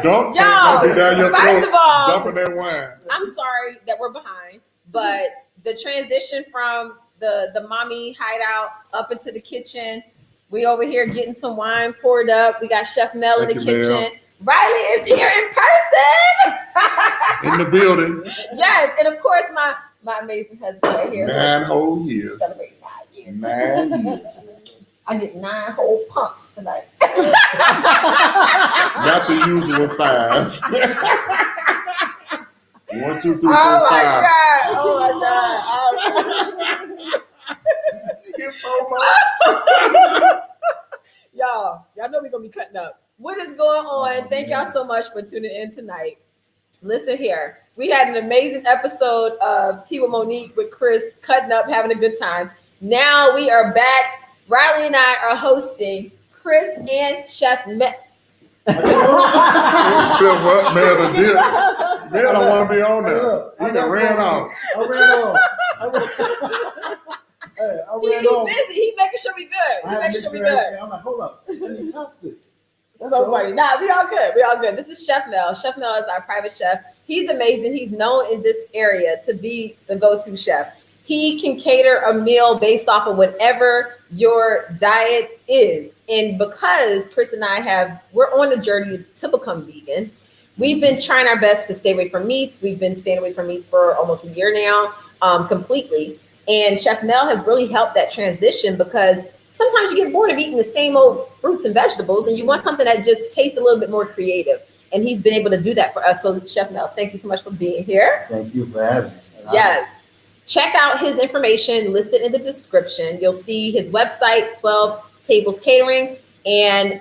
Dump down your first of all, dumping that wine. I'm sorry that we're behind, but the transition from the mommy hideout up into the kitchen, we over here getting some wine poured up. We got Chef Mel in the kitchen. Mel. Riley is here in person. In the building. Yes, and of course my amazing husband right here. 9 whole years. Celebrating 9 years. 9 years. I get 9 whole pumps tonight. Not the usual 5. 1, 2, 3, 4, 5. Oh my God. You get FOMO. Y'all know we're gonna be cutting up. What is going on? Thank y'all so much for tuning in tonight. Listen here. We had an amazing episode of Tea with Monique with Chris, cutting up, having a good time. Now we are back. Riley and I are hosting Chris and Chef Mel. Chef what? Mel did. Mel don't want to be on there. He done ran off. I ran off. He's busy. He's making sure we good. He's making sure we good. I'm like, hold up. I need chopsticks. So funny. Nah, we all good. We all good. This is Chef Mel. Chef Mel is our private chef. He's amazing. He's known in this area to be the go-to chef. He can cater a meal based off of whatever your diet is. And because Chris and we're on the journey to become vegan, we've been trying our best to stay away from meats. We've been staying away from meats for almost a year now, completely. And Chef Mel has really helped that transition because sometimes you get bored of eating the same old fruits and vegetables and you want something that just tastes a little bit more creative. And he's been able to do that for us. So Chef Mel, thank you so much for being here. Thank you for having me. Yes. Check out his information listed in the description. You'll see his website, 12 Tables Catering, and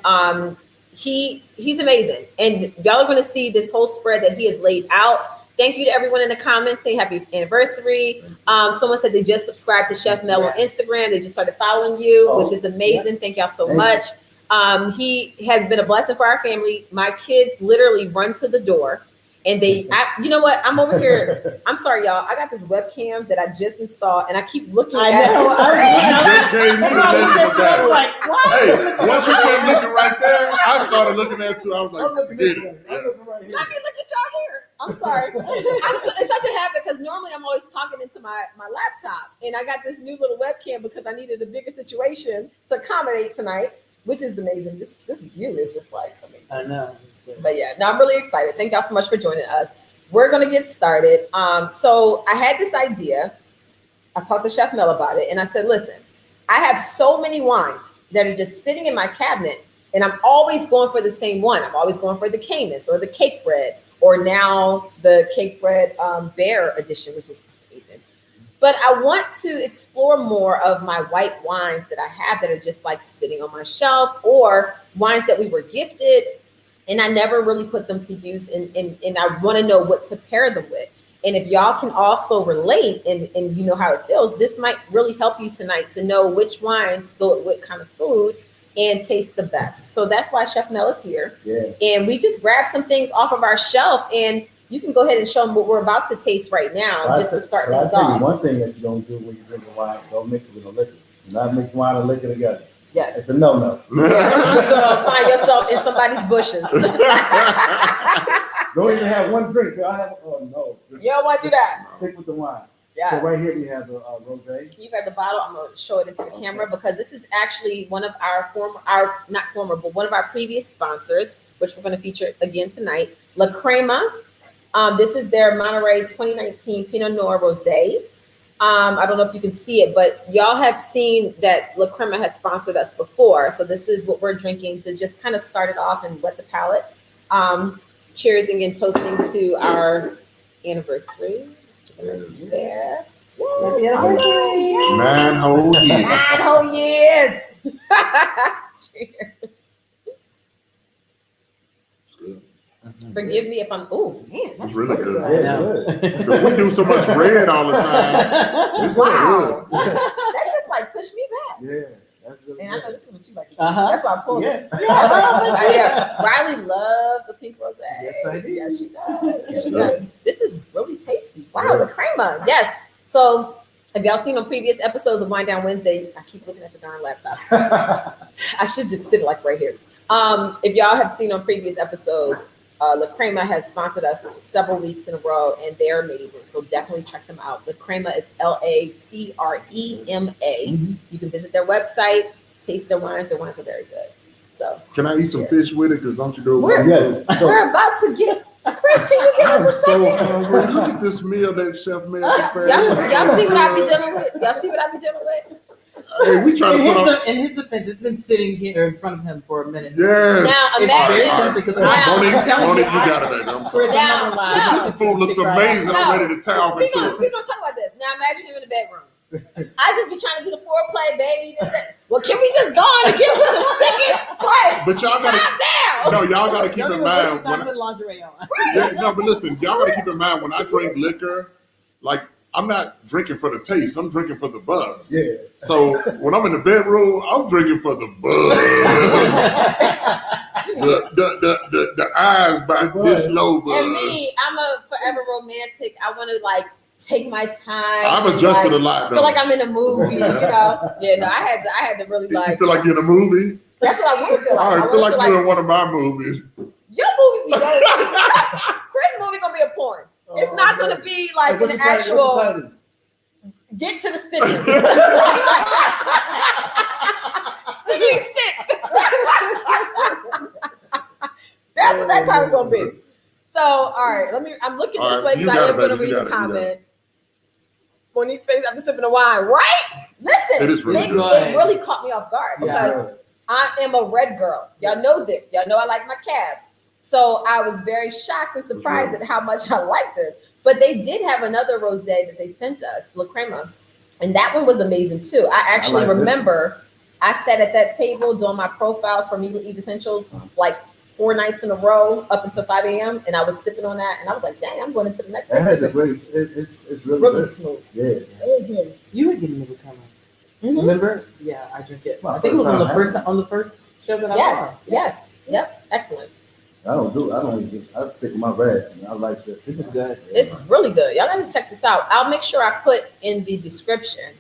he's amazing. And y'all are going to see this whole spread that he has laid out. Thank you to everyone in the comments saying happy anniversary. Someone said they just subscribed to Chef Mel on Instagram. They just started following you, which is amazing. Thank y'all so much. He has been a blessing for our family. My kids literally run to the door. And you know what? I'm over here. I'm sorry, y'all. I got this webcam that I just installed, and I keep looking at it. You just gave me the lesson about it. Like, what? Hey, once you kept looking right there, I started looking at it too. I was like, forget it. Let me look at y'all here. I'm sorry. It's such a habit because normally I'm always talking into my laptop, and I got this new little webcam because I needed a bigger situation to accommodate tonight, which is amazing. This view is just like amazing. I know. But yeah, no, I'm really excited. Thank y'all so much for joining us. We're going to get started. So I had this idea. I talked to Chef Mel about it and I said, listen, I have so many wines that are just sitting in my cabinet and I'm always going for the same one. I'm always going for the Camus or the cake bread or now the cake bread bear edition, which is amazing. But I want to explore more of my white wines that I have that are just like sitting on my shelf or wines that we were gifted. And I never really put them to use and I want to know what to pair them with. And if y'all can also relate and you know how it feels, this might really help you tonight to know which wines go with what kind of food and taste the best. So that's why Chef Mel is here. Yeah. And we just grabbed some things off of our shelf and you can go ahead and show them what we're about to taste right now just to start things off. One thing that you don't do when you drink a wine, don't mix it with a liquor. Do not mix wine and liquor together. Yes. It's a no-no. You're gonna find yourself in somebody's bushes. Don't even have one drink. So I have, oh no. You don't want to do that. Stick with the wine. Yeah. So right here we have the rosé. You got the bottle. I'm gonna show it into the camera because this is actually one of our one of our previous sponsors, which we're gonna feature again tonight. La Crema. This is their Monterey 2019 Pinot Noir Rosé. I don't know if you can see it, but y'all have seen that La Crema has sponsored us before. So this is what we're drinking to just kind of start it off and wet the palate. Cheersing and toasting to our anniversary. There. Yes. 9 whole years. 9 whole years. Cheers. good. Forgive me if I'm. Oh man, that's It's really good. Yeah, good. Because we do so much red all the time. It's so Wow, good. that just like pushed me back. Yeah, that's really And I know good. this is what you like. Uh-huh. That's why I pulled Yes. it. Yeah. Riley loves the pink rosé. Yes, I do. Yes, she does. Yes, she Yeah. does. This is really tasty. Wow, Yeah. the crema. Yes. So, have y'all seen on previous episodes of Wind Down Wednesday? I keep looking at the darn laptop. I should just sit like right here. If y'all have seen on previous episodes, La Crema has sponsored us several weeks in a row, and they're amazing. So definitely check them out. La Crema is LACREMA. You can visit their website, taste their wines. Their wines are very good. So Can I eat some Yes. fish with it? Because don't you know We're- Yes. we're about to get Chris. Can you give I'm us a so second? hungry. Look at this meal that Chef Mel prepared. Y'all see what I be dealing with? Y'all see what I be dealing with? Hey, we trying to put on. In his defense, it's been sitting here in front of him for a minute. Yes. Now It's very imagine. tempting because Now- Monique, you got it, baby. I'm sorry. Chris, Now- I'm not gonna no. lie. This food looks amazing. No. I'm ready to towel We're into gonna it. talk about this. Now imagine him in the bedroom. I just be trying to do the foreplay, baby. Well, can we just go on and get to the stickers? Like, But y'all calm gotta. down. No, y'all gotta keep Don't in even waste your mind. time When, with lingerie on. yeah, no, but listen, y'all gotta keep in mind when I drink liquor, like I'm not drinking for the taste. I'm drinking for the buzz. Yeah. So when I'm in the bedroom, I'm drinking for the buzz. the eyes by this low buzz. And me, I'm a forever romantic. I want to like take my time. I've and, adjusted like, a lot though. feel like I'm in a movie, you know? Yeah, no, I had to really You like. feel like you're in a movie? That's what I want to feel like. All I right, want feel to like you're in one of my movies. your movies be going. Chris' movie gonna be a porn. It's not gonna be like What's an the title? actual What's the title? get to the stick. Singing stick. That's what that title gonna be. So, all right, I'm looking All this right, way you because I got am it, gonna baby, read you the got it, you got it. comments. Monique face after sipping the wine, right? Listen, It is really good. it really caught me off guard because Yeah. I am a red girl. Y'all know this. Y'all know I like my cabs. So I was very shocked and surprised at how much I like this. But they did have another rosé that they sent us, La Crema, and that one was amazing too. I actually like this remember I sat at that table doing my profiles from Eve Essentials like 4 nights in a row up until 5 a.m. and I was sipping on that and I was like, dang, I'm going into the next That has a day. great. It's really Really good. smooth. Yeah. You would give me the color. Mhm. Remember? Yeah, I drink it. Well, I think it was first on the time first having on the first show that I Yes, saw. yes, yep, excellent. I don't even. I stick with my reds. I like this. This is good. It's really good. Y'all got to check this out. I'll make sure I put in the description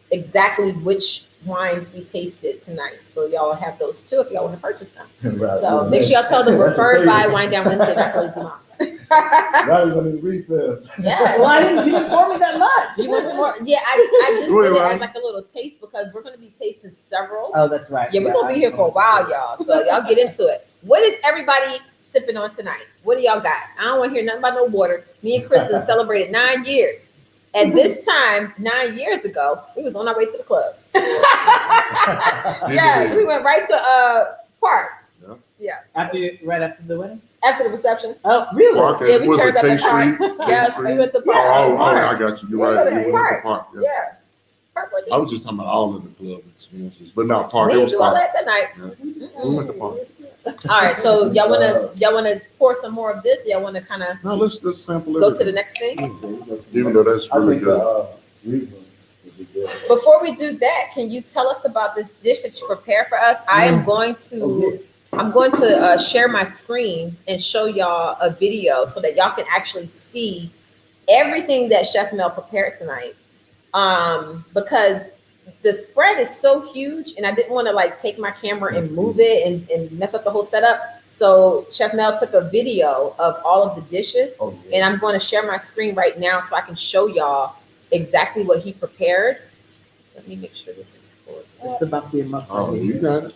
exactly which wines we tasted tonight. So y'all have those too if y'all want to purchase them. Right. So make sure y'all tell them referred by Wind Down Wednesday by Philly Moms. Right, gonna need refills. Yes. Well, you didn't pour me that much. You want some more? Yeah, I just Wait, did it right. as like a little taste because we're going to be tasting several. Oh, that's right. Yeah, we're going to be here for a while, y'all. So y'all get into it. What is everybody sipping on tonight? What do y'all got? I don't want to hear nothing about no water. Me and Kristen celebrated 9 years. At this time, 9 years ago, we was on our way to the club. Yes, we went right to Park. Yeah. Yes. Right after the wedding. After the reception. Oh, really? Park, Yeah, we was turned it up K at Park. Street? K Yes, Street? we went to Oh, Park. I got you. You're Yeah, right. You went Park. to Park. Yeah. Yeah. Park 14. I was just talking about all of the club experiences, but no, Park. We It didn't was do all Park. that night. Yeah. We went to Park. All right, so y'all wanna pour some more of this? Y'all wanna kind of No, let's sample it. go to the next thing? Even though that's I really think good. Riesling would be good. Before we do that, can you tell us about this dish that you prepared for us? I am going to share my screen and show y'all a video so that y'all can actually see everything that Chef Mel prepared tonight. Because the spread is so huge and I didn't want to like take my camera and move it and mess up the whole setup. So Chef Mel took a video of all of the dishes Oh, yeah. and I'm going to share my screen right now so I can show y'all exactly what he prepared. Let me make sure this is full. It's about to be a month. Oh, you got it.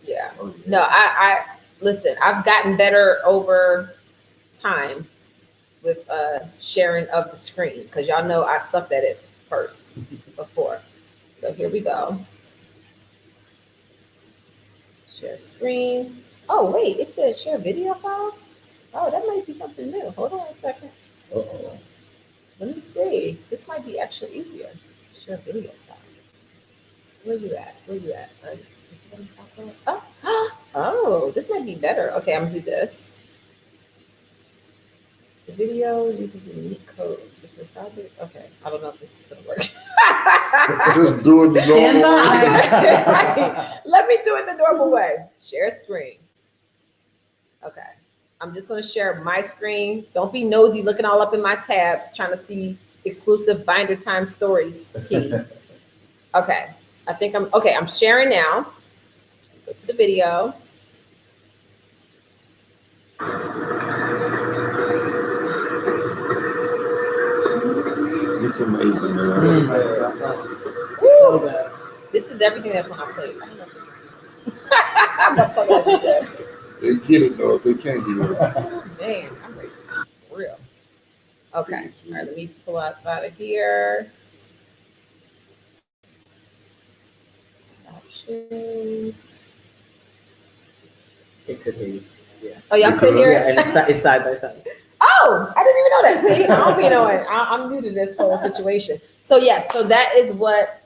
Yeah. Oh, yeah. No, I listen, I've gotten better over time with sharing of the screen because y'all know I sucked at it first before. So here we go. Share screen. Oh, wait, it says share video file. Oh, that might be something new. Hold on a second. Uh-oh. Let me see. This might be actually easier. Share video file. Where you at? Is it gonna pop up? Oh, Oh, this might be better. Okay, I'm gonna do this. The video uses a unique code. Okay, I don't know if this is gonna work. Just do it the Stand normal way. Right. Let me do it the normal way. Share screen. Okay. I'm just going to share my screen. Don't be nosy looking all up in my tabs trying to see exclusive binder time stories. Okay. I think I'm sharing now. Go to the video. It's amazing, man. So good. This is everything that's on our plate. I don't know if they can hear this. I'm not talking about that. They get it though. They can't hear it. Oh, man, I'm ready for real. Okay. All right, let me pull out of here. Stop sharing. It could hear you. Yeah. Oh, y'all could hear Yeah, us? and it's side by side. Oh, I didn't even know that. See, I'm being on. I'm new to this whole situation. So yes, so that is what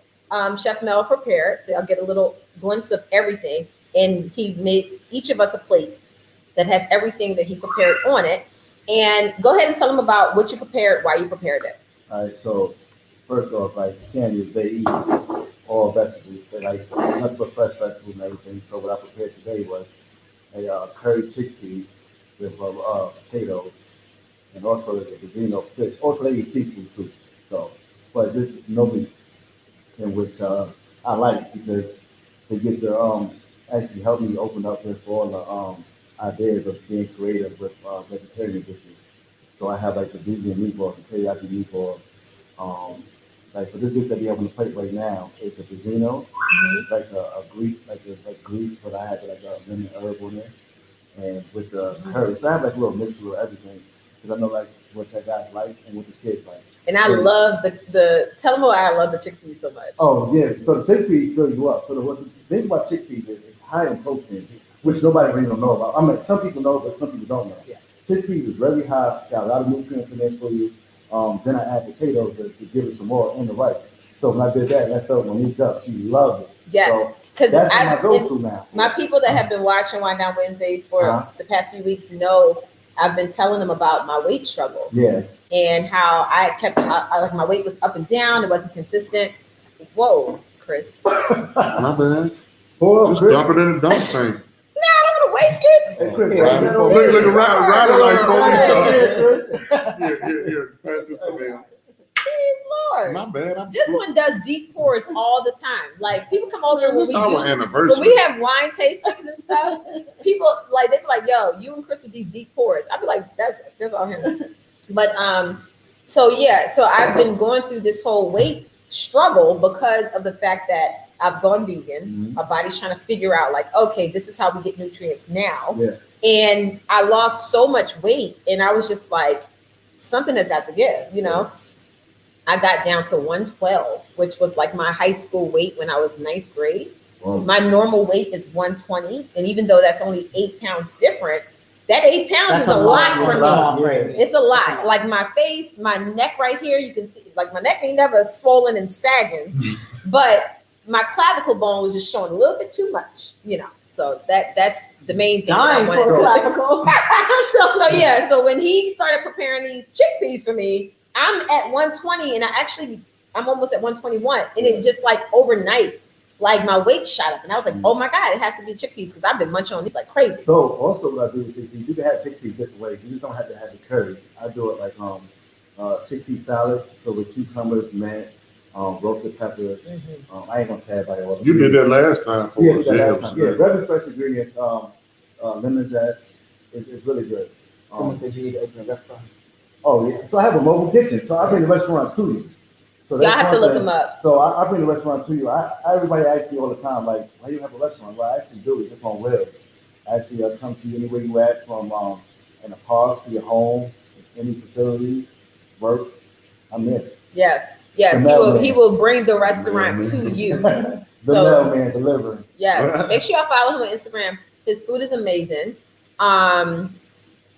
Chef Mel prepared. So I'll get a little glimpse of everything. And he made each of us a plate that has everything that he prepared on it. And go ahead and tell them about what you prepared, why you prepared it. All right, so first off, like Sanders, they eat all vegetables. They like nothing but fresh vegetables and everything. So what I prepared today was a curry chickpea with potatoes, and also there's a Brazino fish. Also, they eat seafood too. So, but this is no meat, in which I like because they get the actually help me open up with all the ideas of being creative with vegetarian dishes. So I have like the vegan meatballs, the teriyaki meatballs. Like for this dish that we have on the plate right now, it's a Brazino. It's like a Greek, like Greek, but I have like a lemon herb on it, and with the curry. So I have like a little mixture of everything because I know like what you guys like and what the kids like. And I love the tell them why I love the chickpeas so much. Oh yeah, so the chickpeas fill you up. So the thing about chickpeas is it's high in protein, which nobody really don't know about. I mean, some people know, but some people don't know. Yeah. Chickpeas is very high, got a lot of nutrients in there for you. Then I add potatoes to give it some more in the rice. So when I did that, that felt Monique up. She loved it. Yes, because That's my go-to now. My people that have been watching Wine Down Wednesdays for the past few weeks know I've been telling them about my weight struggle. Yeah. And how I kept, like my weight was up and down. It wasn't consistent. Whoa, Chris. My bad. Boy, Just Chris. dump it in the dump tank. No, I don't want to waste it. Hey, Chris, Look around like Chris. Here, pass this to me. Please, Lord. My bad. This one does deep pours all the time. Like people come over Man, when this our when anniversary. we have wine tastings and stuff. People like they be like, "Yo, you and Chris with these deep pours." I'd be like, "That's all him." But so yeah, so I've been going through this whole weight struggle because of the fact that I've gone vegan. Mhm. My body's trying to figure out like, okay, this is how we get nutrients now. Yeah. And I lost so much weight, and I was just like, something has got to give, you know. I got down to 112, which was like my high school weight when I was 9th grade. Wow. My normal weight is 120. And even though that's only 8 pounds difference, that 8 pounds is a lot for me. It's a lot. Like my face, my neck right here, you can see, like my neck ain't never swollen and sagging, but my clavicle bone was just showing a little bit too much, you know. So that's the main thing. Dying that I for wanted to clavicle. so yeah, so when he started preparing these chickpeas for me, I'm at 120 and I'm almost at 121. And it just like overnight, like my weight shot up. And I was like, oh my God, it has to be chickpeas because I've been munching on these like crazy. So also what I do with chickpeas, you can have chickpeas different ways. You just don't have to have the curry. I do it like chickpea salad. So with cucumbers, mint, roasted peppers. I ain't gonna tell everybody all the You did that last time for us. Yeah, very fresh ingredients. Lemon zest is really good. Someone said you need to open a restaurant. Oh yeah, so I have a mobile kitchen, so I bring the restaurant to you. So Y'all have to look them up. So I bring the restaurant to you. Everybody asks me all the time, like, why you have a restaurant? Well, I actually do it. It's on wheels. Actually, I come to you anywhere you at, from in a park to your home, any facilities, work. I'm there. Yes, he will bring the restaurant to you. The So- mailman delivering. Yes, make sure y'all follow him on Instagram. His food is amazing.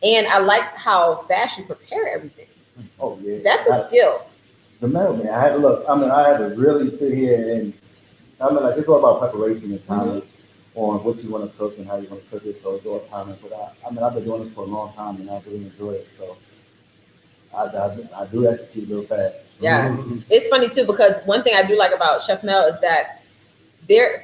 And I like how fast you prepare everything. Oh yeah, That's a skill. The mailman. I had to look. I mean, I had to really sit here and like it's all about preparation and time. on what you want to cook and how you want to cook it. So it's all timing. But I mean, I've been doing this for a long time and I really enjoy it. So I do execute real fast. Yes. It's funny too, because one thing I do like about Chef Mel is that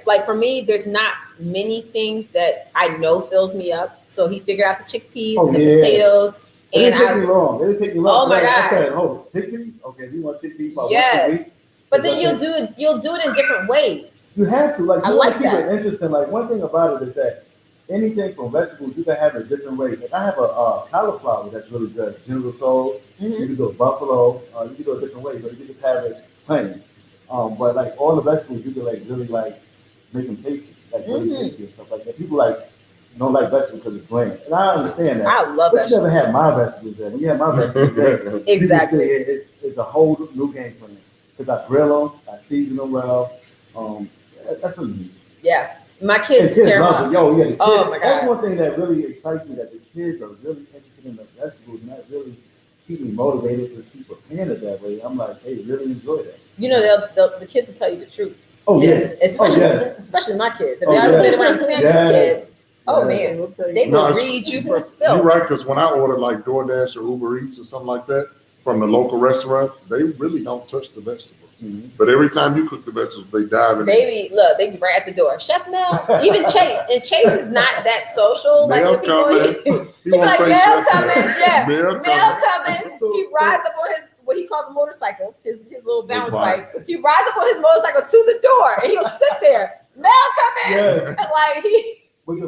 like for me, there's not many things that I know fills me up. So he figured out the chickpeas and the potatoes. It didn't take me long. It didn't take me long. Oh my God. I said, chickpeas? Okay, if you want chickpeas by once a yes. week. But then you'll do it in different ways. You have to. Like, I you like want to keep that. it interesting. Like, one thing about it is that anything from vegetables, you can have it different ways. Like, I have a cauliflower that's really good. General Soul's. You can do a buffalo. You can do it different ways. Or you can just have it plain. But like all the vegetables, you can like really like make them tasty, like really tasty and stuff like that. People like don't like vegetables because it's bland, and I understand that. I love but vegetables. you never had my vegetables there. When you have my vegetables, exactly. It's a whole new game plan because I grill them, I season them well. That's what you need. Yeah, my kids tear love up. it. Yo, yeah, the kids, oh my God, that's one thing that really excites me, that the kids are really interested in the vegetables, and that really keep me motivated to keep preparing it that way. I'm like, hey, really enjoy that. You know, the kids will tell you the truth. Oh yes, especially my kids. If y'all ever been around Sammy's kids, oh man, they will read you for filth. You're right, because when I order like DoorDash or Uber Eats or something like that from the local restaurants, they really don't touch the vegetables. But every time you cook the vegetables, they dive in. They be right at the door. Chef Mel, even Chase, and Chase is not that social. Mel like the people he won't like say Mel Chef coming, yeah, Mel coming. He rides up on his what he calls a motorcycle, his little balance bike. He rides up on his motorcycle to the door, and he'll sit there. Mel coming, like he. But the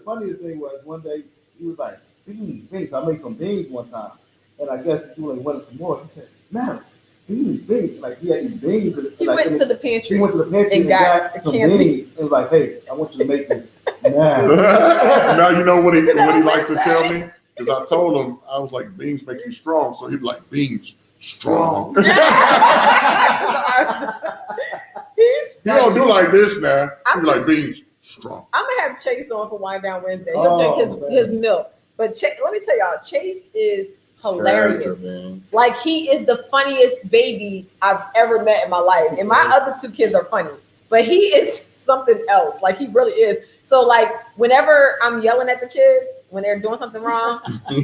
funniest thing was one day he was like beans. I made some beans one time, and I guess he like wanted some more. He said, "Mel, beans." Like he had these beans. He went to the pantry. He went to the pantry and got some beans. It was like, "Hey, I want you to make this now." Now you know what he likes to tell me, because I told him I was like, beans make you strong, so he'd be like, beans strong. He don't do like this now. He be like, beans strong. I'm gonna have Chase on for Wind Down Wednesday. He'll drink his milk. But let me tell y'all, Chase is hilarious. Like he is the funniest baby I've ever met in my life. And my other two kids are funny, but he is something else. Like he really is. So like whenever I'm yelling at the kids when they're doing something wrong, I'll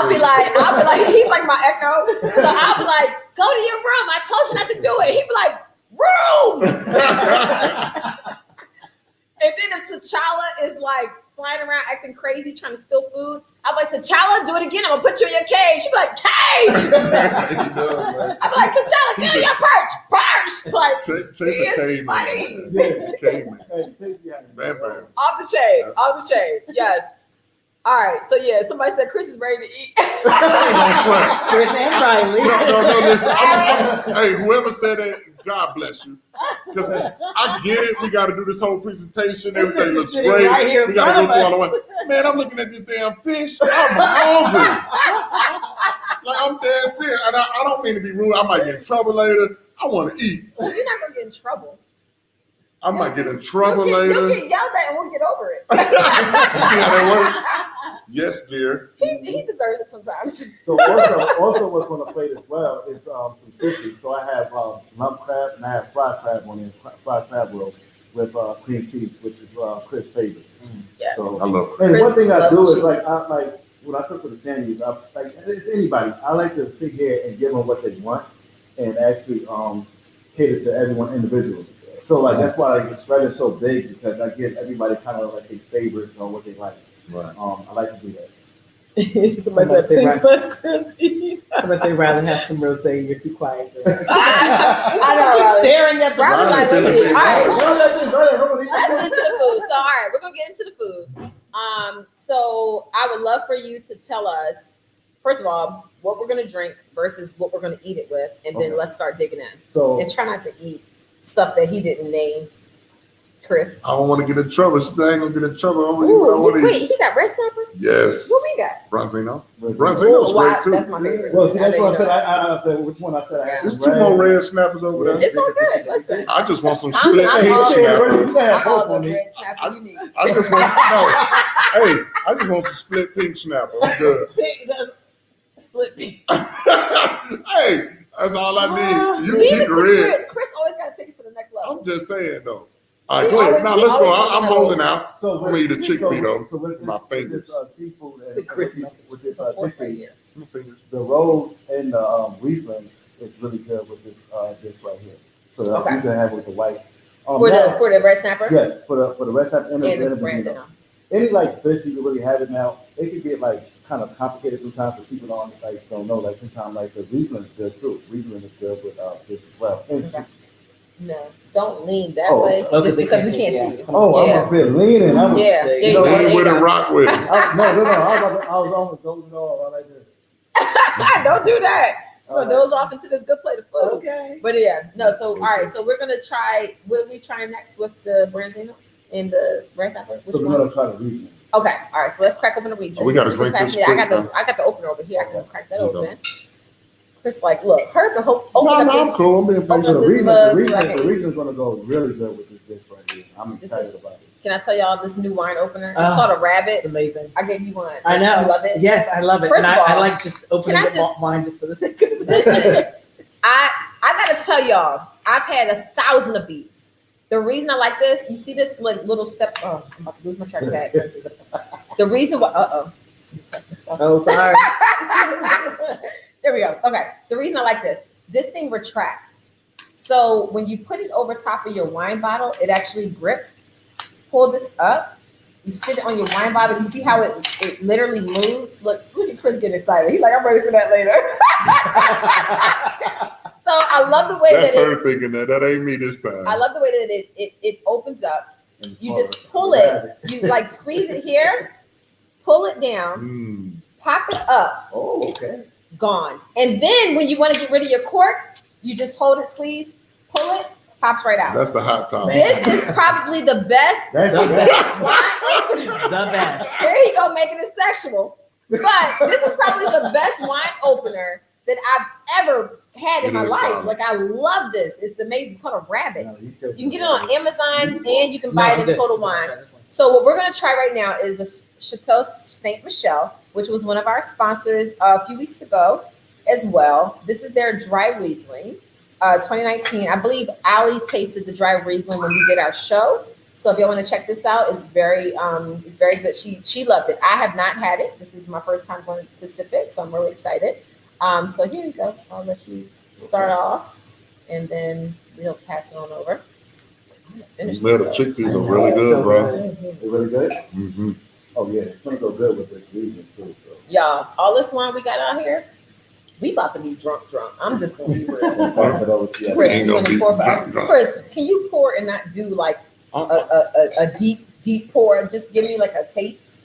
be like, he's like my echo. So I'll be like, go to your room. I told you not to do it. He'd be like, room. And then if T'Challa is like flying around acting crazy, trying to steal food, I'm like, T'Challa, do it again. I'm gonna put you in your cage. She'd be like, cage. I'm like, T'Challa, get in your perch. Like, Chase he is funny. Vampire. Off the chain. Yes. All right. So yeah, somebody said Chris is ready to eat. Chris and Riley. No, listen. Hey, whoever said that, God bless you. Because I get it. We got to do this whole presentation. Everything looks great. Right, we got to go through all the way. Man, I'm looking at this damn fish. I'm hungry. Like, I'm dead serious. And I don't mean to be rude. I might get in trouble later. I want to eat. You're not going to get in trouble. I might get in trouble later. You'll get yelled at and we'll get over it. You see how that works? Yes, dear. He deserves it sometimes. So also what's on the plate as well is some sushi. So I have lump crab and I have fried crab on there, fried crab rolls with cream cheese, which is Chris' favorite. Yes. So, I love it. And Chris one thing I do loves is like cheese. when I cook with the Sandys, like it's anybody. I like to sit here and give them what they want and actually cater to everyone individually. So like that's why like the spread is so big, because I give everybody kind of like their favorites on what they like. Right. I like to do that. Somebody said, please let Chris eat. Somebody say rather have some rosé. You're too quiet. I know. Keep staring at the Riley's like, let's eat. All right. Let's Let's get into the food. So all right, we're gonna get into the food. So I would love for you to tell us, first of all, what we're gonna drink versus what we're gonna eat it with, and then let's start digging in. So and try not to eat stuff that he didn't name. Chris. I don't want to get in trouble. She said I ain't gonna get in trouble. Wait, he got red snapper? Yes. What we got? Bronzino. Ooh, Bronzino's wow, great too. that's my favorite. well, see, that's what I said. I said which one I said. I had There's some two more red snappers over there. It's all good. Listen. I just want some I'm split pink all snapper. I'm all the red snapper you need. I just want I just want some split pink snapper. I'm good. Split pink. Hey, that's all I need. You Leave keep it to red. Chris always got to take it to the next level. I'm just saying though. All right, go ahead. Now let's go. I'm holding out. So I'm gonna eat a chickpea though. So with this, My with fingers. this seafood and Christmas. with this Right chickpea, here. My fingers. the rolls and the Riesling is really good with this dish right here. So that Okay. you can have with the whites. For the red snapper? Yes, for the rest of And the branson. any like fish you can really have it now. It can get like kind of complicated sometimes because people don't know. Like sometimes like the Riesling is good too. Riesling is good with fish as well. And Okay. No, don't lean that Oh, way. okay. Just because we can't see you. oh, Yeah. I'm a bit leaning. I'm Yeah, there you go. Lean There you with it, go. rock with it. no. I was almost dozing off like this. Don't do that. All We're right. gonna doze off into this good plate of food. Okay. But yeah, no. So So all right, good. so we're gonna try. What are we trying next with the branzino and the red snapper? Which So we're one? gonna try the Riesling. Okay, all right. So let's crack open the Riesling. Oh, we gotta You can drink pass this me- quick, I got the opener over here. I can crack that You know. open. Chris, like, look, open No, up I'm this. cool. I'm being Open So patient. the this Riesling, mug the so I Riesling, can the eat. Riesling's gonna go really good with this dish right here. I'm This excited is- about it. Can I tell y'all this new wine opener? It's Ah. called a It's rabbit. amazing. I gave you one. I know. You love it. Yes, I love it. First and of I all, like just opening can I the just- wine just for the sake of it. Listen, I gotta tell y'all, I've had 1,000 of these. The reason I like this, you see this like little sep. Oh, I'm about to lose my track of that. The reason why. Oh, sorry. There we go. Okay. The reason I like this thing retracts. So when you put it over top of your wine bottle, it actually grips. Pull this up. You sit it on your wine bottle. You see how it literally moves. Look at Chris getting excited. He's like, I'm ready for that later. So I love the way That's that her thinking that. That ain't me this time. I love the way that it opens up. And You it's just hard. pull it. You like squeeze it here, pull it down, Mm. pop it up, Oh, okay. gone. And then when you want to get rid of your cork, you just hold it, squeeze, pull it, pops right out. That's the hot topic. This is probably the best That's The best. wine opener. The best. Here you go, making it sexual. But this is probably the best wine opener that I've ever had in It my is life. solid. Like I love this. It's amazing. It's called a rabbit. No, You can get it on Amazon and you can buy No, it in good. Total Wine. So what we're gonna try right now is the Chateau Saint Michel, which was one of our sponsors a few weeks ago as well. This is their dry Riesling, 2019. I believe Allie tasted the dry Riesling when we did our show. So if y'all want to check this out, it's very good. She loved it. I have not had it. This is my first time going to sip it, so I'm really excited. So here you go. I'll let you start off, and then we'll pass it on over. I'm gonna finish Mel, the this, chickpeas though. are really good, So bro. They're really good. Mm-hmm. Oh yeah, it's gonna go good with this Riesling too. So. Y'all, all this wine we got out here, we about to be drunk. I'm just gonna be real. Pass it over to you. Chris, Ain't you gonna want to be pour for us? drunk. Chris, can you pour and not do like a deep pour? Just give me like a taste.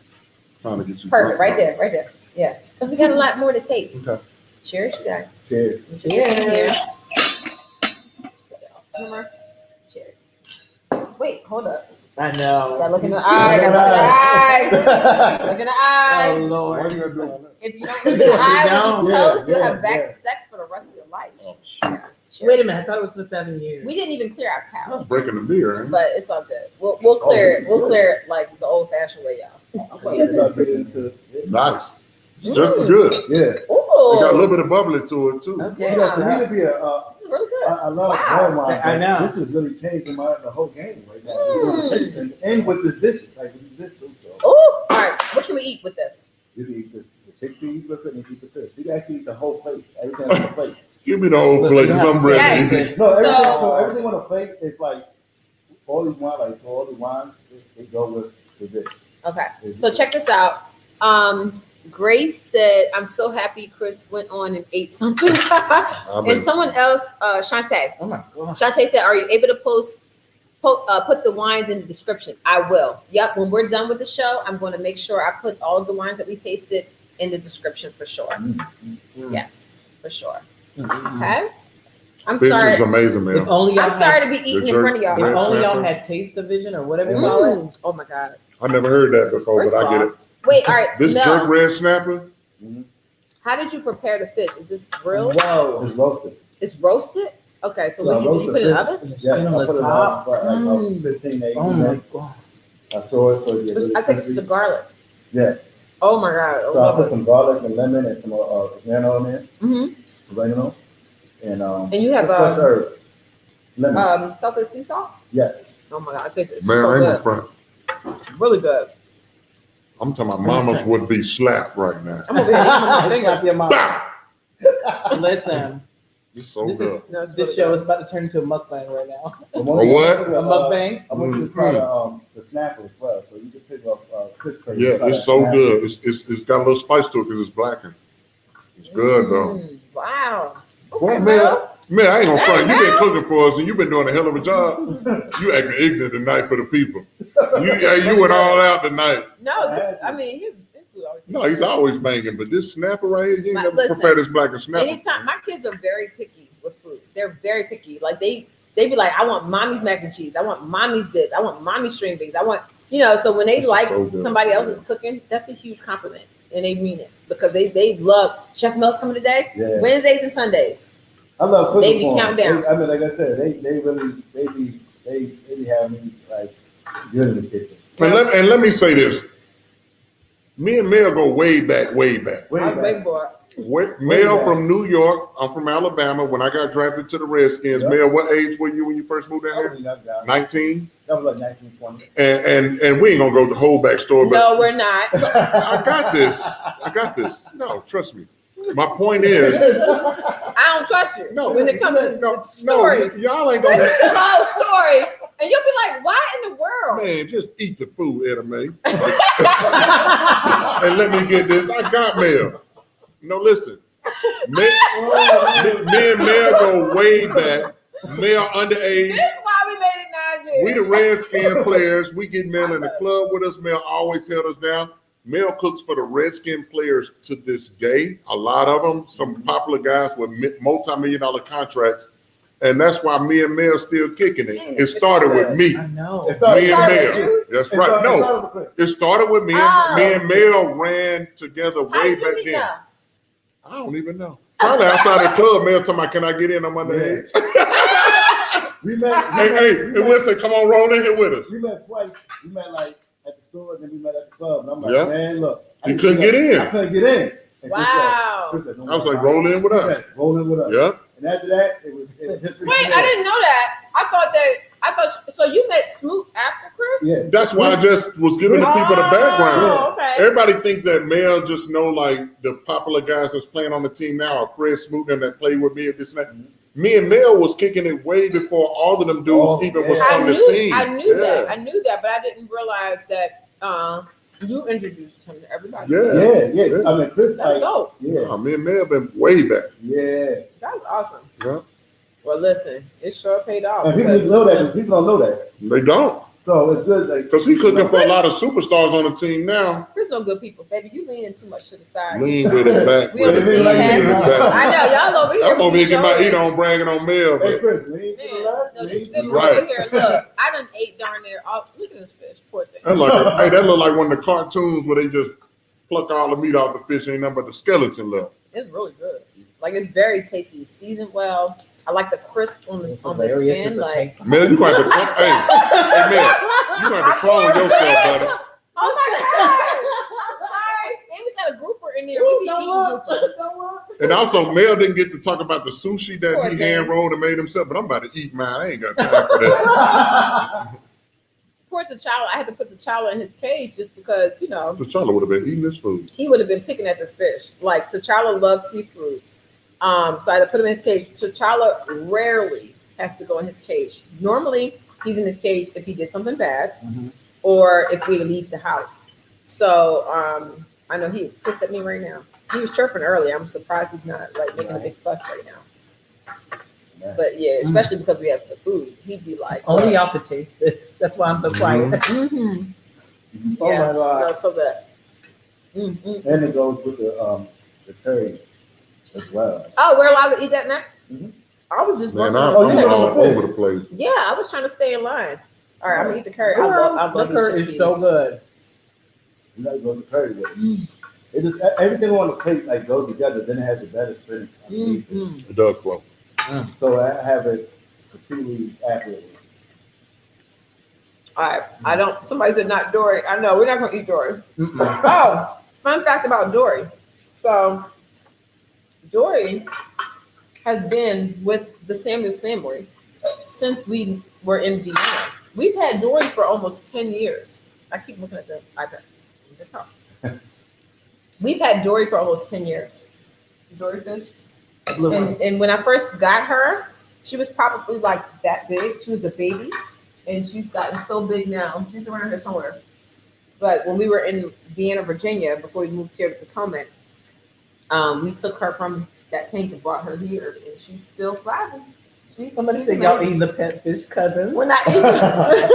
Trying to get you Perfect, drunk, right bro. there, right there. Yeah, because we got a lot more to taste. Okay. Cheers, you guys. Cheers. Cheers. Cheers. Wait, hold up. I know. Gotta look in the eye. Gotta look in the eye. Look in the Oh, eye. Why Lord. are you gonna do all that? If you don't look in the eye when you Yeah, toast, you'll yeah, have back yeah. sex for the rest of your life. Oh, shit. Yeah. Cheers. Wait a minute. I thought it was for 7 years. We didn't even clear our I palate. was breaking the mirror, ain't it? But it's all good. We'll clear this it. is We'll good. clear it like the old fashioned way, y'all. I'm gonna start getting into Nice. It's just as good. yeah. It got a little Ooh, bit of bubbly to it too. Okay. You know, for me to be this is really good. I love Wow. red wine. I know. This is really changing the whole game right now. Mm. And with this dish, like with this dish too. So Ooh, all right. What can we eat with this? you can eat the chickpeas with it and eat the fish. You can actually eat the whole plate. Everything on the plate. Give me the whole Look, plate you because have I'm to- ready. Yes. No, everything, So- so everything on the plate is like all these wines, like so all the wines they go with the dish. Okay. So check this out. Grace said, "I'm so happy Chris went on and ate something." And someone else, Shantae. Oh my God. Shantae said, "Are you able to put the wines in the description?" I will. Yep. When we're done with the show, I'm going to make sure I put all of the wines that we tasted in the description for sure. Yes, for sure. Okay. I'm This sorry. is amazing, If man. only y'all I'm had, sorry to be eating in jerk front of y'all. if bread. only y'all snapper. had taste-o-vision or whatever you call it. Oh my God. I never heard that before, First but I of get all, it. Wait, all right. This Mel, jerk red snapper, how did you prepare the fish? Is this grilled? Whoa. It's roasted. It's roasted? Okay, so what did you put it in the oven? Yes, I put it in the oven for like Mm. 15 to 18 Oh my minutes. God. I saw it, so it get really I think it's crispy. the garlic. Yeah. Oh my God. So I put some garlic and lemon and some oregano in there, Mm-hmm. oregano, and And you have, fresh herbs. Lemon. Salted sea salt? Yes. Oh my God, it tastes Man, so I ain't good. in front. Really good. I'm talking about mamas would be slapped right now. I'm over here eating my Slap fingers. your mouth. Bah! Listen, It's so this good. No, it's this really show good. is about to turn into a mukbang right now. A what? A mukbang. I want you to try the snapper as well, so you can pick up Chris. Yeah, it's so good. It's got a little spice to it because it's blackened. It's good though. Wow. Well, Okay, man, I ain't gonna front. Hey, You've been Mel. cooking for us and you've been doing a hell of a job. You acting ignorant tonight for the people. You went all out tonight. No, his food always. No, he's always banging, but this snapper right here, you ain't never Listen, prepared this blackened snapper. Anytime, my kids are very picky with food. They're very picky. Like they be like, I want mommy's mac and cheese. I want mommy's this. I want mommy's string beans. I want, so when they This is like so good. somebody else's cooking, that's a huge compliment. And they mean it because they love Chef Mel's coming today. Yeah. Wednesdays and Sundays. I love cooking. They be for 'em. countdown. I mean, like I said, they be having me like good in the kitchen. And let me say this. Me and Mel go way back. I was big boy. Mel from New York. I'm from Alabama. When I got drafted to the Redskins, Yep. Mel, what age were you when you first moved down I here? was young guy. 19. That was like 1920. And we ain't gonna go the whole backstory, but No, we're not. I got this. No, trust me. My point is, I don't trust you. no, when it comes to stories. y'all ain't Listen gonna. to the whole story, and you'll be like, "Why in the world?" Man, just eat the food, Edda May. And let me get this. I got Mel. No, listen. Me and Mel go way back. Mel underage. This is why we made it 9 years. We the Redskin players. We get Mel in the club with us. Mel always held us down. Mel cooks for the Redskin players to this day. A lot of them, some popular guys with multi-million-dollar contracts. And that's why me and Mel still kicking it. It started with me. I know. It started- Me it and started with Mel. you? That's it right. started- it No, started with Chris. it started with me. Oh. Me and Mel ran together How way did you back meet then. Mel? I don't even know. Probably outside the club, Mel talking about, can I get in on Monday? Yeah. We met. Hey, we'll say, come on, roll in here with us. We met twice. We met like at the store, and then we met at the club. And I'm like, Yeah. man, look. I You didn't couldn't see get in. I couldn't get in. And Wow. Chris said, no, I was like, roll in with He us. said, roll in with us. Yeah. And after that, it was history. Wait, from I there. didn't know that. I thought so. You met Smoot after Chris? Yeah. That's why I just was giving the people the background. Oh, okay. Everybody think that Mel just know like the popular guys that's playing on the team now, or Fred Smoot and that played with me and this and that. Me and Mel was kicking it way before all of them dudes even was I on the knew team. that. Yeah. I knew that, but I didn't realize that you introduced him to everybody. Yeah. I mean, Chris, That's like, dope. yeah, Me and Mel been way back. yeah. That's awesome. Yeah. Well, listen, it sure paid off. And people because, just know listen, that. People don't know that. They don't. So it's good. Like, Because he cooking for a lot of superstars on the team now. Chris no good people, baby. You leaning too much to the side. Lean with it back. We only with it. see Lean half with of it it. back. I know y'all over here. I'm over here with these getting my shoulders. eat on bragging on Mel, hey, but Chris, lean to the Man, left. no, this lean fish to the right. over here. Look, I done ate darn near all. Look at this fish, poor thing. that look like one of the cartoons where they just pluck all the meat off the fish, ain't nothing but the skeleton left. It's really good. Like it's very tasty, seasoned well. I like the crisp on the It's on the hilarious. skin. It's a Like, tank. Mel, you gonna have to hey Mel, you gonna have to clone yourself, buddy. oh my god! Sorry, and we got a grouper in there. We can eat grouper. And also, Mel didn't get to talk about the sushi that Poor he thing. hand rolled and made himself. But I'm about to eat mine. I ain't got time for that. Poor T'Challa. I had to put T'Challa in his cage just because T'Challa would have been eating this food. he would have been picking at this fish. Like T'Challa loves seafood. So I had to put him in his cage. T'Challa rarely has to go in his cage. Normally, he's in his cage if he did something bad or if we leave the house. So I know he is pissed at me right now. He was chirping earlier. I'm surprised he's not like making a big fuss right now. But yeah, especially because we have the food. He'd be like, Only y'all could taste this. That's why I'm so quiet. Mm-hmm. Oh Yeah, my God. no, so good. Mm-hmm. And it goes with the curry as well. Oh, we're allowed to eat that next? Mhm. I was just Man, wondering. I'm Oh, all over the place. Yeah, I was trying to stay in line. All right, I'm gonna eat the curry. I love The curry these is so chickpeas. good. You know, go to curry with it. It just everything on the plate like goes together. Then it has a better spinach underneath it. Mhm. It does flow. So I have it completely accurately. All right, I don't. Somebody said not Dory. I know we're not gonna eat Dory. Mm-mm. Oh, fun fact about Dory. So, Dory has been with the Samuels family since we were in Vienna. We've had Dory for almost 10 years. I keep looking at the iPad. We've had Dory for almost 10 years. Dory fish. And when I first got her, she was probably like that big. She was a baby, and she's gotten so big now. She's around here somewhere. But when we were in Vienna, Virginia, before we moved here to Potomac, we took her from that tank and brought her here, and she's still thriving. Somebody said y'all eating the pet fish cousins. We're not eating. I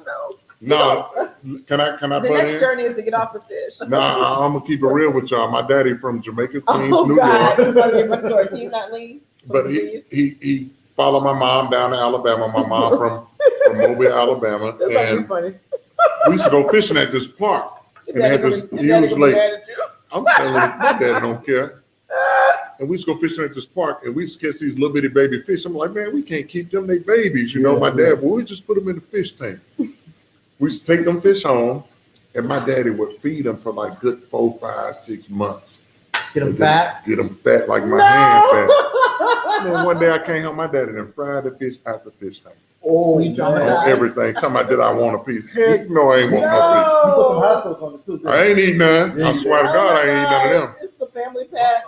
know. No, can I The butt next in? journey is to get off the fish. No, I'm gonna keep it real with y'all. My daddy from Jamaica, Queens, Oh New God! York. Sorry, can you not leave? But he followed my mom down to Alabama. My mom from Mobile, Alabama, and funny. we used to go fishing at this park. And they had this huge lake. I'm telling you, my daddy don't care. And we used to go fishing at this park, and we used to catch these little bitty baby fish. I'm like, man, we can't keep them. They babies, you know. My dad, well, we just put them in the fish tank. We used to take them fish home, and my daddy would feed them for like good 4, 5, 6 months. Get them fat. Get them fat like my hand fat. And then one day I came home, my daddy done fried the fish out the fish tank. Oh, you traumatized. Everything. Talking about, did I want a piece? Heck no, I ain't want no You put some hot sauce on it too. piece. I ain't eating none. I swear to God, I ain't eating none of them. It's the family pack.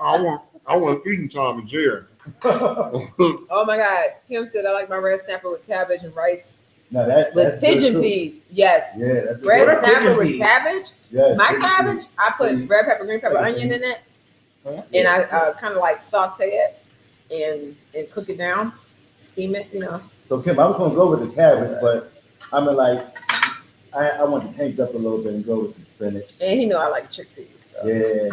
I want eating Tom and Jerry. Oh my God! Kim said I like my red snapper with cabbage and rice No, that's with pigeon good, too. peas. Yes, Yeah, that's red good. snapper with peas? cabbage. Yes, My pigeon cabbage, peas. I put Peas. red pepper, green pepper, Pigeon onion in peas. it, and I kind of like saute it and cook it down, steam it. You know. So Kim, I was gonna go with the cabbage, but I mean, like, I want to change up a little bit and go with some spinach. And I like chickpeas. So. Yeah.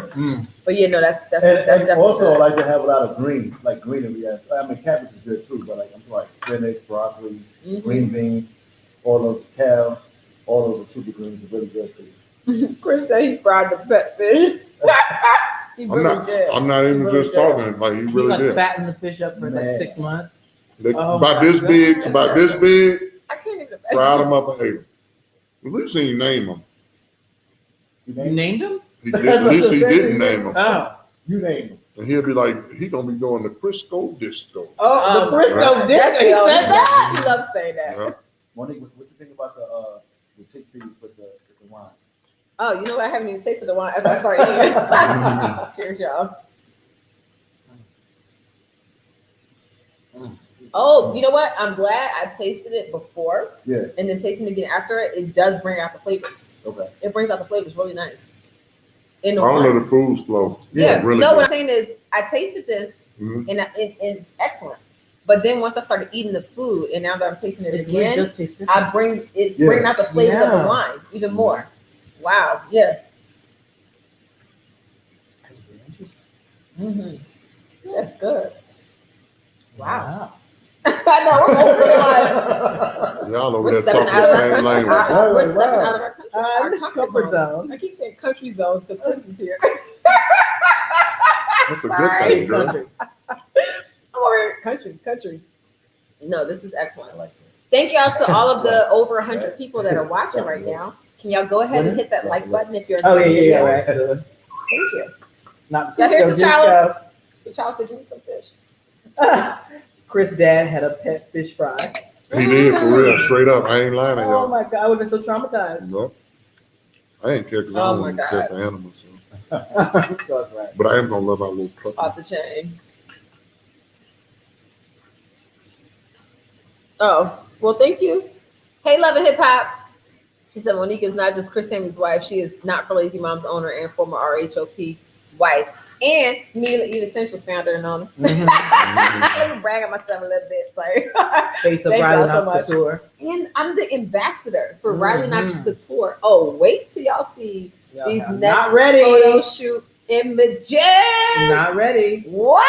But that's And definitely also, good. I like to have a lot of greens, like greenery. Yes. I mean, cabbage is good too, but like I'm talking like spinach, broccoli, Mhm. green beans, all those kale, all those are super greens are really good for you. Chris said he fried the pet fish. He really did. I'm not even really just did. talking. Like he He's really like did. fattening the fish up for like Man. 6 months. They, Oh about my this big, goodness. about this big. I can't even imagine. Fried them up and ate them. At least he didn't name them. You named him? At least he didn't name them. Oh. You name them. And he'll be like, he gonna be doing the Crisco Disco. Oh, the Crisco Right. dish. That's He the said that. He loves saying that. Yeah. Monique, what you think about the chickpeas with the wine? Oh, you know what? I haven't even tasted the wine. I started eating. Cheers, y'all. Oh, you know what? I'm glad I tasted it before. Yeah. And then tasting it again after it, it does bring out the flavors. Okay. It brings out the flavors really nice. I In the don't know wine. the foods flow. Yeah. Really No, good. what I'm saying is I tasted this Mhm. and it's excellent. But then once I started eating the food and now that I'm tasting it It's really again, just tastes different. it's Yeah. bringing out the flavors of the Yeah. wine even more. Wow. Yeah. Mm-hmm. That's good. Wow. I know we're over like Y'all over we're there stepping talking out of the our same country. language. We're stepping out of our country. Our Comfort comfort zone. zone. I keep saying country zones because Chris is here. That's a good Sorry. thing, girl. Country. I'm over here. Country. No, this is excellent. Thank y'all to all of the over 100 people that are watching right now. Can y'all go ahead and hit that like button if you're Oh, enjoying the yeah, video? right. Good. Thank you. Not Yeah, here's Crisco a child. disco. So child said, give me some fish. Chris' dad had a pet fish fry. He did for real, straight up. I ain't lying to Oh y'all. my God, I would have been so traumatized. No. I ain't care because I Oh don't my really care God. for animals. So. That's right. But I am gonna love our little puppy. Off the chain. Oh, well, thank you. Hey, Love and Hip Hop. She said Monique is not just Chris Sammy's wife. She is Not for Lazy Mom's owner and former RHOP wife. And Meal Eat Essentials founder and owner. Let me brag on myself a little bit. Sorry. Face of Thank Riley y'all so Knox much. Couture. And I'm the ambassador for Riley Knox Mhm. Couture. Oh, wait till y'all see Y'all these not next ready. photo shoot images. Not ready. What?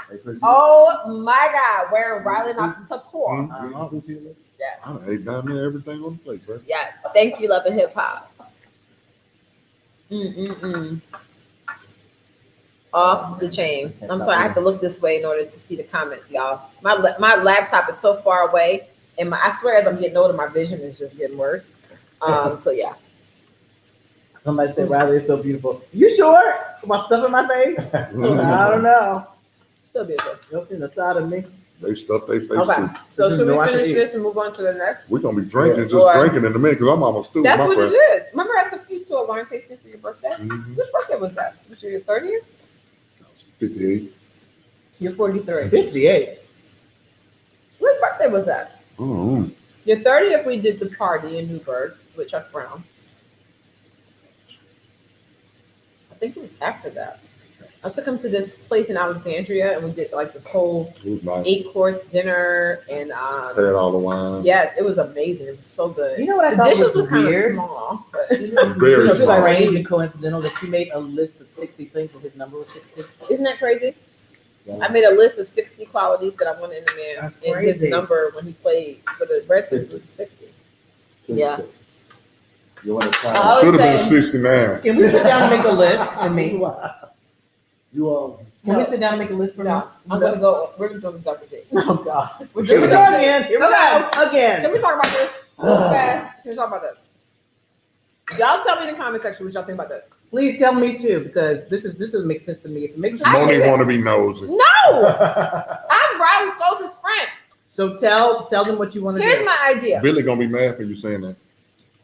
Hey, Chris, Oh my God, wearing Riley Knox Couture. Mhm. you sushi? Yes. I ate down there everything on the plate, man. Yes. Thank you, Love and Hip Hop. Mm-mm-mm. Off the chain. I'm sorry, I have to look this way in order to see the comments, y'all. My laptop is so far away, and I swear as I'm getting older, my vision is just getting worse. So yeah. Somebody said Riley is so beautiful. You sure? My stuff in my face? I don't know. Still beautiful. You don't see the side of me. They stuff they face Okay. too. So should we finish this and move on to the next? We're gonna be drinking, drinking in a minute because I'm almost through. That's what it is. Remember, I took you to a wine tasting for your birthday. Mm-hmm. Which birthday was that? Was it your 30th? 58. You're 43. 58. Which birthday was that? Mm-hmm. Your 30th, we did the party in Newburgh with Chuck Brown. I think it was after that. I took him to this place in Alexandria, and we did like this whole Nice. 8-course dinner, and Had all the wine. yes, it was amazing. It was so good. You know what I the thought dishes was were kind of weird? small, but Very It's small. like strange and coincidental that you made a list of 60 things and his number was 60. isn't that crazy? Yeah. I made a list of 60 qualities that I wanted in a man, That's and his crazy. number when he played for the Redskins was 60. Yeah. You want to try? I Should would have been say- 69. Can we sit down and make a list for me? You Can we sit down and make a list for me? No, I'm gonna go. We're gonna do a double date. Oh God. We're Here we doing go a double date. again. Here we go again. Can we talk about this fast? Can we talk about this? Y'all tell me in the comment section what y'all think about this. Please tell me too, because this doesn't make sense to me. If it makes sense, Monique want to be nosy. No, I'm Riley's closest friend. so tell them what you want to do. Here's my idea. Billy gonna be mad for you saying that.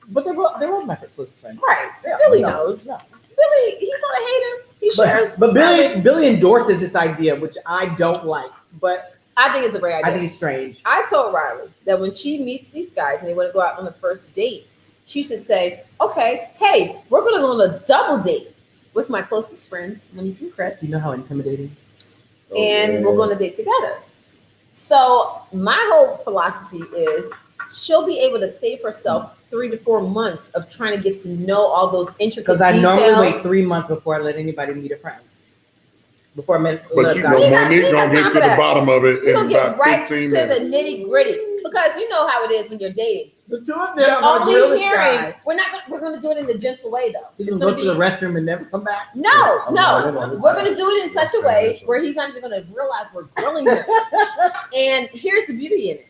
But they were my closest friends. Right, Yeah, Billy no, knows. no. Billy, he's not a hater. He shares. But Billy endorses this idea, which I don't like. But I think it's a great idea. I think it's strange. I told Riley that when she meets these guys and they want to go out on a first date, she should say, okay, hey, we're going to go on a double date with my closest friends, Monique and Chris, You know how intimidating? and we're going to date together. So my whole philosophy is she'll be able to save herself 3 to 4 months of trying to get to know all those intricate Because I details. normally wait 3 months before I let anybody meet a friend. Before I met. But you know, He got Monique gonna time get for to the that. bottom of it We're in going to get about right 15 to the minutes. nitty gritty because you know how it is when you're dating. The two of You're them are only really hearing. We're going to do it in the gentle way though. He's It's gonna gonna go to the be restroom and never come back. no. no. We're going to do it in such a way where he's not even going to realize we're grilling him. And here's the beauty in it: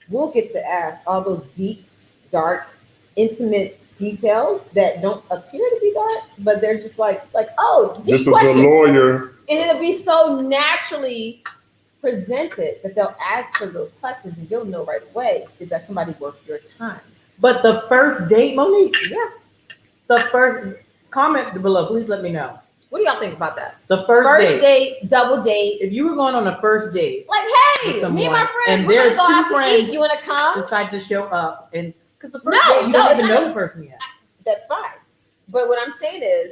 we'll get to ask all those deep, dark, intimate details that don't appear to be dark, but they're just like oh, deep This is a questions. lawyer. And it'll be so naturally presented that they'll answer those questions, and you'll know right away is that somebody worth your time. But the first date, Monique. Yeah. The first comment below. Please let me know. What do y'all think about that? The first First date. date, double date. If you were going on a first date, Like, hey, With me and my someone, friends, and we're there gonna are go two out to friends eat. You wanna come? decide to show up, and because the first No, date, you no, don't it's even not- know the person yet. That's fine. But what I'm saying is,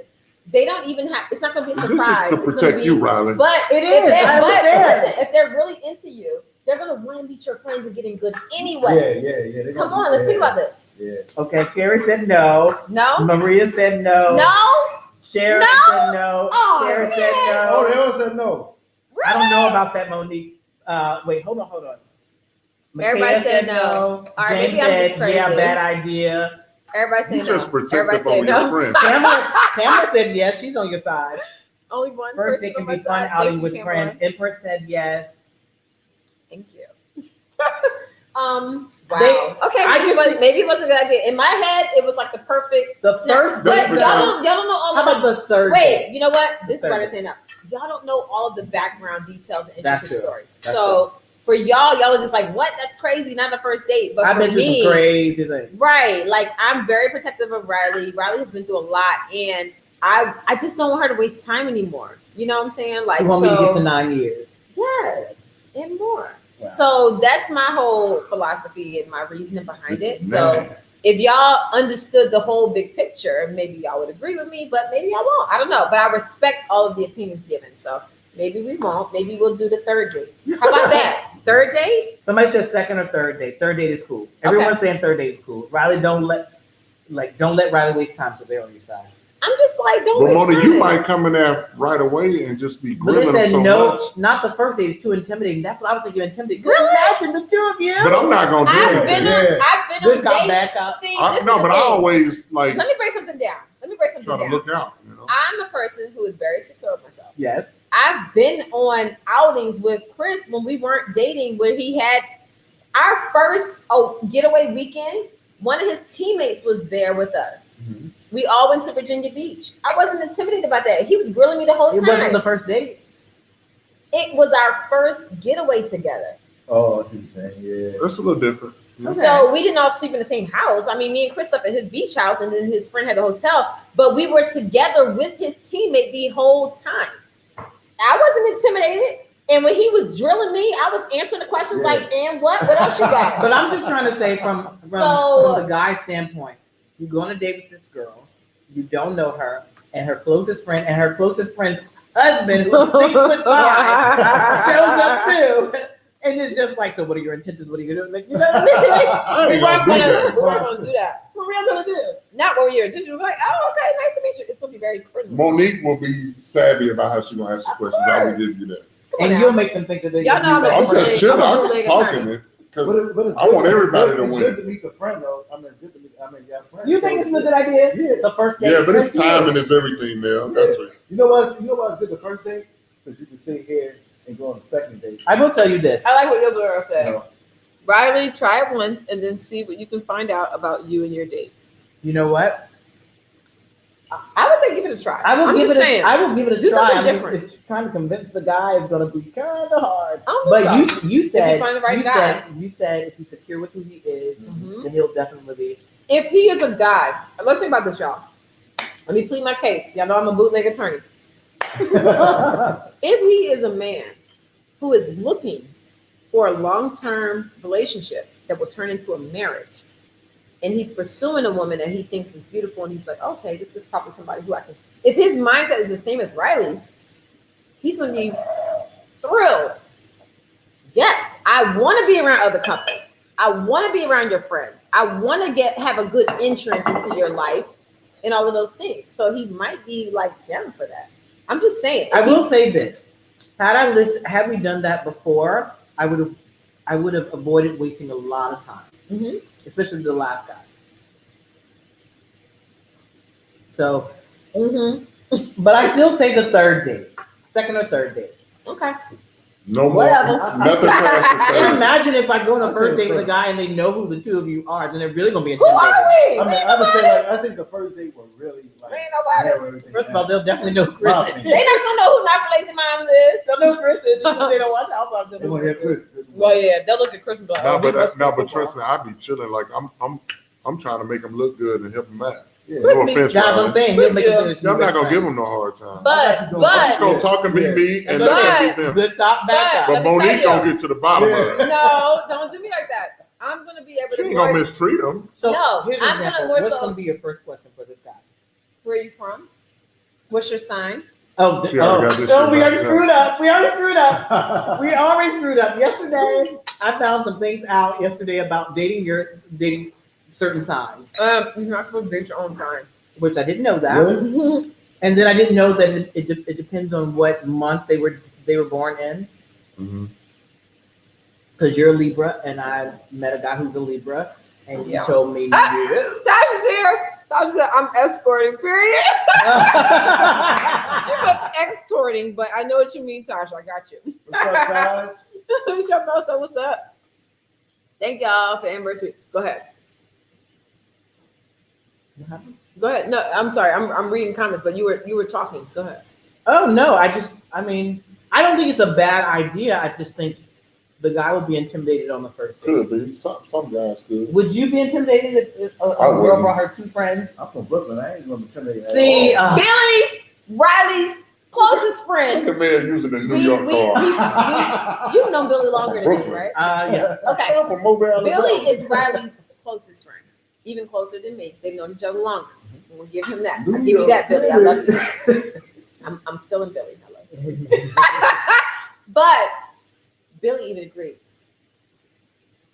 they don't even have. It's not gonna be a This surprise. is to It's gonna protect be- you, Riley. But It if is, they're- I but understand. listen, if they're really into you, they're gonna want to meet your friends and getting good anyway. Yeah. They Come gonna on, be- let's think about this. Yeah. Okay, Carrie said no. No, Maria said no. no, Sharon No? said no. Oh, Sarah man. said Oh, no. they all said no. I don't know about that, Monique. Wait, hold on. Everybody Michaela said no. All right, James maybe I'm just said, yeah, crazy. bad idea. Everybody You say no. just protect Everybody them over say your no. friends. Pamela said yes, she's on your side. Only one First person date can on my be fun side. outing Thank with you, friends. Pamela. Empress said yes. Thank you. Wow. They- Okay, I maybe, just think- maybe it wasn't a good idea. In my head, it was like the perfect. The first But date. y'all don't know all How of about the. the third Wait, date? you know what? This is Third what I'm date. saying now. Y'all don't know all of the background details and That's intricate true. stories. That's So for y'all are just like, what? That's crazy. Not the first date. But I've for been through me, some crazy things. right? Like I'm very protective of Riley. Riley has been through a lot, and I just don't want her to waste time anymore. You know what I'm saying? Like, You want me to get to 9 years? yes, and more. Wow. So that's my whole philosophy and my reasoning behind it. Man. So if y'all understood the whole big picture, maybe y'all would agree with me, but maybe y'all won't. I don't know. But I respect all of the opinions given. So maybe we won't. Maybe we'll do the third date. How about that? Third date? Somebody said second or third date. Third date is cool. Everyone's saying third date is cool. Riley, don't let Riley waste time, so they're on your side. I'm just like, don't But waste Mona, time. you might come in there right away and just be But grilling they them said so no, much. not the first date. It's too intimidating. That's what I was thinking. Intimidating. Really? Imagine the two of you. But I'm not gonna do I've anything. been Good on cop, dates. bad cop. See, this is No, the but I thing. always like Let me break something down. try to look out. You know. I'm a person who is very secure of myself. Yes. I've been on outings with Chris when we weren't dating, where he had our first getaway weekend. One of his teammates was there with us. Mhm. We all went to Virginia Beach. I wasn't intimidated about that. He was grilling me the whole It time. wasn't the first date. It was our first getaway together. Oh, I see what you're saying. Yeah. That's a little different. Okay. So we didn't all sleep in the same house. I mean, me and Chris slept at his beach house, and then his friend had the hotel. But we were together with his teammate the whole time. I wasn't intimidated. And when he was drilling me, I was answering the questions like, and what? What else you got? But I'm just trying to say from the guy's standpoint, you go on a date with this girl, you don't know her, and her closest friend and her closest friend's husband, who's 6'5", shows up too. And it's just like, so what are your intentions? What are you doing? Like, you know what I mean? I ain't gonna do that. We weren't gonna do that. What were you gonna do? Not what were your intentions. We're like, oh, okay, nice to meet you. It's gonna be very friendly. Monique will be savvy about how she's gonna ask the questions. I will give you that. And you'll make them think that they. Y'all know I'm just chilling. I'm just talking, man. Because I want everybody to win. It's good to meet the friend, though. I mean, it's good to meet. I mean, yeah, friends. You think it's a good idea? Yeah. The first date. Yeah, but it's timing is everything, man. That's right. You know what's good the first date? Because you can sit here and go on the second date. I will tell you this. I like what your girl said. No. Riley, try it once and then see what you can find out about you and your date. You know what? I would say give it a try. I will give it a Do try. something I'm different. just trying to convince the guy is going to be kind of hard. But you said find the right guy. you said if he's secure with who he is, Mhm. then he'll definitely be. If he is a guy, let's think about this, y'all. Let me plead my case. Y'all know I'm a bootleg attorney. If he is a man who is looking for a long-term relationship that will turn into a marriage, and he's pursuing a woman that he thinks is beautiful, and he's like, okay, this is probably somebody who I can. If his mindset is the same as Riley's, he's gonna be thrilled. Yes, I want to be around other couples. I want to be around your friends. I want to have a good entrance into your life and all of those things. So he might be like down for that. I'm just saying. I will say this: had we done that before, I would have avoided wasting a lot of time, especially the last guy. So, but I still say the third date, second or third date. Okay. No more. Whatever. Nothing past the third. Imagine if I go on a first date with a guy and they know who the two of you are, then they're really gonna be Who intimidated. are we? I mean, I would say I think the first date was really like. Ain't nobody. everything First of all, down. they'll definitely know Chris. Wow. They not gonna know who Not for Lazy Moms is. They'll know Chris is because they don't watch Alpha. They want to hear Chris. Well, yeah, they'll look at Chris and be like, No, oh, he must be but football. trust me, I be chilling. Like I'm trying to make them look good and help them out. Yeah. Chris No be- offense, That's what I'm Riley. saying. He'll make Chris it I'm not gonna give them no hard time. But I'm just gonna talk and be me, and That's what let I'm them beat them. Good top, bad But- top. But Let me tell Monique you. gonna get to the bottom of it. No, don't do me like that. I'm gonna be able She to. ain't gonna mistreat them. So No, here's an I'm gonna example. more What's so- gonna be your first question for this guy? Where are you from? What's your sign? Oh, She already got this shit we already right screwed up. We already screwed up. We already screwed up. Yesterday, I found some things out yesterday about dating certain signs, You're not supposed to date your own sign. which I didn't know that. Really? And then I didn't know that it depends on what month they were born in. Mm-hmm. Because you're a Libra, and I met a guy who's a Libra, and Yeah. he told me no. Tasha's here. Tasha said, I'm escorting, period. She put extorting, but I know what you mean, Tasha. I got you. What's up, guys? Chef Mel said, what's up? Thank y'all for anniversary. Go ahead. Go ahead. No, I'm sorry. I'm reading comments, but you were talking. Go ahead. Oh no, I don't think it's a bad idea. I just think the guy would be intimidated on the first date. Could be. Some guys could. Would you be intimidated if a I girl wouldn't. brought her two friends? I'm from Brooklyn. I ain't gonna intimidate. at See, all. Billy, Riley's closest friend. Look at man using the New York car. You've known Billy longer than me, Brooklyn. right? Yeah. Okay. I'm from Mobile, Alabama. Billy is Riley's closest friend, even closer than me. They've known each other longer. I'm gonna give him that. I'll give you that, Billy. I love you. I'm still in Billy. I love you. But Billy even agreed.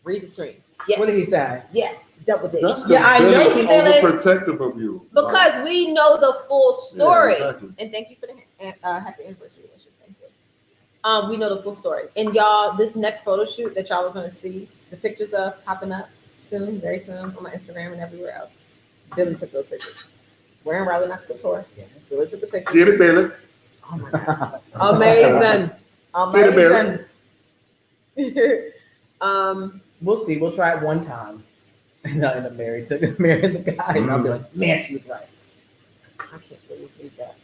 Read the screen. Yes. What did he say? Yes, double date. That's Yeah, I know because you, Billy's Billy. overprotective of you. Because we know the full story. Yeah, exactly. And thank you for the happy anniversary wishes. Thank you. We know the full story. And y'all, this next photo shoot that y'all are going to see the pictures of popping up soon, very soon on my Instagram and everywhere else. Billy took those pictures. Wearing Riley Knox Couture. Billy took the pictures. Get it, Billy. Oh my God. Amazing. Get it, Amazing. We'll see. We'll try it one time. And I'm married to the guy, and I'll be like, man, she was right. I can't believe that.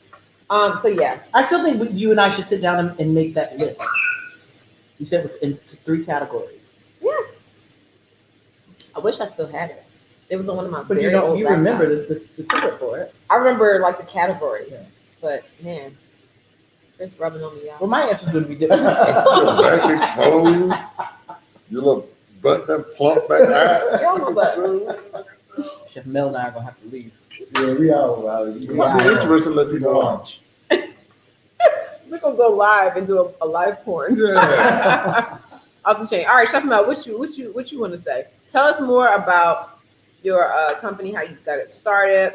So yeah, I still think you and I should sit down and make that list. You said it was in 3 categories. Yeah. I wish I still had it. It was on one of my But very old you remember laptops. the template for it. I remember like the categories, but man, Chris rubbing on me out. Well, my answer's going to be different. Your back exposed. Your little butt that plump back out. You're on my butt. Chef Mel and I are going to have to leave. Yeah, we out. It'd be interesting to let people watch. We're gonna go live and do a live porn. Yeah. Off the chain. All right, Chef Mel, what you want to say? Tell us more about your company, how you got it started.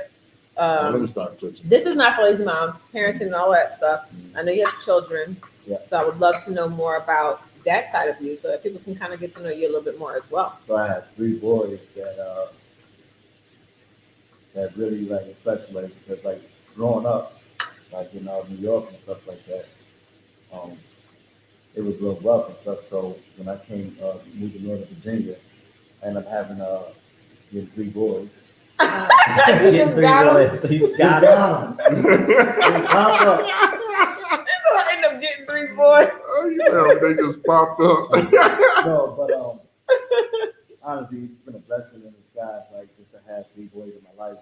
Let me start touching. This is not for lazy moms, parenting and all that stuff. I know you have children, so I would love to know more about that side of you, so that people can kind of get to know you a little bit more as well. So I have 3 boys that really like, especially because like growing up, like in New York and stuff like that, it was a little rough and stuff. So when I moved to Northern Virginia, I ended up having 3 boys. Just got him. So you got them. So I end up getting 3 boys. Oh, yeah, they just popped up. No, but honestly, it's been a blessing in disguise, like just to have 3 boys in my life,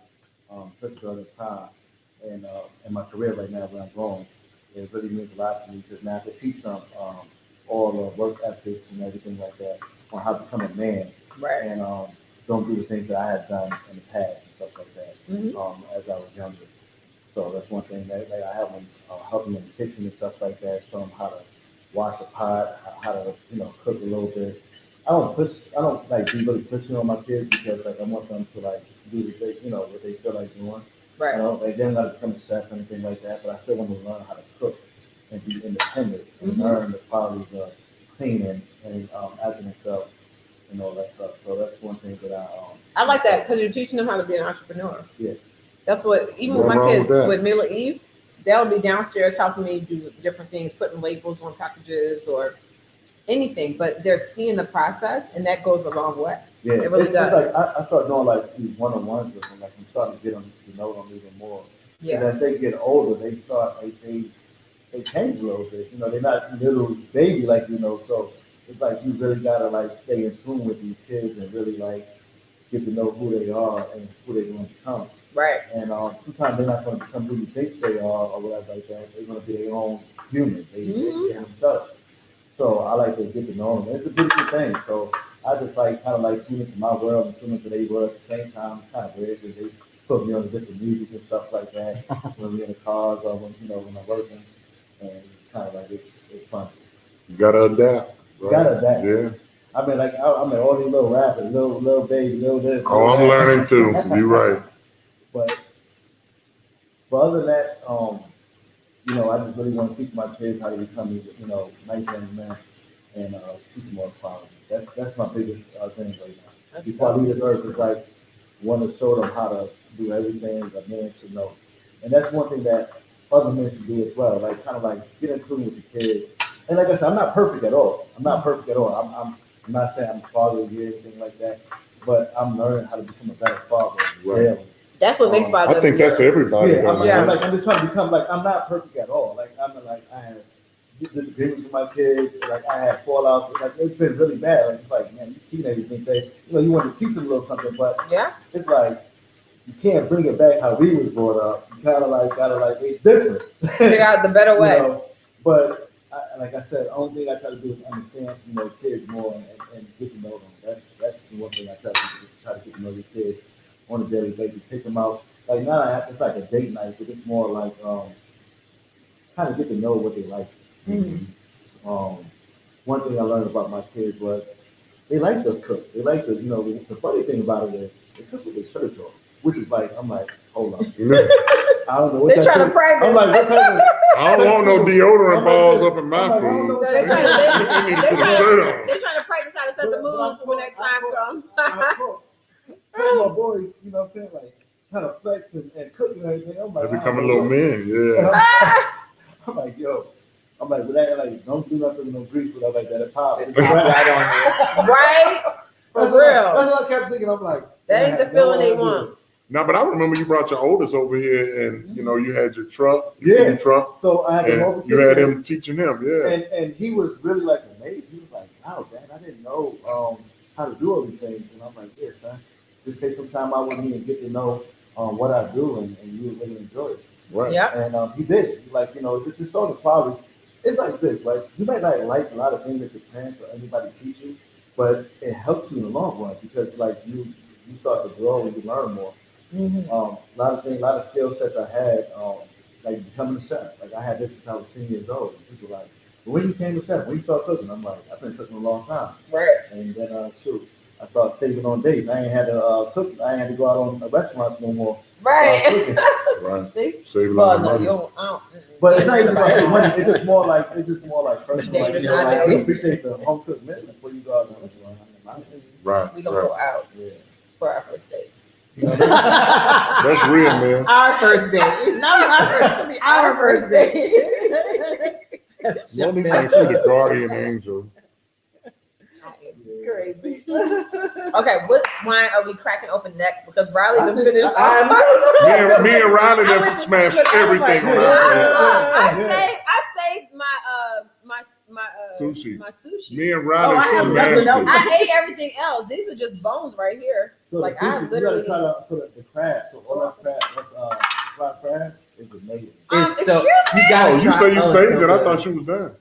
especially during this time, and in my career right now where I'm going. It really means a lot to me because now I can teach them all the work ethics and everything like that on how to become a man, Right. and don't do the things that I had done in the past and stuff like that as I was younger. So that's one thing that I have them helping in the kitchen and stuff like that, show them how to wash a pot, how to cook a little bit. I don't like be really pushing on my kids because like I want them to like do what they feel like doing. Right. Like they don't got to become a chef or anything like that, but I still want them to learn how to cook and be independent and learn the qualities of cleaning and acting themselves and all that stuff. So that's one thing that I like that because you're teaching them how to be an entrepreneur. Yeah. That's what, even with my kids, with Mila Eve, they'll be downstairs helping me do different things, putting labels on packages or anything, but they're seeing the process, and that goes a long way. Yeah, it really does. It's like I start doing like these one-on-ones with them, like I'm starting to get them to know them even more. Yeah. As they get older, they start they change a little bit. They're not little baby like so it's like you really gotta like stay in tune with these kids and really like get to know who they are and who they're going to become. Right. And sometimes they're not going to become who you think they are or whatever like that. They're going to be their own human. They're themselves. So I like to get to know them. It's a beautiful thing. So I just like kind of like tune into my world and tune into their world at the same time. It's kind of weird because they put me on different music and stuff like that when we're in the cars or when I'm working. And it's kind of like it's fun. You gotta adapt. Right? You gotta adapt. Yeah. I mean, like all these little rappers, little baby, little this. Oh, I'm learning too. You're right. But other than that, I just really want to teach my kids how to become, nice young men and teach them more qualities. That's my biggest thing right now. Before I leave this earth, it's like want to show them how to do everything a man should know, and that's one thing that other men should do as well. Like kind of like get in tune with your kids. And like I said, I'm not perfect at all. I'm not not saying I'm a father or anything like that, but I'm learning how to become a better father. Right. That's what makes father. I think that's everybody. I'm just trying to become like I'm not perfect at all. Like I have disagreements with my kids. Like I have fallouts. Like it's been really bad. Like it's like man, these teenagers think you want to teach them a little something, but it's like you can't bring it back how we was brought up. You kind of like gotta like it's different. Figure out the better way. But like I said, the only thing I try to do is understand, kids more and get to know them. That's the one thing I tell people is try to get to know your kids on a daily basis. Take them out. Like not it's like a date night, but it's more like kind of get to know what they like. One thing I learned about my kids was they like to cook. They like to, the funny thing about it is they cook with their shirts on, which is like I'm like, hold on. I don't know what they're trying to practice. I'm like, what type of, I don't want no deodorant balls up in my food. They're trying to practice how to set the mood when that time comes. My boys, what I'm saying, like kind of flex and cook and everything. I'm like, They're becoming little men, yeah. I'm like, but that like don't do nothing with no grease or like that. It pops. Right? For real. That's what I kept thinking. I'm like, that ain't the feeling they want. No, but I remember you brought your oldest over here, and you know you had your truck, truck. So I had him over you had him teaching him, and he was really like amazed. He was like, "Wow, Dad, I didn't know how to do all these things." And I'm like, "Yeah, son, just take some time out with me and get to know what I do, and you would really enjoy it." Right. Yeah. And he did it. Like, you know, this is sort of quality. It's like this. Like, you might not like a lot of things that your parents or anybody teach you, but it helps you in the long run because like you start to grow and you learn more. Mm-hmm. A lot of things, a lot of skill sets I had, like becoming a chef. Like I had this since I was 10 years old. And people were like, when you became a chef, when you start cooking, I'm like, I've been cooking a long time. Right. And then I started saving on dates. I ain't had to cook. I ain't had to go out on restaurants no more. Right. Right. See? Save a Well, lot no, of you money. don't. I don't. But it's not even about saving money. It's just more like personal. Like, Dangerous you know, like, you nowadays. appreciate the home cooked meal before you go out on the restaurant. Right. We gonna go out for our first date. That's real, man. Our first date. Not my first. Our first date. Monique thinks she's the guardian angel. Crazy. Okay, what wine are we cracking open next? Because Riley done finished. Me and Riley done smashed everything on our I saved my sushi. My sushi. Me and Riley nothing else. I ate everything else. These are just bones right here. So like the sushi, I literally. you gotta try the crab. So all that crab, that's fried crab is amazing. It's so excuse me? you gotta You say you try- saved so it. I good. thought she was done.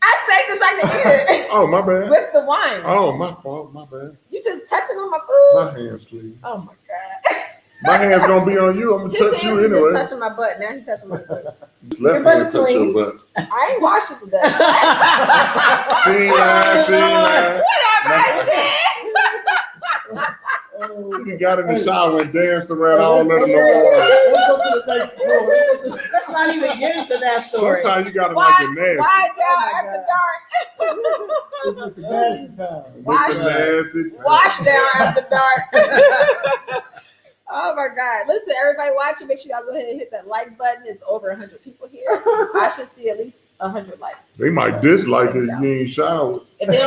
I saved this I can eat it. Oh, my bad. With the wine. Oh, my fault. My bad. You just touching on my food. My hands, please. Oh my god. My hand's gonna be on you. I'm gonna His touch you hands are anyway. just touching my butt. Now he's touching my butt. Left butt hand is touch your clean. butt. I ain't washed it today. She ain't lying. She ain't lying. Whatever I did. You got in the shower and danced around all under the water. Let's go to the next floor. Let's not even get into that story. Sometimes you gotta like it nasty. Why down my after God. dark? It's the nasty time. Wash With the nasty. Wash down after dark. Oh my God. Listen, everybody watching, make sure y'all go ahead and hit that like button. It's over 100 people here. I should see at least 100 likes. They might dislike it if you ain't showered. If you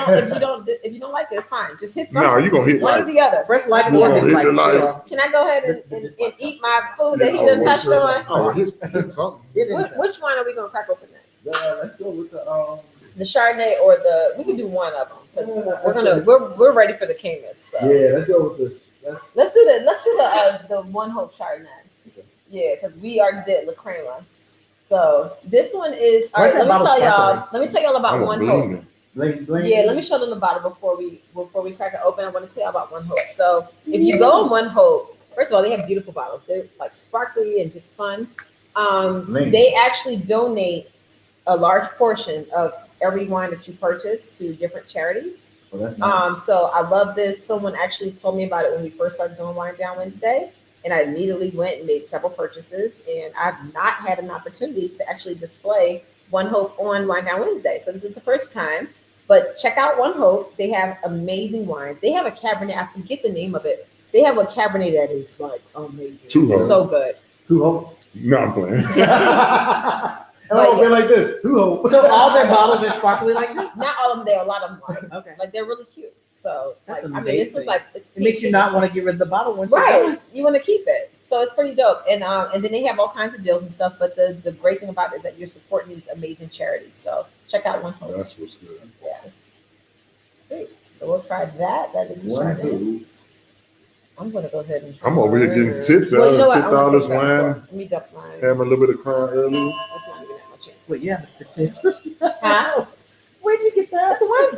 don't like it, it's fine. Just hit something. No, you gonna hit one or like. the other. Press like You or gonna hit dislike. the like. Can I go ahead and eat my food that he done touched on? Oh, hit something. Which one are we gonna crack open next? Let's go with The Chardonnay or we can do one of them because we're ready for the Camus. So. Yeah, let's go with this. Let's do the One Hope Chardonnay. Okay. Yeah, because we already did La Crema. So this one is all right. Let me tell y'all about One Hope. Yeah, let me show them the bottle before we crack it open. I want to tell y'all about One Hope. So if you go on One Hope, first of all, they have beautiful bottles. They're like sparkly and just fun. They actually donate a large portion of every wine that you purchase to different charities. Oh, that's nice. So I love this. Someone actually told me about it when we first started doing Wine Down Wednesday, and I immediately went and made several purchases. And I've not had an opportunity to actually display One Hope on Wine Down Wednesday. So this is the first time. But check out One Hope. They have amazing wines. They have a Cabernet. I forget the name of it. They have a Cabernet that is like amazing. So good. Two Hope. No, I'm playing. Be like this. Two Hope. So all their bottles are sparkly like this? Not all of them. There are a lot of them. Are. Okay. Like they're really cute. So That's I mean, this was like it makes you not want to get rid of the bottle once right. You want to keep it. So it's pretty dope. And then they have all kinds of deals and stuff. But the great thing about it is that you're supporting these amazing charities. So check out One Hope. That's what's good. Yeah. Sweet. So we'll try that. That is the Chardonnay. I'm gonna go ahead and try. I'm over here getting tips out of $6 wine. Let me dump mine. Having a little bit of crown earlier. That's not even that much. Wait, yeah, it's the Huh? Where'd you get that?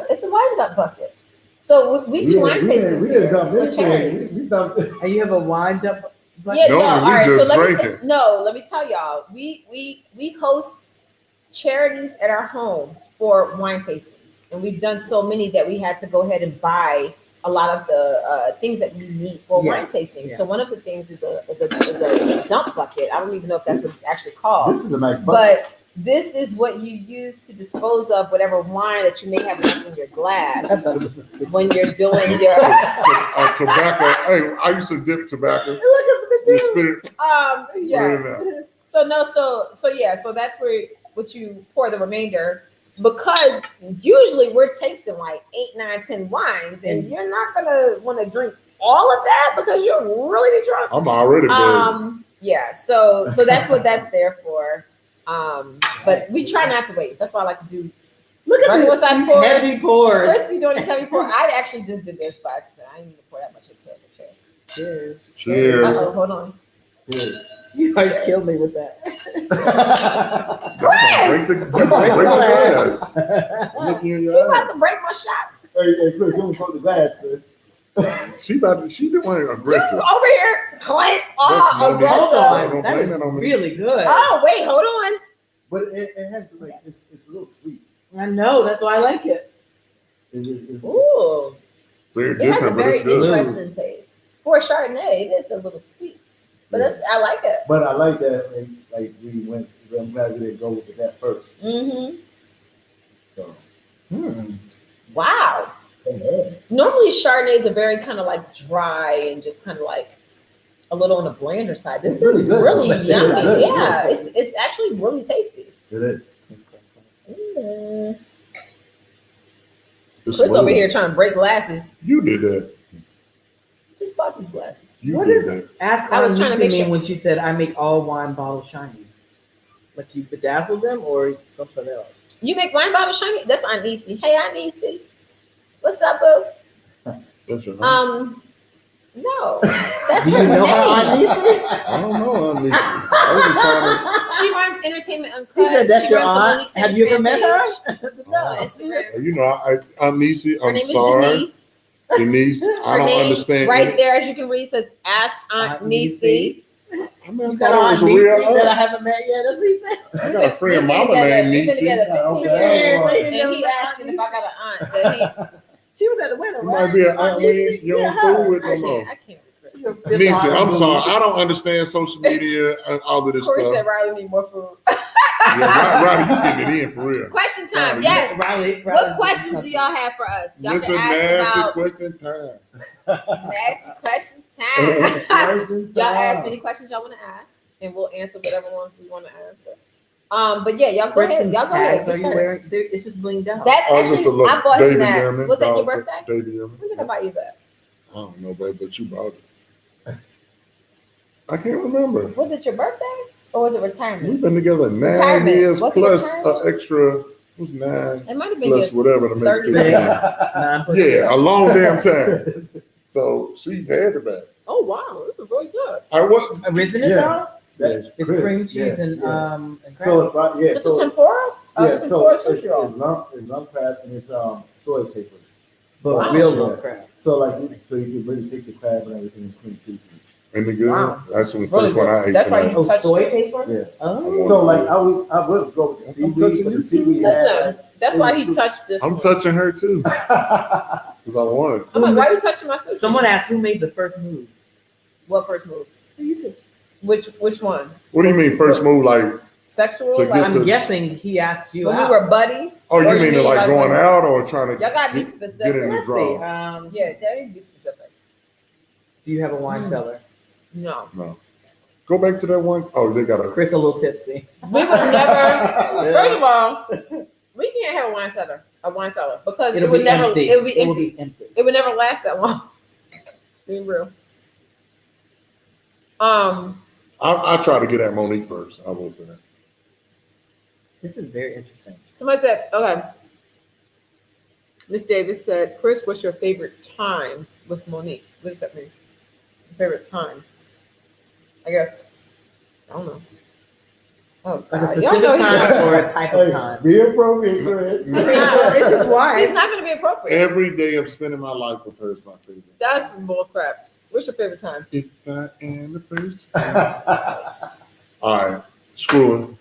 It's a wine dump bucket. So we do wine tastings. We didn't dump anything. We dumped it. And you have a wine dump bucket? Yeah, No, all we right. just So drinking. let me tell y'all. We host charities at our home for wine tastings, and we've done so many that we had to go ahead and buy a lot of the things that you need for wine tasting. Yeah. So one of the things is a dump bucket. I don't even know if that's what it's actually called. This is a nice bucket. But this is what you use to dispose of whatever wine that you may have left in your glass when you're doing your tobacco. Hey, I used to dip tobacco. Yeah. So that's where what you pour the remainder. Because usually we're tasting like 8, 9, 10 wines, and you're not gonna want to drink all of that because you're really drunk. I'm already buzzed. Yeah, so that's what that's there for. But we try not to waste. That's why I like to do. Look at these heavy pours. Chris be doing this heavy pour. I actually just did this by accident. I didn't need to pour that much into it. Cheers. Cheers. Cheers. Uh-oh, hold on. Cheers. You might kill me with that. Break the glass. Look in You your about eyes. to break my shots. Hey, Chris, you don't broke the glass, Chris. She been wearing aggressive. You over here clank. That's no Aggressive. Hold on. Don't That blame is it on me. really good. Oh, wait, hold on. But it has like it's a little sweet. I know. That's why I like it. Ooh. Very It has a different, but very it's good. interesting taste. For a Chardonnay, it is a little sweet. But I like it. But I like that. Like we went. I'm glad we didn't go with that first. Mm-hmm. So. Wow. Yeah. Normally Chardonnays are very kind of like dry and just kind of like a little on the blander side. This It's really is good. really It's yummy. good. Yeah, it's actually really tasty. It is. Mm. It's Chris over smooth. here trying to break glasses. You did that. Just bought these glasses. You What did is that. Ask I was trying to make me sure. when she said, I make all wine bottles shiny. Like you bedazzle them or something else? You make wine bottles shiny? That's Aunt Niecy. Hey, Aunt Niecy. What's up, boo? That's your No. That's Do her you know name. her Aunt Niecy? I don't know, Aunt Niecy. I was just trying She runs Entertainment Uncut. You said that's She your runs the aunt? Monique Have you ever met Instagram her? page. On Instagram. to, you know, Aunt Niecy, Her I'm name sorry. is Denise. Denise, I Her don't name understand. right there, as you can read, says Ask Aunt Niecy. I mean, You I got thought Aunt it was Niecy real. that I haven't met yet. That's what he said. I got a friend, We've been mama together- named we've been Niecy. together 15 Okay. years, Yeah, and he yeah. asking if I got an aunt. That She was at the wedding, You right? might be an aunt when you don't fool with no he, more. I can't. Chris. She's a fifth Niecy, aunt. I'm sorry. I don't understand social media and all of this Corey stuff. said Riley need more food. Yeah, right, you getting it in for real. Question time. Riley, Yes. Riley, What questions do y'all have for us? Y'all Mr. should ask Nasty about question time. nasty question time. Y'all ask any questions y'all want to ask, and we'll answer whatever ones we want to answer. But yeah, y'all go ahead. Christmas Y'all go ahead. tags are Get you started. wearing? It's just blinged out. That's Oh, just a actually look. I bought him David that. Yearman. Was that your Oh, birthday? David Yearman. When did I buy you that? I don't know, babe, but you bought it. I can't remember. Was it your birthday or was it retirement? We've been together 9 Retirement. years Was it plus retirement? an extra. Who's 9 It might have been plus your whatever to make 36. 15? Yeah, a long damn time. So she had the bag. Oh wow, this is really good. I what? Isn't it Yeah. though? Yes, It's Chris, cream cheese yeah, and yeah. and crab. So it's right, yeah. It's a So tempura? yeah, It's so tempura it's sushi roll. lump crab and it's soy paper. but Wow. real Yeah. lump crab. So so you can really taste the crab and everything in cream cheese. And the good. Wow. That's the Really first one I good. ate That's why tonight. you Oh, touched soy it. paper? Yeah. Oh. So like I was go with the I'm seaweed, touching but you the seaweed too. had, Listen, that's why he touched this. I'm one. touching her too because I want it. I'm like, why are you touching my sushi? Someone asked who made the first move. What first move? You too. Which one? What do you mean first move? Like, Sexual? To Like get I'm to- guessing he asked you when out. we were buddies? oh, Or you mean like going when- out or trying to? Y'all gotta be get specific. in the Let's see. draw. Yeah, that need to be specific. Do you have a wine Mm. cellar? No. No. Go back to that one. Oh, they got a. Chris a little tipsy. We would never first of all, we can't have a wine cellar because It'll it would be never empty. it would be It will empty. be empty. It would never last that long. It's being real. I try to get at Monique first. I will for that. This is very interesting. Somebody said, okay. Miss Davis said, Chris, what's your favorite time with Monique? What does that mean? Favorite time? I guess. I don't know. Oh, Like a God. Y'all specific know time or a type of Hey, time. be appropriate, Chris. This is why. It's not going to be appropriate. Every day of spending my life with her is my favorite. That's bull crap. What's your favorite time? It's I am the first time. All right, screwing.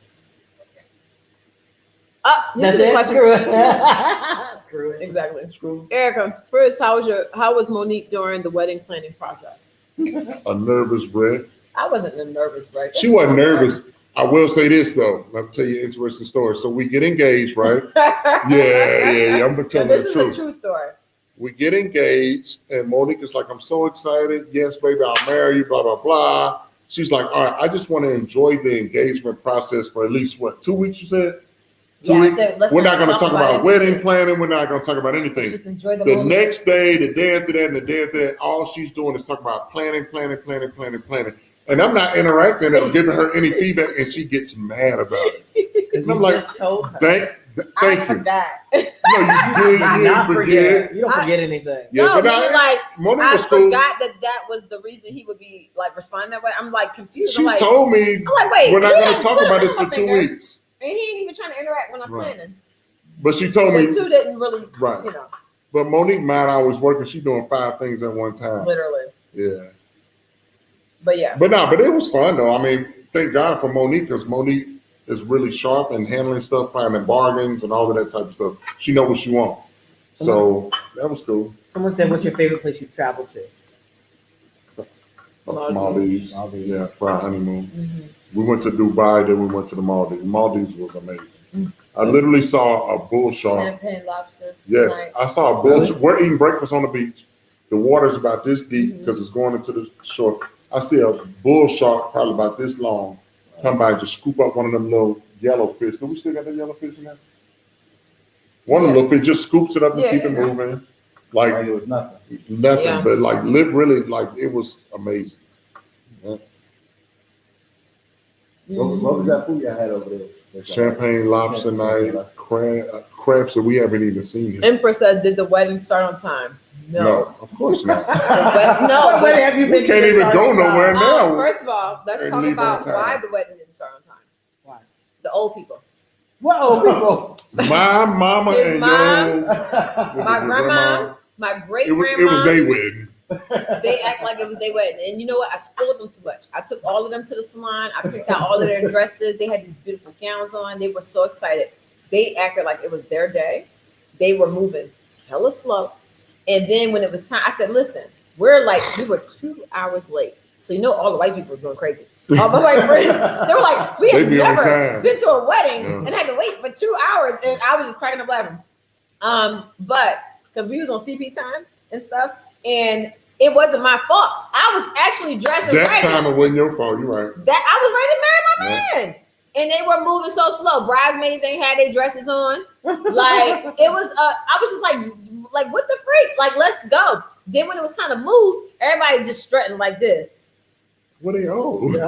This is That's a it. question. Screw it. Screw it. Exactly. Erica, first, how was Monique during the wedding planning process? A nervous wreck. I wasn't a nervous wreck. She wasn't nervous. I will say this though. I'll tell you an interesting story. So we get engaged, right? Yeah. I'm gonna tell So you this the is truth. a true story. We get engaged, and Monique is like, "I'm so excited. Yes, baby, I'll marry you." Blah blah blah. She's like, "All right, I just want to enjoy the engagement process for at least what 2 weeks?" You said. 2 weeks. So let's We're not going to talk about anything. wedding planning. We're not going to talk about anything. Let's just enjoy the The moment. next day, the day after that, and the day after that, all she's doing is talk about planning. And I'm not interacting or giving her any feedback, and she gets mad about it. Because I'm you like, just told her. Thank you. Forgot. No, you didn't forget. You don't forget anything. Yeah, no, but Monique was cool. forgot that was the reason he would be like responding that way. I'm like confused. She told me I'm like, wait, we're not going to talk about this for 2 weeks. And he ain't even trying to interact when I'm planning. But she told me the two didn't really, right. you know. But Monique mind always working. She's doing 5 things at one time. Literally. Yeah. But yeah. But it was fun though. I mean, thank God for Monique, because Monique is really sharp in handling stuff, finding bargains and all of that type of stuff. She knows what she wants. So that was cool. Someone said, what's your favorite place you've traveled to? Maldives. Yeah, for our honeymoon. Mm-hmm. We went to Dubai, then we went to the Maldives. Maldives was amazing. I literally saw a bull shark. Champagne lobster. Yes, Right. I saw a bull shark. We're eating breakfast on the beach. The water's about this deep because it's going into the shore. I see a bull shark probably about this long come by and just scoop up one of them little yellow fish. Do we still got that yellow fish in there? One of the little fish just scoops it up and keep it moving. Like it was nothing. Nothing, but like really like it was amazing. Yeah. What was that food you had over there? Champagne lobster night, crabs that we haven't even seen yet. Empress said, did the wedding start on time? No, of course not. No, Where have you been? We can't even go nowhere now. First of all, let's talk about why the wedding didn't start on time. Why? The old people. What old people? My mama His and mom, your my grandma, my great grandma. It was their wedding. They act like it was their wedding. And you know what? I spoiled them too much. I took all of them to the salon. I picked out all of their dresses. They had these beautiful gowns on. They were so excited. They acted like it was their day. They were moving hella slow. And then when it was time, I said, listen, we were 2 hours late. So you know all the white people was going crazy. All my white friends, they were like, we had never been to a wedding and had to wait for 2 hours. And I was just cracking up laughing. But because we was on CP time and stuff, and it wasn't my fault. I was actually dressed and ready. That time it wasn't your fault. You're right. That I was ready to marry my man. And they were moving so slow. Bridesmaids ain't had their dresses on. Like it was I was just like what the freak? Like, let's go. Then when it was time to move, everybody just strutting like this. What they owe? I was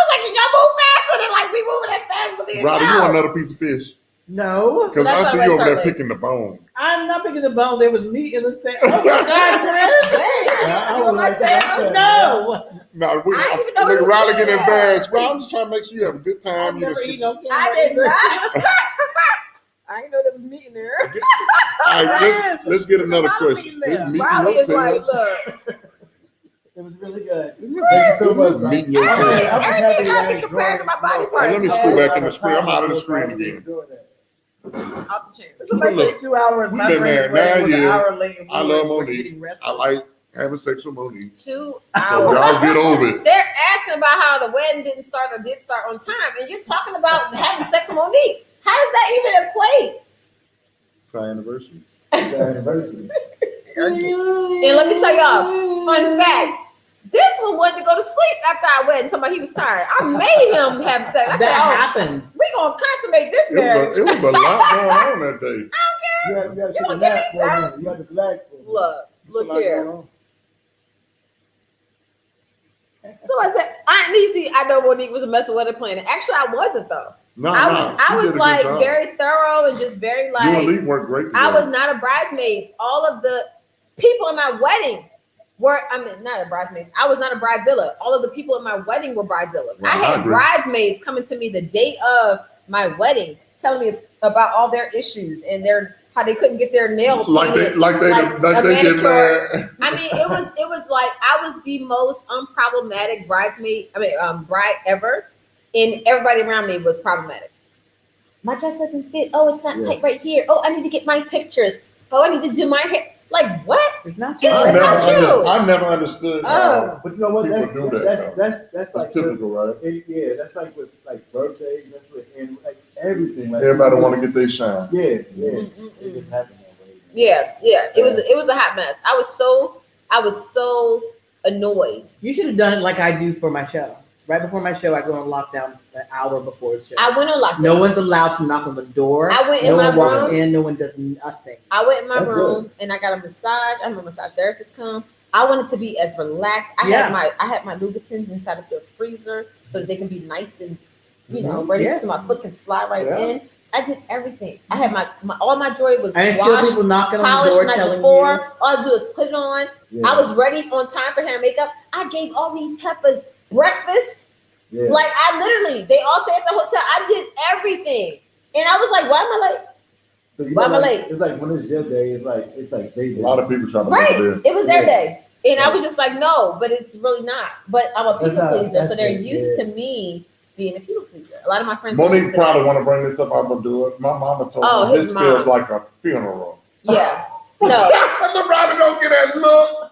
like, can y'all move faster than like we moving as fast as we Roddy, you want another piece of fish? No. Because I see you over there picking the bone. I'm not picking the bone. There was meat in the tail. Oh my God, Chris! You want my tail? No. No, we I didn't even know look, it was Riley in getting there. embarrassed. Well, I'm just trying to make sure you have a good time. I've never eaten no I did not. I didn't know there was meat in there. All right, let's get another question. There's meat in Riley your is like, tail. look. It was really good. Thank you so much. Meat in your tail. Everything I can compare to my body parts. Let me scroll back in the screen. I'm out of the screen again. Off the chair. It's like Look, 2 hours. we've My been friend married 9 was an years. hour late and I we love were Monique. getting rested. I like having sex with Monique. 2 So hours. y'all get over it. They're asking about how the wedding didn't start or did start on time, and you're talking about having sex with Monique. How does that even equate? It's our anniversary. Anniversary. And let me tell y'all, fun fact. This one wanted to go to sleep after our wedding, talking about he was tired. I made him have sex. I said, That happens. we're going to consummate this It marriage. was a lot going on that day. You have to You take a gonna give me nap for some? him. You have to relax for him. Look It's a lot here. going on. So I said, Aunt Niecy, I know Monique was a mess with wedding planning. Actually, I wasn't though. I was like very thorough and just very You like. and Lee worked great together. I was not a bridesmaid. All of the people in my wedding were, not a bridesmaids. I was not a bridezilla. All of the people in my wedding were bridezillas. Well, I I had agree. bridesmaids coming to me the day of my wedding, telling me about all their issues and how they couldn't get their nails painted. Like they did manicure. I mean, it was like I was the most unproblematic bride ever, and everybody around me was problematic. My dress doesn't fit. Oh, it's not tight right here. Oh, I need to get my pictures. Oh, I need to do my hair. Like what? It's not you. I never understood. Oh. But you know what? People do that, That's like typical, right? Yeah, that's like with like birthdays. That's with like everything. Like Everybody want to get their shine. Yeah. It just happened that way. Yeah. It was a hot mess. I was so annoyed. You should have done it like I do for my show. Right before my show, I go on lockdown an hour before the show. I went on lockdown. No one's allowed to knock on the door. I went in no my one walks room. in. No one does nothing. I went in my That's room good. and I got a massage. I had my massage therapist come. I wanted to be as relaxed. I had my Louboutins inside of the freezer so that they can be nice and ready so my foot can slide in. I did everything. I had my all my jewelry was and washed, still people knocking on the polished door night telling before. you. All I do is put it on. Yeah. I was ready on time for hair and makeup. I gave all these heifers breakfast. Yeah. Like I literally, they all stay at the hotel. I did everything, and I was like, "Why am I late? So Why am I late?" It's like when it's your day. It's like they. A lot of people try to Right? live there. It was their day, and I was just like, "No," but it's really not. But I'm a people pleaser, so they're used to me being a people pleaser. A lot of my friends. Monique probably want to bring this up. I'm gonna do it. My mama told me this feels like a funeral. Yeah. No. I'm about to go get that look.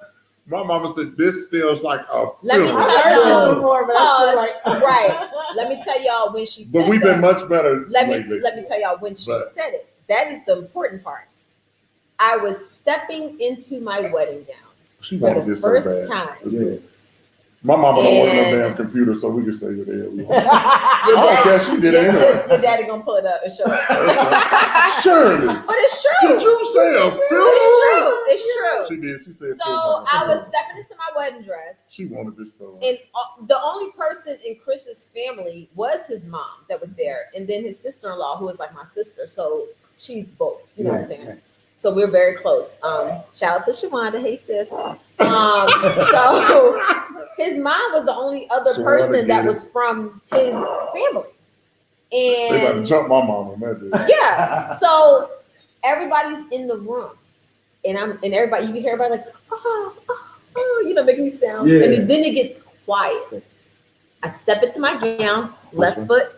My mama said this feels like a Let me funeral. tell y'all. more, but I feel like Right. Let me tell y'all when she said But we've been much better lately. Let me tell y'all when she said it. That is the important part. I was stepping into my wedding gown She for wanted the this so first bad. time. Yeah. My mama don't work no damn computer, so we can say what the hell we want. Your I guess she did it anyway. Your daddy gonna pull it up and show it. Surely. But it's true. Did you say a funeral? It's true. She did. She said. So I was stepping into my wedding dress. She wanted this story. And the only person in Chris's family was his mom that was there, and then his sister-in-law, who was like my sister. So she's both. You know what I'm saying? Right. So we're very close. Shout out to Shawanda. Hey sis. So his mom was the only other person that was from his family. And they about to jump my mom on that day. Yeah. So everybody's in the room. And everybody, you can hear everybody like, oh, making me sound. Yeah. And then it gets quiet. I step into my gown, left foot.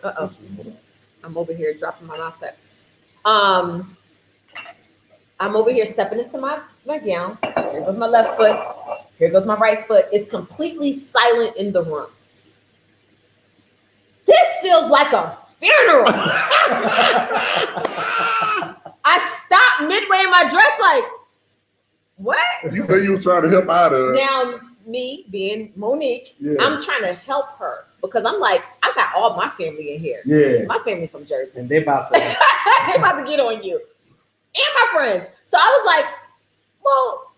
I'm over here dropping my mouse pad. I'm over here stepping into my gown. Here goes my left foot. Here goes my right foot. It's completely silent in the room. This feels like a funeral. I stopped midway in my dress like, what? You say you were trying to help out of it. Now, me being Monique, I'm trying to help her because I'm like, I got all my family in here. Yeah. My family from Jersey. And they about to get on you. And my friends. So I was like, well,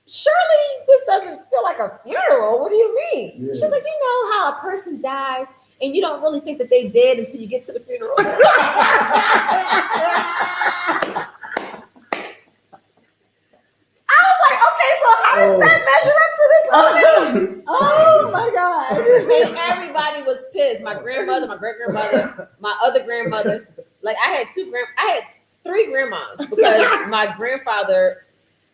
surely this doesn't feel like a funeral. What do you mean? Yeah. She's like, you know how a person dies and you don't really think that they dead until you get to the funeral. Okay, so how does that measure up to this? Oh my God. And everybody was pissed. My grandmother, my great grandmother, my other grandmother. Like I had three grandmas because my grandfather,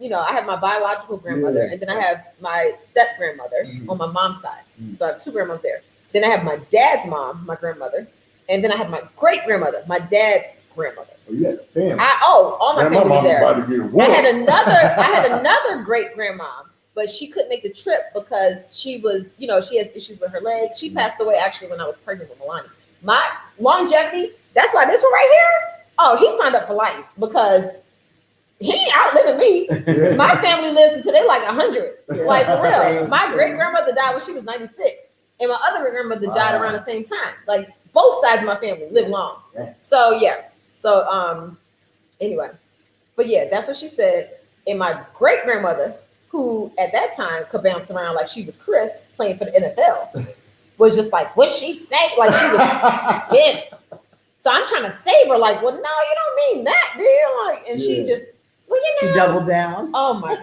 I have my biological grandmother and then I have my step grandmother on my mom's side. So I have two grandmas there. Then I have my dad's mom, my grandmother, and then I have my great grandmother, my dad's grandmother. Oh, you had family. All my family's there. I had I another great grandma, but she couldn't make the trip because she was, she has issues with her legs. She passed away actually when I was pregnant with Milani. My longevity, that's why this one right here. Oh, he signed up for life because he ain't outliving me. Yeah. My family lives until they're like 100. Like for real. My great grandmother died when she was 96. And my other grandmother died around the same time. Like both sides of my family live long. Yeah. So yeah. So anyway. But yeah, that's what she said. And my great grandmother, who at that time could bounce around like she was Chris playing for the NFL, was just like, what she say? Like she was pissed. So I'm trying to save her, like, well, no, you don't mean that, do you? Like, and she just, well, she doubled down. Oh my God.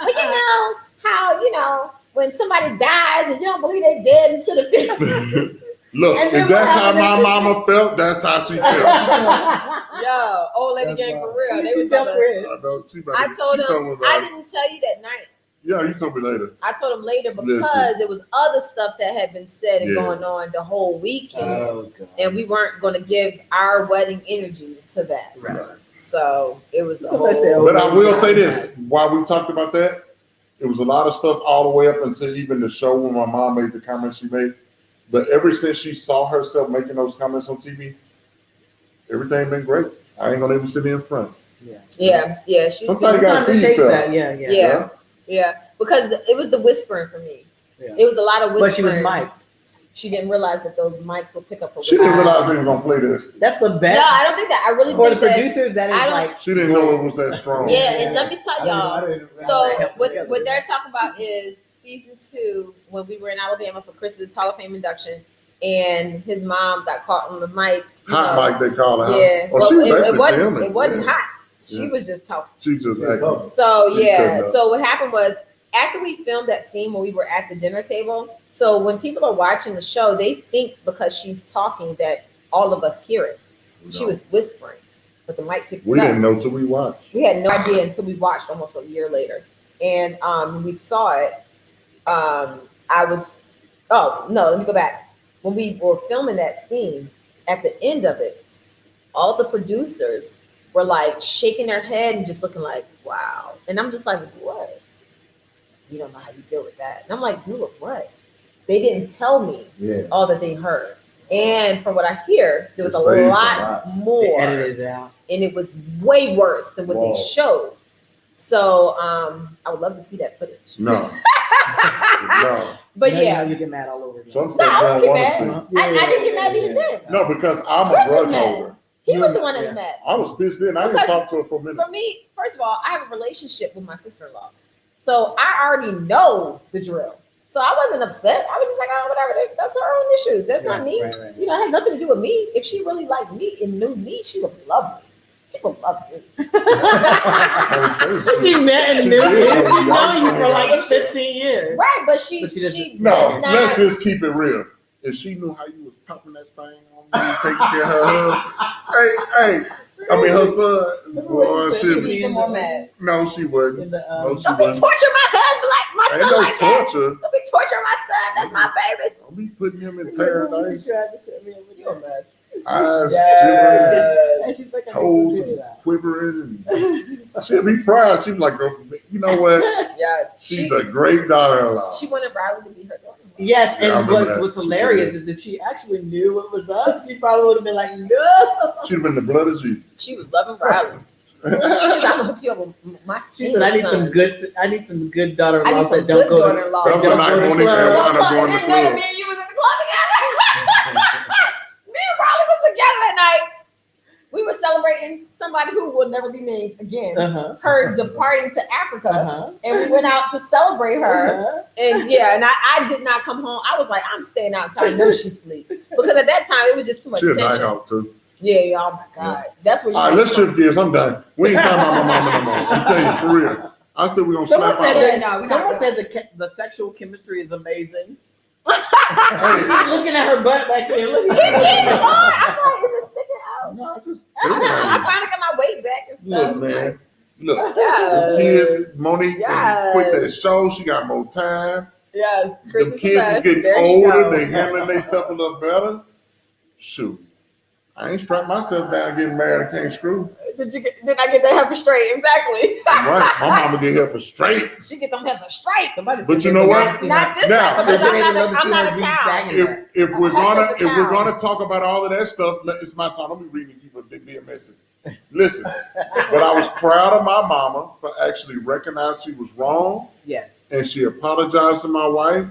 Well, how, when somebody dies and you don't believe they're dead into the future. Look, if that's how my mama felt, that's how she felt. Yo, old lady gang for real. They was I told him, I didn't tell you that night. Yeah, you told me later. I told him later because it was other stuff that had been said and going on the whole weekend. And we weren't going to give our wedding energy to that. Right. So it was But I will say this, while we talked about that, it was a lot of stuff all the way up until even the show when my mom made the comments she made. But ever since she saw herself making those comments on TV, everything been great. I ain't gonna even sit in front. Yeah. Sometimes you gotta see yourself. Yeah. Because it was the whispering for me. Yeah. It was a lot of whispering. But she was mic'd. She didn't realize that those mics would pick up her. She didn't realize they were gonna play this. That's the best. No, I don't think that. I really for think the producers. That is like she didn't know it was that strong. Yeah, and let me tell y'all. So what what they're talking about is season 2 when we were in Alabama for Chris's Hall of Fame induction, and his mom got caught on the mic. Hot mic, they call it. Yeah, Oh, she was actually wasn't. filming. It wasn't Yeah. hot. She was just talking. She just acting. So She yeah. couldn't So what happened was after we filmed that scene when we were at the dinner table. So when people are watching the show, they think because she's talking that all of us hear it. She was whispering, but the mic picks We it up. didn't know till we watched. We had no idea until we watched almost a year later. And we saw it. Let me go back. When we were filming that scene, at the end of it, all the producers were like shaking their head and just looking like, wow. And I'm just like, what? You don't know how you deal with that. And I'm like, deal with what? They didn't tell me all that they heard. And from what I hear, there was a lot more. They edited it out. And it was way worse than what they showed. So I would love to see that footage. No. No. But you get mad all over again. Some No, I don't get mad. see. I didn't get mad even then. No, because I'm Chris a was grudge mad. holder. He was the one that was mad. I was pissed then. I didn't Because talk to her for a minute. For me, first of all, I have a relationship with my sister-in-laws. So I already know the drill. So I wasn't upset. I was just like, oh, whatever. That's her own issues. That's not me. Right. You know, it has nothing to do with me. If she really liked me and knew me, she would love me. People love me. She met and She knew did. you. She known you for like If she- 15 years. Right, but she No, does not. let's just keep it real. If she knew how you was pumping that thing on me, taking care of her husband, her son, boy, She'd she'd be be. even more mad. No, she wouldn't. In the, No, she Don't be wouldn't. torturing my husband like my Ain't son no like that. torture. Don't be torturing my son. That's my baby. Don't be putting him in She paradise. tried to set me up with You a mess. Eyes shivering, Yes. And she's like, toes is quivering, and she'll be proud. She was like, you know what? Yes. She's a great daughter-in-law. She wanted Riley to be her daughter. Yes, Yeah, I and remember that. what's She hilarious said is if she actually knew what was up, she probably would have been like, no. She'd have been the blood of Jesus. She was loving Riley. She said, I'm gonna hook you up with my She said, I need some good I need daughter-in-laws some that don't good go to daughter-in-law. That's don't when I go to Monique club. and Wanda going to It didn't matter, club. me and you was in the club together. Me and Riley was together that night. We were celebrating somebody who will never be named again. Her departing to Africa, and we went out to celebrate her. And and I did not come home. I was like, I'm staying out until I know she's asleep, because at that time it was just too much She's a night tension. out too. Yeah, oh my God, that's where you. All right, let's shift gears. I'm done. We ain't talking about my mama no more. I'm telling you for real. I said we're gonna Someone slap said, out. someone said the sexual chemistry is amazing. He's looking at her butt back there. Look I'm like, is it sticking out? No, I just I finally got my weight back and stuff. look, man. Look, Yes. the kids, Monique, Yes. quit that show. She got more time. Yes, Chris The is kids the is best. getting There you older. go. They handling themselves a little better. Shoot, I ain't strapped myself down getting married. I can't screw. Did I get that heifer straight? Exactly. I'm right. My mama get here for straight. She get them heifer straight. Somebody But said you they know would what? like to see Not her- this Now, one, because They would love to I'm see not her a be cow. sagging back. If we're Heifer's a gonna cow. talk about all of that stuff, it's my time. Don't be reading people big be a message. Listen, but I was proud of my mama for actually recognizing she was wrong, Yes. and she apologized to my wife.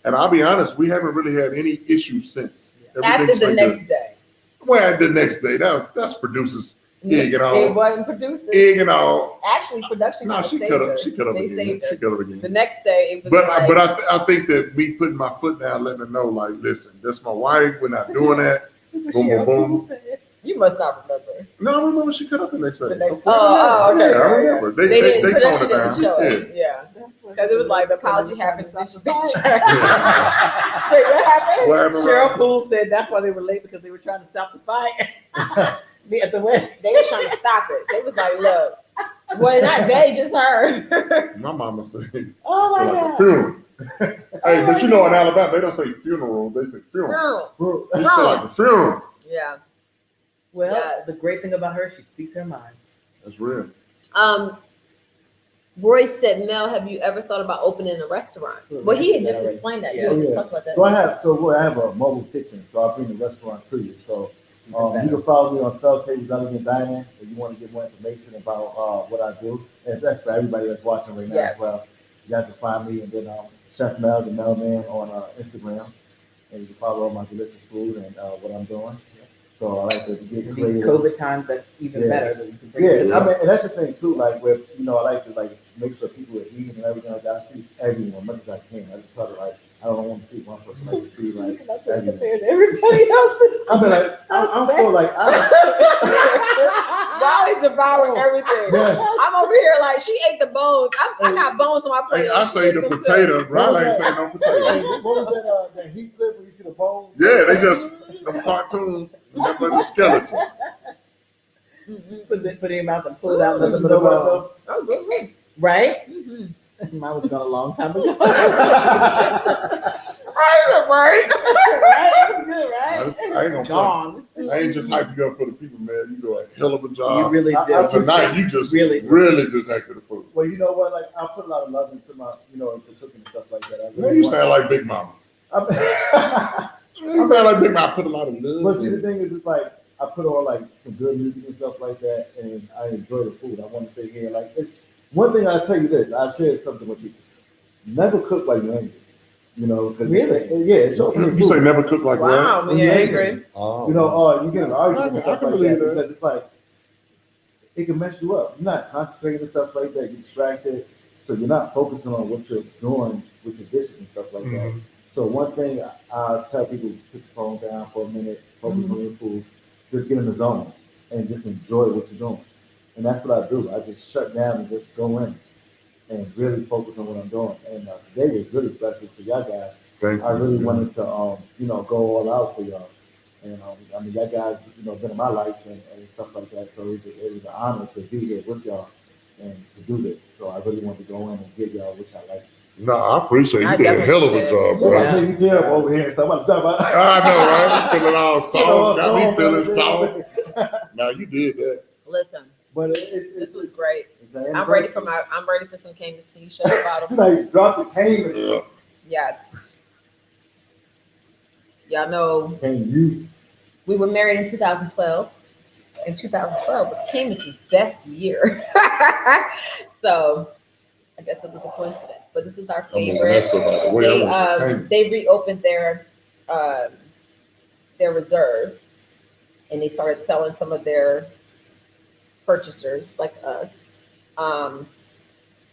And I'll be honest, we haven't really had any issues since. After Everything's the been next good. day. Well, the next day, that's producers egging It on, wasn't producers. egging on. Actually, production No, kinda she saved cut her. up. She cut up They again. saved She her. cut up again. The next day, it was But like, I think that me putting my foot down, letting her know, like, listen, that's my wife. We're not doing that. Boom, boom, boom. you must not remember. No, I remember she cut up the next day. The next, okay. Yeah, I remember. They didn't, toned production it down. didn't show Yeah. it. Yeah. Because it was like the apology happened. And then she Yeah. Wait, what happened? What happened, Cheryl Rob? Poole said that's why they were late, because they were trying to stop the fight. Me at the wedding. They were trying to stop it. They was like, look, well, not they, just her. My mama said, Oh my like a God. funeral. Hey, but you know, in Alabama, they don't say funeral, they say funeral. Girl. It's like a funeral. Yeah. Well, Yes. the great thing about her, she speaks her mind. That's real. Royce said, Mel, have you ever thought about opening a restaurant? Well, he had just explained that. Yeah. You had just talked about that. So I have a mobile kitchen, so I'll bring the restaurant to you. So you can follow me on 12 Tables Elegant Dining if you want to get more information about what I do. And that's for everybody that's watching right now Yes. as well. You have to find me, and then Chef Mel, the Mailman, on Instagram. and you can follow all my delicious food and what I'm doing. So I like to get in creative. these COVID times, that's even better. That you can bring Yeah, it to I mean, and that's the thing too. Like, where I like to like make sure people are eating and everything like that. I feed everyone as much as I can. I just try to like, I don't want to feed one person. I like to feed like everyone. Compared to everybody else's. I mean, like, I'm for like, Riley devoured everything. Yes. I'm over here like she ate the bones. I got bones on my plate. Hey, I say the potato. Riley ain't say no potato. What was that heat clip where you see the bones? Yeah, they just them cartoons. Nothing but the skeleton. Put it in your mouth and pull it out. That's what Oh, good. Right? Mm-hmm. Mine was gone a long time ago. Right? Right? It was good, right? I ain't gonna Gone. I ain't just hype you up for the people, man. You do a hell of a job. You really I- did. Tonight you just Really really, did. just acted the food. Well, you know what? Like, I put a lot of love into my, into cooking and stuff like that. Man, you sound like Big Mama. You sound like Big Mama. I put a lot of love. But see, in the it. thing is, it's like I put on like some good music and stuff like that, and I enjoy the food. I want to say here, like, it's one thing. I tell you this, I share something with people: never cook like you're angry. Cause Really? yeah, it's so You say never cook like Wow, that? when you're angry. Oh. you get an argument and I stuff can like believe that, that. because it's like it can mess you up. You're not concentrating and stuff like that. You're distracted, so you're not focusing on what you're doing with your dishes and stuff like that. Mhm. So one thing I tell people: put your phone down for a minute, focus on your food, just get in the zone, and just enjoy what you're doing. And that's what I do. I just shut down and just go in and really focus on what I'm doing. And today was really special for y'all guys. Thank you. I really wanted to, go all out for y'all. And I mean, y'all guys, been in my life and stuff like that. So it was an honor to be here with y'all and to do this. So I really wanted to go in and give y'all what y'all like. No, I appreciate I you. Did a hell of a definitely job, did. bro. Yeah. Made me tear up over here and stuff. I'm talking about. I know, right? You feeling all soft. Got me feeling soft. soft. Now you did that. Listen, But this was great. it's an I'm ready for anniversary. I'm ready for some Camus. Can you show the bottle? Like, drop the cane. Yeah. Yes. Y'all know Can you? we were married in 2012. And 2012 was Camus's best year. So I guess it was a coincidence. But this is our favorite. That's about the way I was. They reopened their reserve, and they started selling some of their purchasers like us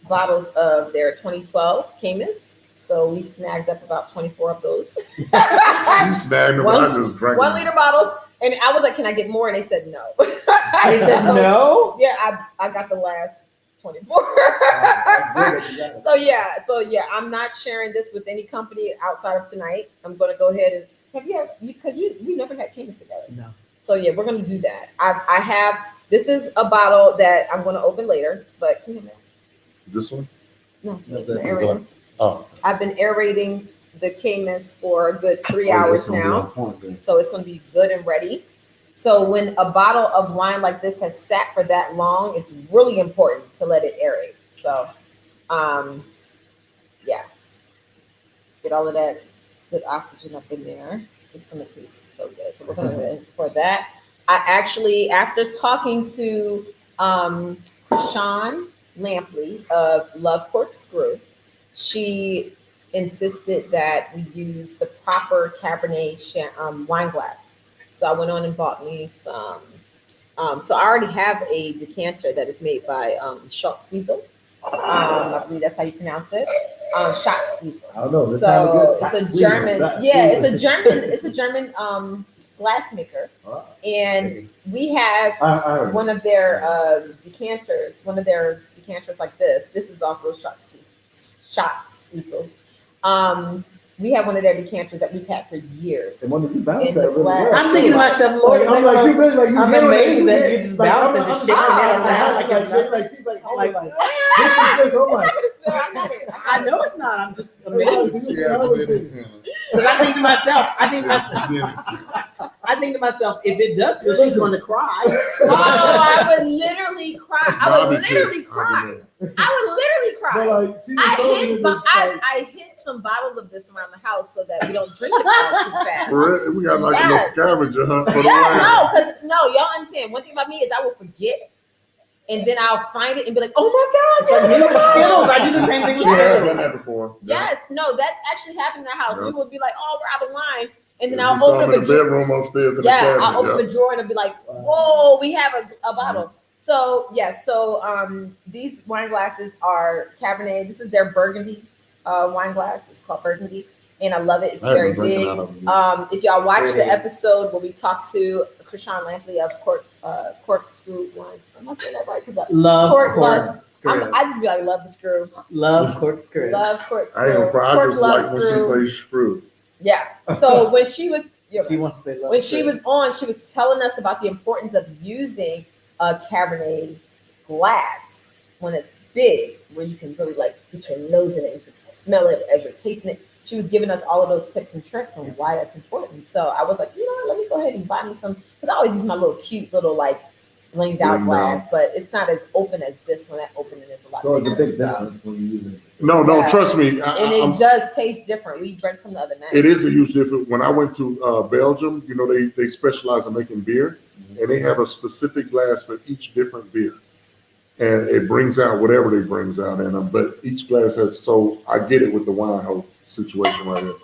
bottles of their 2012 Camus. So we snagged up about 24 of those. You snagged them, and I just drank 1 them. liter bottles, and I was like, "Can I get more?" And they said no. They said no. Yeah, I got the last 24. So yeah, I'm not sharing this with any company outside of tonight. I'm going to go ahead and because we never had Camus together. No. So yeah, we're going to do that. I have, this is a bottle that I'm going to open later, but can you hear me? This one? No, No, the that's aerator. Oh. I've been aerating the Camus for a good 3 hours now. So it's going to be good and ready. So when a bottle of wine like this has sat for that long, it's really important to let it aerate. So, yeah, get all of that good oxygen up in there. It's going to taste so good. So we're going to pour that. I actually, after talking to Krishan Lampley of Love Corkscrew, she insisted that we use the proper Cabernet wine glass. So I went on and bought me some. So I already have a decanter that is made by Schatzwiesel. I believe that's how you pronounce it. Schatzwiesel. I don't know. So it's a German. Yeah, it's a German glassmaker, and we have one of their decanters. One of their decanters like this. This is also Schatzwiesel. We have one of their decanters that we've had for years. And when you bounce In that the really glass. well. I'm thinking to myself, Lord, I'm like, you really like you. I'm doing amazed it. that you just bounce and just shake it down like she's like, oh like- my. This is oh It's my. not gonna spill. I got it. I know it's not. I'm just amazed. She has been intense. Because I think to myself, if it does spill, she's going to cry. Oh, I would literally cry. I would literally cry. But like, she was telling me this, like, I hid some bottles of this around the house so that we don't drink it all too fast. We got like Yes. a little scavenger hunt for the Yeah, wine. no, y'all understand. One thing about me is I will forget and then I'll find it and be like, oh my God. It's like me with Skittles. I do the same thing with She has Skittles. done that before. Yes, no, that's actually happened in our house. Yeah. We would be like, oh, we're out of wine. And then You I'll saw open them up in the bedroom upstairs in the cabinet. I'll open the drawer and it'll be like, whoa, we have a bottle. So yes, these wine glasses are Cabernet. This is their Burgundy wine glass. It's called Burgundy, and I love it. It's very big. If y'all watch the episode where we talked to Krishan Lampley of Corkscrew Wines, am I saying that right? Because Love Corkscrew. I just be like, love the screw. Love Corkscrew. Love Corkscrew. I just like when she say screw. Yeah. So when she was, she wants to say love when she was on, she was telling us about the importance of using a Cabernet glass when it's big, where you can really like put your nose in it and you can smell it as you're tasting it. She was giving us all of those tips and tricks on why that's important. So I was like, you know what, let me go ahead and buy me some, because I always use my little cute little like blinged out glass, but it's not as open as this one. That opening is a lot bigger. So it's a big difference when you're using it. No, trust me. And it does taste different. We drank some the other night. It is a huge difference. When I went to Belgium, you know, they specialize in making beer, and they have a specific glass for each different beer. And it brings out whatever they brings out in them, but each glass has, so I get it with the wine hole situation right here.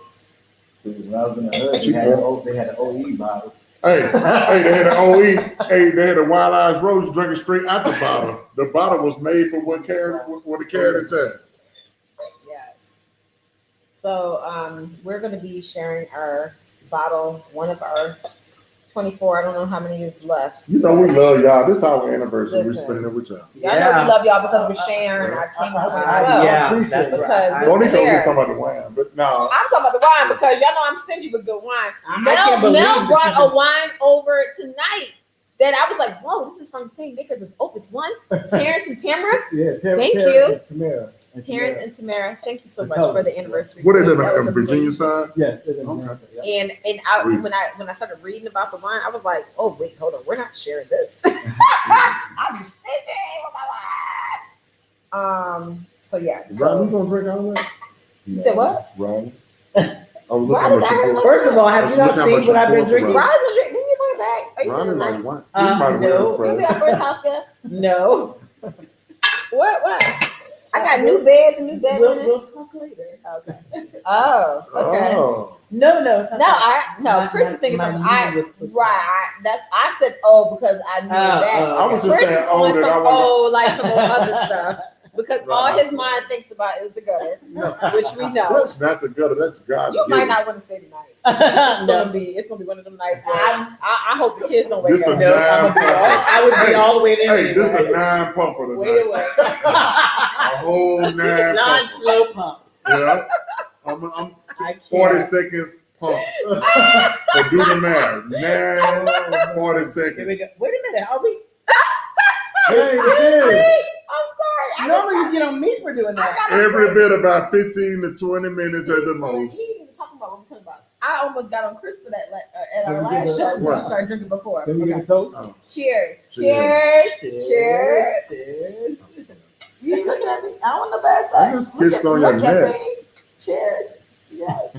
When I was in the hood, they had an OE bottle. Hey, they had an OE. Hey, they had a Wild Eyes Rose drinking straight out the bottle. The bottle was made for what the carrot said. Yes. So we're going to be sharing our bottle, one of our 24. I don't know how many is left. You know we love y'all. This is our anniversary. Listen, We're spending it with y'all. Y'all know we love y'all because we're sharing our King's 12. Yeah, that's because right. Monique don't get talking about the wine, but no. I'm talking about the wine because y'all know I'm stingy with good wine. I Mel brought a wine over tonight that I was like, whoa, this is from the same makers as Opus One. Terrence and Tamara. Yeah, Thank you. And Tamara. Terrence and Tamara, thank you so much for the anniversary. What is it on the Virginia side? Yes. And when I started reading about the wine, I was like, oh wait, hold on, we're not sharing this. I'll be stingy with my wine. So yes. Ron, we gonna drink all that? You said what? Ron. I was looking at what you poured. First of all, have you not seen what I've been drinking? Ron's gonna drink. Didn't you bring it back? Are you Ron sitting like like? wine. No. You'll be our first house guest. No. What? I got new beds and new bed linen. We'll talk later. Okay. Oh, okay. Oh. No, it's not. No. Chris is thinking something. I said because I knew that. I was just Chris saying is on that I some was like some other stuff. Because all his mind thinks about is the gutter, which we know. That's not the gutter. That's God. You might not want to stay tonight. It's gonna be one of them nights where I hope the kids don't wake up. I would be all the way there. Hey, this is a 9 pumper tonight. Wait away. A whole 9 non-slow pumps. Yeah. I'm 40 seconds pump. So do the math. 40 seconds. Here we go. Wait a minute. Are we? I'm sorry. Normally you get on me for doing that. Every bit about 15 to 20 minutes at the most. He didn't even talk about what we're talking about. I almost got on Chris for that at our last show when we started drinking before. Can we get a toast? Oh. Cheers. You ain't looking at me. I don't want the bad side. I just kissed on your neck. Cheers. Yes.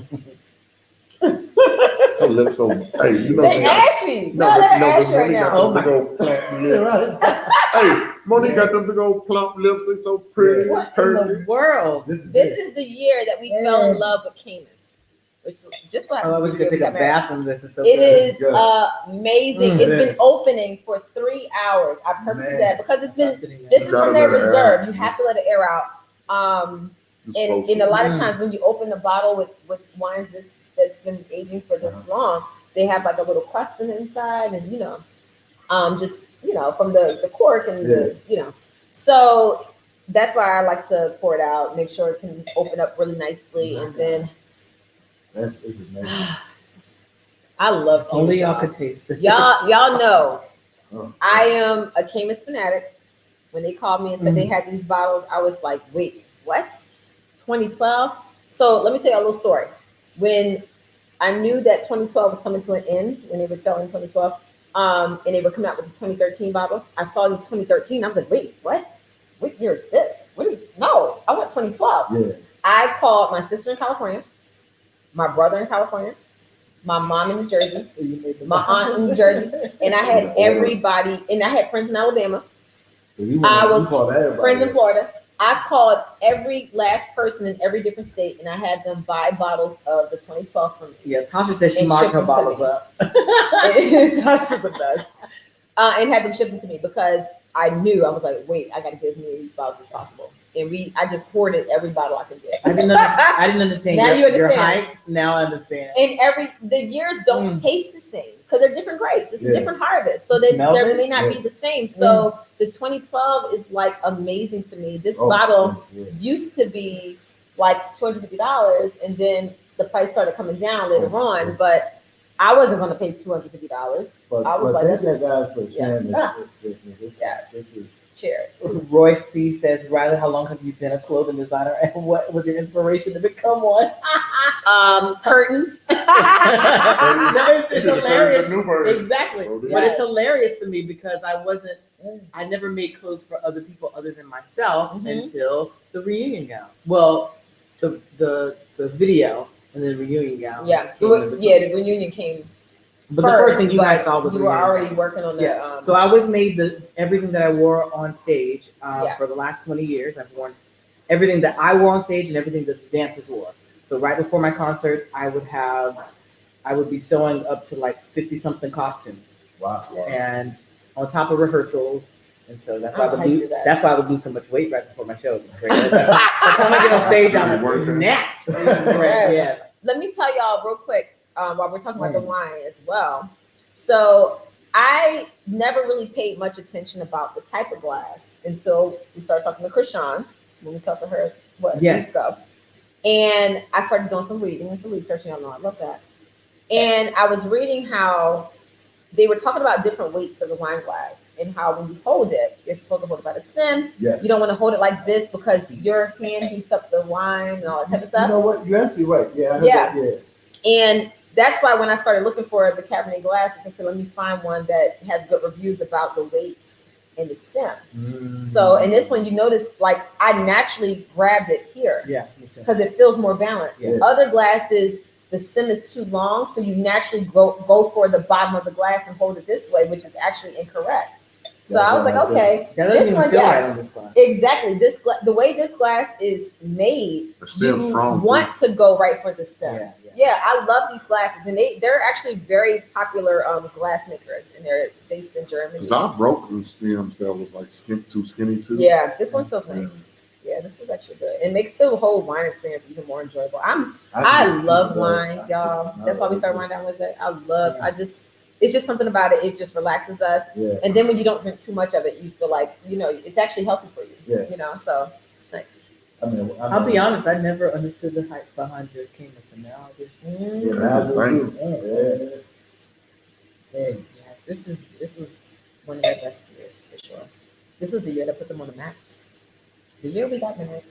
Her lips so, hey, you know. They ashy. No, they're ashy right now. Oh my God. Hey, Monique got them big old plump lips. They so pretty. What in the world? This is the year that we fell in love with Camus, which just so happens I was gonna take a bath in this. Is so it is amazing. It's been opening for 3 hours. I purposely did that because it's been. This is from their reserve. You have to let it air out. And a lot of times when you open the bottle with wines that's been aging for this long, they have like a little crust in the inside, and just from the cork and the so that's why I like to pour it out, make sure it can open up really nicely, and then That's amazing. I love Camus. Only y'all could taste it. Y'all know I am a Camus fanatic. When they called me and said they had these bottles, I was like, wait, what? 2012? So let me tell you a little story. When I knew that 2012 was coming to an end, when they were selling 2012, and they were coming out with the 2013 bottles, I saw these 2013. I was like, wait, what? What year is this? No, I want 2012. Yeah. I called my sister in California, my brother in California, my mom in New Jersey, my aunt in New Jersey, and I had everybody, and I had friends in Alabama. I was friends in Florida. I called every last person in every different state, and I had them buy bottles of the 2012 for me. Yeah, Tasha said she marked her bottles up. Tasha's the best. And had them shipped to me because I knew, I was like, wait, I got to get as many of these bottles as possible. And I just hoarded every bottle I could get. I didn't understand now you understand. Your hype. Now I understand. And the years don't taste the same because they're different grapes. It's a different harvest. So they may not be the same. So the 2012 is like amazing to me. This bottle used to be like $250, and then the price started coming down later on, but I wasn't going to pay $250. I was like, this is cheers. Royce C says, Riley, how long have you been a clothing designer, and what was your inspiration to become one? Curtains. It's hilarious. Exactly. Oh, but it's hilarious to me because I never made clothes for other people other than myself until the reunion gown. Well, the video and then the reunion gown. Yeah, the reunion came. But the first thing you guys saw was you were already working on that. Yes. So I always made everything that I wore on stage for the last 20 years. I've worn everything that I wore on stage and everything that the dancers wore. So right before my concerts, I would be sewing up to like 50 something costumes. Wow. And on top of rehearsals. And so that's why I would lose so much weight right before my show. It's great. By the time I get on stage, I'm a snatch. Yes. Let me tell y'all real quick, while we're talking about the wine as well. So I never really paid much attention about the type of glass until we started talking to Krishan, when we talked to her weeks ago. And I started doing some reading and some research, and y'all know I love that. And I was reading how they were talking about different weights of the wine glass and how when you hold it, you're supposed to hold it by the stem. Yes. You don't want to hold it like this because your hand heats up the wine and all that type of stuff. You know what? You're absolutely right. Yeah. And that's why when I started looking for the Cabernet glasses, I said, let me find one that has good reviews about the weight and the stem. So in this one, you notice like I naturally grabbed it here. Yeah, me too. Because it feels more balanced. Yeah. Other glasses, the stem is too long, so you naturally go for the bottom of the glass and hold it this way, which is actually incorrect. So I was like, okay, this one, right on this glass. Exactly. The way this glass is made, you want to go right for the stem. Yeah, I love these glasses, and they're actually very popular glass makers, and they're based in Germany. Because I broke the stems that was like too skinny too. Yeah, this one feels nice. Yeah, this is actually good. It makes the whole wine experience even more enjoyable. I love wine, y'all. That's why we started Wine Down Wednesday. It's just something about it. It just relaxes us. Yeah. And then when you don't drink too much of it, you feel like, it's actually healthy for you. Yeah. So it's nice. I'll be honest, I never understood the hype behind your Camus, and now I do. Yes, this is one of their best years for sure. This is the year that put them on the map. The year we got married.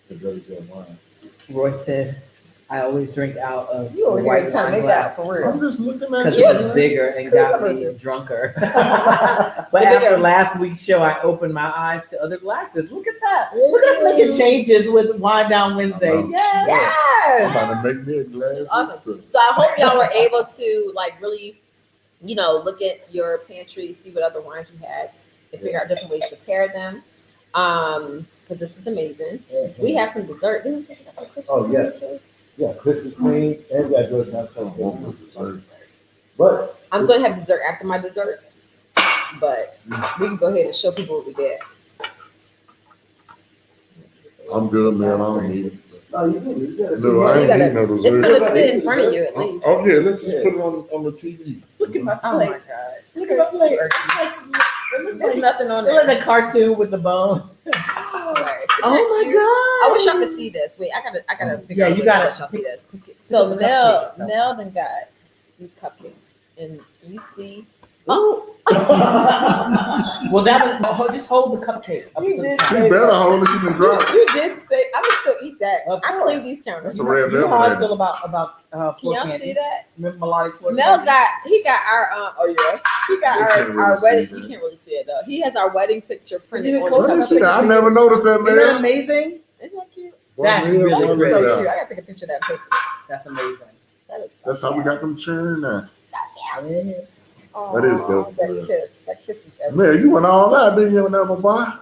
It's a very good wine. Roy said, I always drink out of you over here trying to make that for real. I'm just looking at because it was bigger and got me drunker. But after last week's show, I opened my eyes to other glasses. Look at that. Look at us making changes with Wine Down Wednesday. Yes. I'm about to make me a glass. Awesome. So I hope y'all were able to really, look at your pantry, see what other wines you had, and figure out different ways to pair them. Because this is amazing. Mm-hmm. We have some dessert. Didn't we say that's some Krispy Kreme? Yes. Yeah, Krispy Kreme, and we got good stuff. But I'm going to have dessert after my dessert. But we can go ahead and show people what we did. I'm good, man. I don't need it. No, you do. I ain't eating no dessert. It's going to sit in front of you at least. Oh, yeah. Let's just put it on the TV. Look at my plate. Oh, my God. Look at my plate. There's nothing on it. It's like a cartoon with the bone. Oh my God! I wish y'all could see this. Wait, I gotta figure out. You gotta let y'all see this. So Mel then got these cupcakes, and you see. Oh. Well, that one. Just hold the cupcake. You better hold it. You can drop. You did say I would still eat that. I clean these counters. That's a rare You know how I feel about can y'all see that? Melodic floor Mel he got our he got our wedding. You can't really see it though. He has our wedding picture printed on the I never noticed that, man. Isn't that amazing? Isn't that cute? That's really so cute. I gotta take a picture of that pussy. That's amazing. That is. That's how we got them churn now. That is dope. That kiss is everything. Man, you went all out, didn't you, never buy?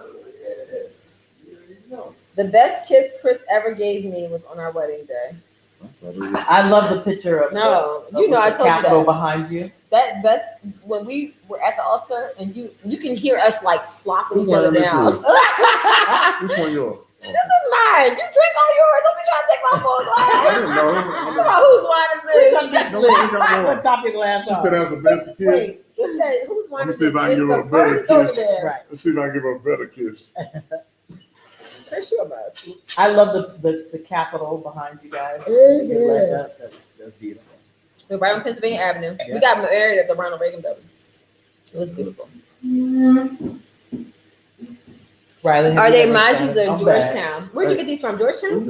The best kiss Chris ever gave me was on our wedding day. I love the picture of I told you that behind you. That best when we were at the altar and you can hear us like slopping each other down. Which one yours? This is mine. You drink all yours. Don't be trying to take my full glass. I didn't know. Talk about whose wine is this? Let's top your glass She off. said that's the best kiss. Wait, it said whose wine is Let me see this? if I can It's give her the a better first over kiss. there. Right. Let's see if I can give her a better kiss. Chris, you a mess. I love the capital behind you guys. Mhm. That's beautiful. We're right on Pennsylvania Avenue. Yeah. We got married at the Ronald Reagan building. It was beautiful. Riley, Are they Maggi's or I'm Georgetown? back. Where'd you get these from? Georgetown?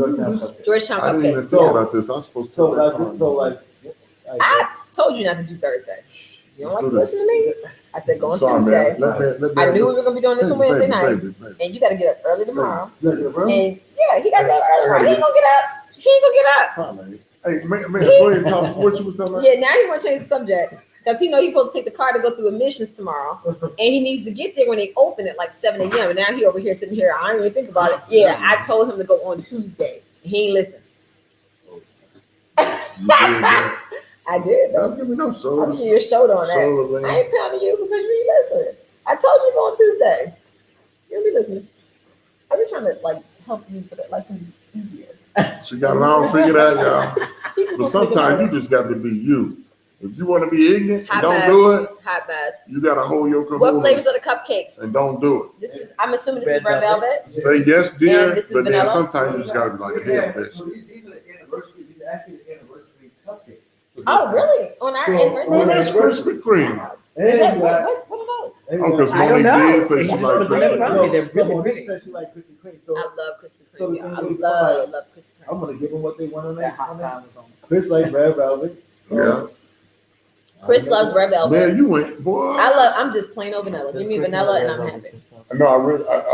Georgetown I didn't even cupcakes. think about this. I was supposed to. I told you not to do Thursday. You don't like to listen to me? I said go on Sorry, Tuesday. man. I knew we were gonna be doing this on Wednesday night, Baby. and you got to get up early tomorrow. Really? And yeah, he got to get up early tomorrow. He ain't gonna get up. He ain't gonna get up. Probably. Hey, man, go ahead and talk. What you was talking about? Yeah, now he want to change the subject because he know he's supposed to take the car to go through admissions tomorrow, and he needs to get there when they open at like 7 a.m. And now he over here sitting here. I don't even think about it. Yeah, I told him to go on Tuesday. He ain't listen. You did that. I did. Though. Don't give me no I'm soda. giving you a shoulder on that. Soda, I ain't pounding you because you ain't listening. I told you to go on Tuesday. You don't be listening. I've been trying to like help you so that life can be easier. She got it all figured out, y'all. He just But wants to make it sometimes better. you just got to be you. If you want to be ignorant Hot and don't mess. do it, Hot mess. you got to hold your What flavors cojones are the cupcakes? and don't do it. This is. I'm assuming this Red is red velvet. Say yes, dear, And this is but then vanilla? sometimes you just got to be like, hell, bitch. So these are the anniversary. These are actually the anniversary cupcakes. Oh, really? On our anniversary? Man, that's Krispy Kreme. Is that, And what are those? Oh, because I don't Monique know. did say They she just like put them in Krispy front Kreme. of me. They're really Monique pretty. said she like Krispy Kreme. So I love Krispy So Kreme. the Yeah, I thing is, love Krispy I'm Kreme. gonna give them what they want on That that. hot sign was on. Chris like red velvet. Yeah. Chris loves red velvet. Man, you went, boy. I'm just plain old vanilla. Give me vanilla and I'm happy. No, I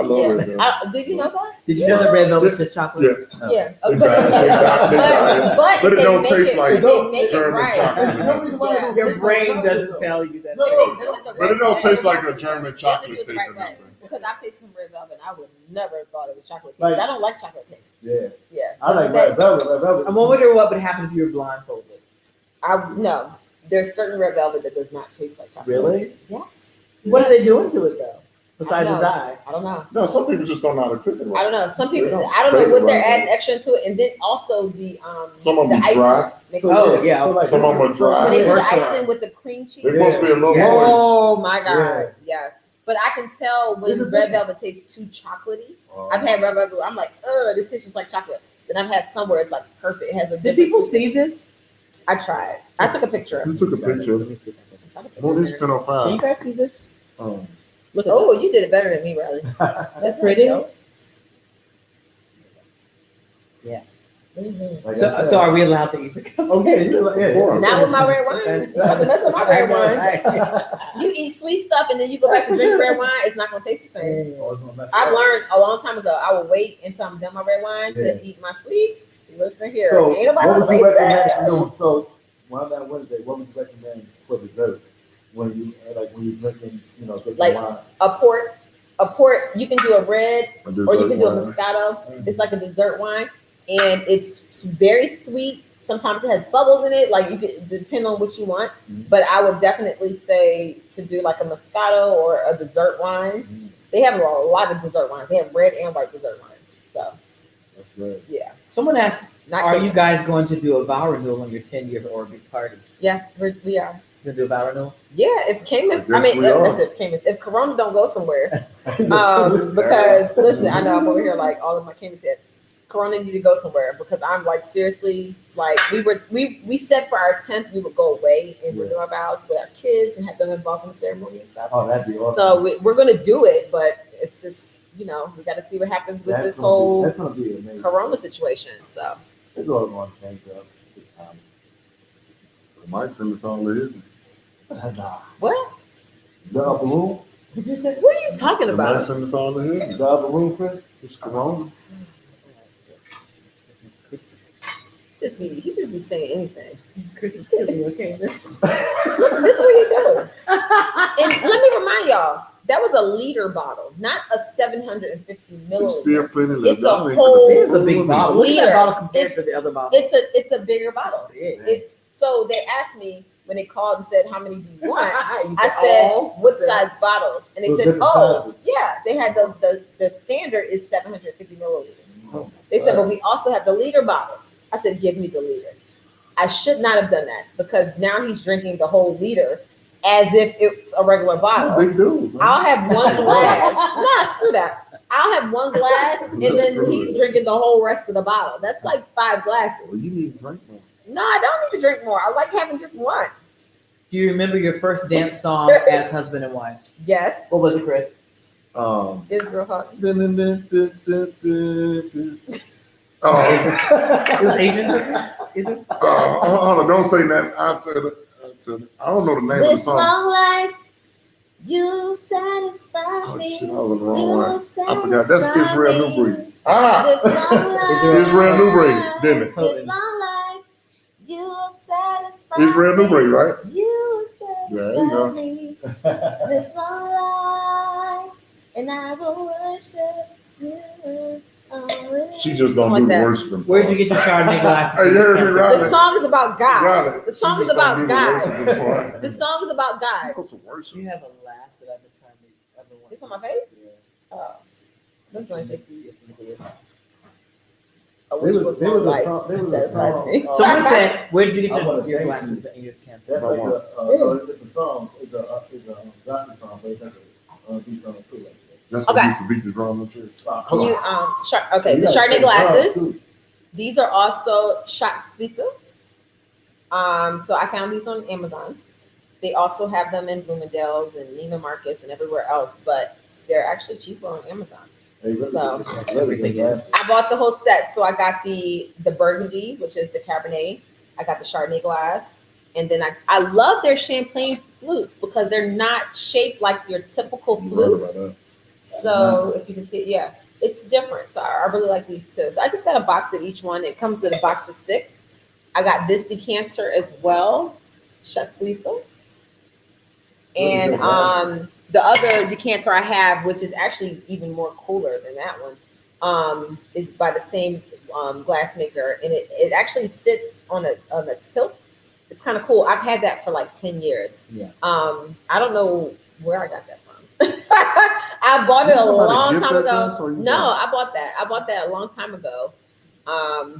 love it. Yeah. Did you know that? Did you know that red velvet's just chocolate? Yeah. Yeah. They died. But But it they don't make taste it- like they make it German right. chocolate. There's no reason why it don't Your taste like brain velvet, doesn't though. tell you that. No, If they do it the But it right don't way, taste like a German they have to chocolate do it the cake right or way. nothing. Because I've tasted some red velvet, and I would never have thought it was chocolate cake. Like- I don't like chocolate cake. Yeah, Yeah, I like that. red velvet. Red velvet. I wonder what would happen if you were blindfolded. No, there's certain red velvet that does not taste like chocolate. Really? Yes. What are they doing to it though? Besides I the don't know. dye? I don't know. No, some people just don't know how to cook it I right. don't know. Some people, They don't I don't know bake it what they're right. adding extra into it, and then also the Some of the them icing dry. makes So, a Oh, difference. yeah. like Some of them are dry. When they do the First icing one. with the cream cheese. They're supposed to be a little Yeah. moist. Oh my god, Yeah. yes. But I can tell There's when a red difference. velvet tastes too chocolatey. I've had red velvet where I'm like, this tastes just like chocolate. Then I've had some where it's like perfect. It has a Did different people sweetness. see this? I tried. I took a picture. You took a picture. Let me see if I can- I took a picture. Monique's Can you 10:05. guys see this? Look at Oh, you did it better than me, Riley. That's pretty. Mhm. Like I So, said. so are we allowed to eat the cupcake? Okay, yeah. Of course. Not with my red wine. You have to mess with my red wine. You eat sweet stuff and then you go back to drink red wine, it's not gonna taste the same. I've learned a long time ago. I will wait until I'm done my red wine Yeah. to eat my sweets. Listen here, So, ain't nobody what would gonna you taste recommend? that. So, when I'm at Wednesday, what would you recommend for dessert when you're drinking, different Like, wines? A port. You can do a red A or you dessert can do a wine. Moscato. It's like a dessert wine, and it's very sweet. Sometimes it has bubbles in it. Like you could depend on what you want. Mhm. But I would definitely say to do like a Moscato or a dessert wine. Mhm. They have a lot of dessert wines. They have red and white dessert wines. So That's good. yeah, Someone asked, not are you cakes. guys going to do a vow renewal on your 10-year orbit party? Yes, we are. You're going to do a vow renewal? Yeah, if Camus, I guess we are. if Corona don't go somewhere, because listen, I know I'm over here like all of my Camus head. Corona need to go somewhere because I'm like seriously like we said for our 10th we would go away and renew our vows with our kids and have them involved in the ceremony and stuff. Oh, that'd be awesome. So we're gonna do it, but it's just we got to see what happens with this whole That's gonna be amazing. Corona situation. So It's all going to change up this time. Mike send us all in. Nah. what? The upper room? Did you say? What are you talking Mike about? send us all in. The upper room, Chris? It's Corona. He just be saying anything. Chris is killing, okay? This is what he do. And let me remind y'all, that was a liter bottle, not a 750 milliliter. Still plenty left. It's a Y'all ain't whole finna This is a big bottle. Look at that liter. bottle compared It's- to the other bottle. It's a bigger bottle. big. It's so they asked me when they called and said, how many do you want? You I said, all? what size bottles? And they So said, different oh, sizes. yeah. They had the standard is 750 milliliters. Oh, They said, right. but we also have the liter bottles. I said, give me the liters. I should not have done that because now he's drinking the whole liter as if it's a regular bottle. Big dude. Man. I'll have one glass. Nah, screw that. I'll have one glass and then he's drinking the whole rest of the bottle. That's like 5 glasses. Well, you need to drink more. No, I don't need to drink more. I like having just one. Do you remember your first dance song as husband and wife? Yes. What was it, Chris? This real hard. It was Adrian. Is it? Hold on, don't say that. I'll tell it. I don't know the name of the This song. long life, you satisfy Oh me. shit, I was the wrong You one. I forgot. That's satisfy Israel New me. Breed. Ah, Live long life. Israel New Breed, didn't it? Live long life, you satisfy Israel New Breed, right? You There you go. satisfy me. Live long life, and I will worship you. She just don't do the worshiping. Where'd you get your Chardonnay glasses? Hey, you heard me, right? The song is about God. Got it. The song She is just about don't do the God. worshiping part. The song is about God. She supposed to worship. You have a lash that I've been trying to ever want. This on my face? Oh, them joints just be. I wish with my life. Satisfies me. Someone said, "Where did you get I wanna your thank glasses and your camera?" That's like it's a song. It's a gospel song, but it's like a R&B song too. Like that. That's Okay. what used to beat the drum in church. Oh, Can come you on. okay, You the gotta Chardonnay play the songs, glasses. too. These are also shot Suisse. So I found these on Amazon. They also have them in Bloomingdale's and Neiman Marcus and everywhere else, but they're actually cheaper on Amazon. They really So- good. That's really good Everything glasses. I bought the whole set. So I got the Burgundy, which is the Cabernet. I got the Chardonnay glass. And then I love their champagne flutes because they're not shaped like your typical You heard flute. about that. So if you can see it, yeah, it's different. So I really like these too. So I just got a box of each one. It comes with a box of 6. I got this decanter as well, Chat Suisse. And the other decanter I have, which is actually even more cooler than that one, is by the same glass maker, and it actually sits on a tilt. It's kind of cool. I've had that for like 10 years. Yeah. I don't know where I got that from. I bought it You a talking about a long gift time that ago. does, or you No, bought I bought that. I bought that a long time ago.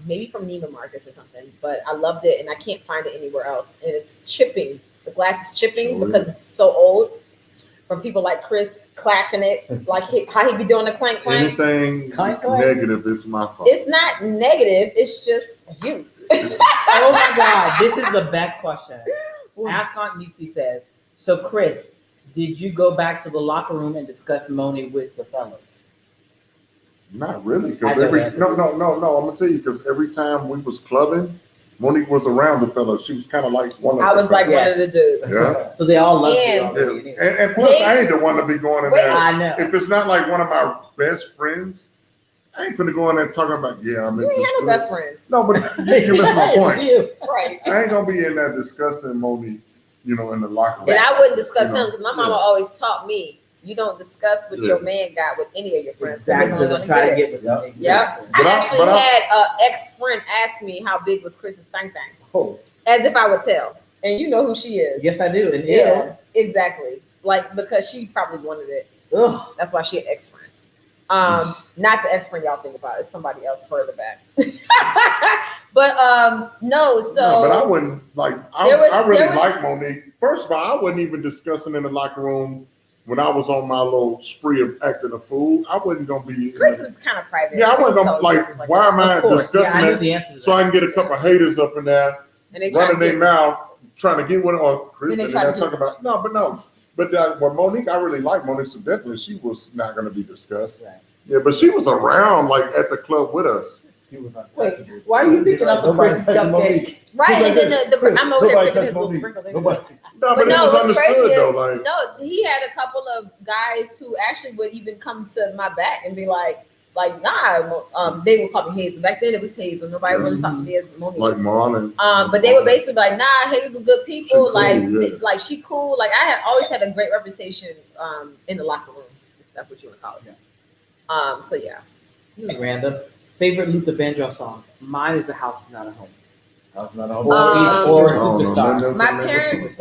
Maybe from Neiman Marcus or something, but I loved it and I can't find it anywhere else. And it's chipping. The glass is chipping Sure because it's so old. From people like Chris clacking it, like how he be doing the clank clank. Anything Clank, clank. negative, it's my fault. It's not negative. It's just you. Oh my God, this is the best question. Ask Aunt Nisi says, so Chris, did you go back to the locker room and discuss Moni with the fellas? Not really, I because know every the answer no. to I'm gonna tell you, because every time we was clubbing, Monique was around the fellas. She was kind of like one of. I was the like fellas. one of the dudes. Yeah. So they all loved you And- already. Yeah. And plus, I ain't the one to be going in Wait. there. I know. If it's not like one of my best friends, I ain't finna go in there talking about, yeah, I'm You in ain't this had no best friends. No, but you listen to my It was point. you. Right. I ain't gonna be in there discussing Monique, in the locker room. And I wouldn't discuss You know, him because my mama yeah. always taught me you don't discuss what Yeah. your man got with any of your friends. 'cause they Exactly. gonna Because I'm trying to get it. get with them. Yep. Exactly. But I I- actually but I- had an ex-friend ask me how big was Chris's thang thang, Oh, as if I would tell. And you know who she is. Yes, I do. And Yeah, exactly. Like, because she probably wanted it. Ugh. That's why she an ex-friend. Not the ex-friend y'all think about. It's somebody else further back. But no, so No, but I wouldn't like. I There really was- like Monique. First of all, I wasn't even discussing in the locker room when I was on my little spree of acting a fool. I wasn't gonna be. Chris is kind of private. Yeah, I wasn't Tell gonna us like. Chris is Why am I Of course. discussing Yeah, I knew it the answer to so that. I can get a couple haters up in there And they try running to their get, mouth trying to get one or Chris And they and try they're to talking about no. But well, Monique, I really like Monique, so definitely she was not gonna be discussed. Right. Yeah, but she was around like at the club with us. he was Wait, untouchable. why are you picking up a Nobody Chris's touched Monique. cupcake? right, and then I'm over here Nobody picking his touched little Monique. sprinkles. Nobody. No, but But it no, was what's crazy understood is, though. Like, no, he had a couple of guys who actually would even come to my back and be like, Like, nah, they would call me Hazel. Back then it was Hazel. Nobody really talked to me as Monique. Like Marlon. But they were basically like, nah, Hazel good people. She cool, she cool. Like I had always had a great reputation in the locker room, if that's what you want to call it. So yeah. This is random. Favorite Luther Vandross song? Mine is "A House Is Not a Home." House Not a Home. Or Superstar.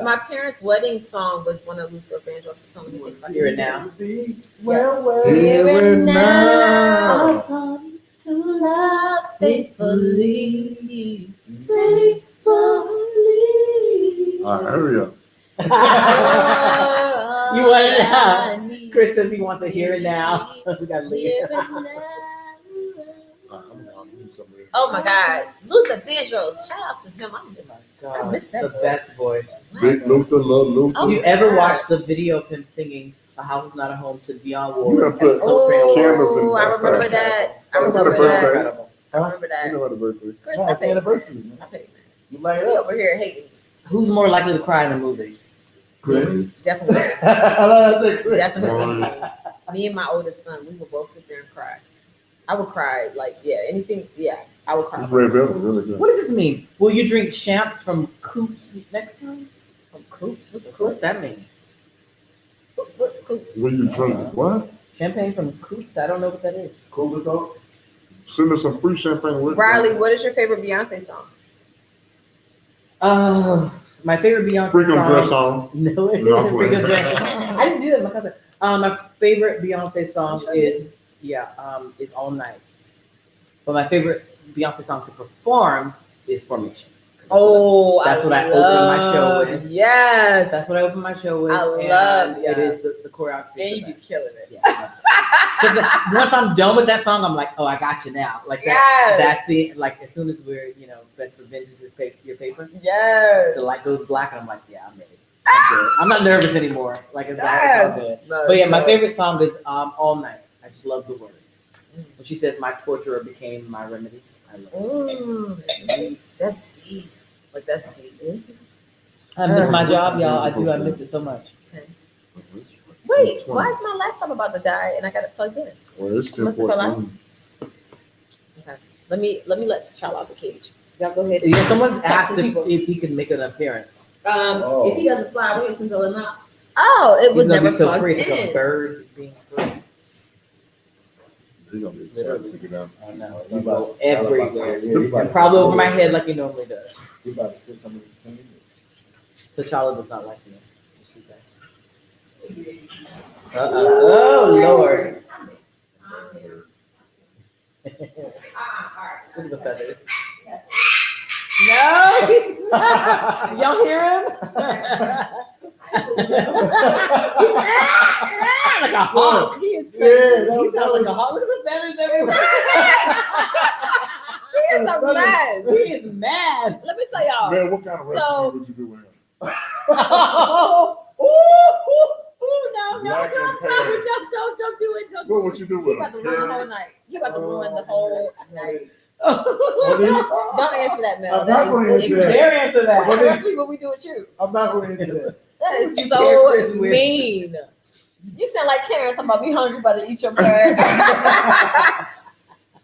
My parents' wedding song was one of Luther Vandross' songs. Hear it now. Well. Hear it now. I promise to love faithfully. All right, hurry up. You want it now? Chris says he wants to hear it now. We gotta leave. Oh my God, Luther Vandross! Shout out to him. I miss that. The best voice. Big Luther, love Luther. Oh, Do you ever watch the video of him singing "A House Is Not a Home" to Dionne You Ward? done put candles in I remember that. I remember that. You know what a birthday. Chris, Yeah, I paid. anniversary. I paid. You like He it? over here hating. Who's more likely to cry in a movie? Chris. Definitely. I love that, Chris. Definitely. Me and my oldest son, we would both sit there and cry. I would cry, anything. Yeah, I would cry. This red velvet really good. What does this mean? Will you drink champs from Coops next time? From Coops? What's What's that mean? What's Coops? Will you drink what? Champagne from Coops? I don't know what that is. Cool song. Send us some free champagne with Riley, what is your favorite Beyonce song? My favorite Beyonce Freakum song. dress on. No, it No, isn't Freakum Dress. I didn't do that, my cousin. My favorite Beyonce song is All Night. But my favorite Beyonce song to perform is Formation. Oh, that's what I open my show with. Yes, That's what I open my show with. I love it is the choreography. And you be killing it. Yeah. Because once I'm done with that song, I'm like, oh, I got you now. Like that. Yes. That's the as soon as we're Best for Vengeance is your paper. Yes. The light goes black, and I'm like, yeah, I'm ready. I'm good. I'm not nervous anymore. Like it's all good. No, But yeah, my favorite song is All Night. I just love the words. When she says, "My torturer became my remedy." I love it. That's deep. Like that's deep. I miss my job, y'all. I do. I miss it so much. Wait, why is my laptop about to die and I got it plugged in? Well, it's Must have fell out. Okay. Let me let T'Challa out the cage. Y'all go ahead. Yeah, someone's asked if he could make an appearance. If he doesn't fly away, until him out. Oh, it was never so plugged free. It's in. like a bird being free. He's gonna be excited to get out. I know. He go everywhere. And probably over my head like he normally does. You about to say something. T'Challa does not like me. Just keep that. Oh Lord. Look at the feathers. No, he's not. Y'all hear him? He's like a hawk. He is crazy. Yeah, He sounds like a hawk. Look at the feathers everywhere. He is a mess. He is mad. Let me tell y'all. Man, what kind of recipe would you do with him? No, Black and sorry, don't do it. Don't What would you do with You him? about to ruin the whole night. You about to ruin the whole night. I'm Don't answer that, Mel. I'm not going to answer that. Dare answer that. What kind of recipe would we do with you? not going to answer that. That is You dare Chris so with. mean. You sound like Karen talking about me hungry, about to eat your bird.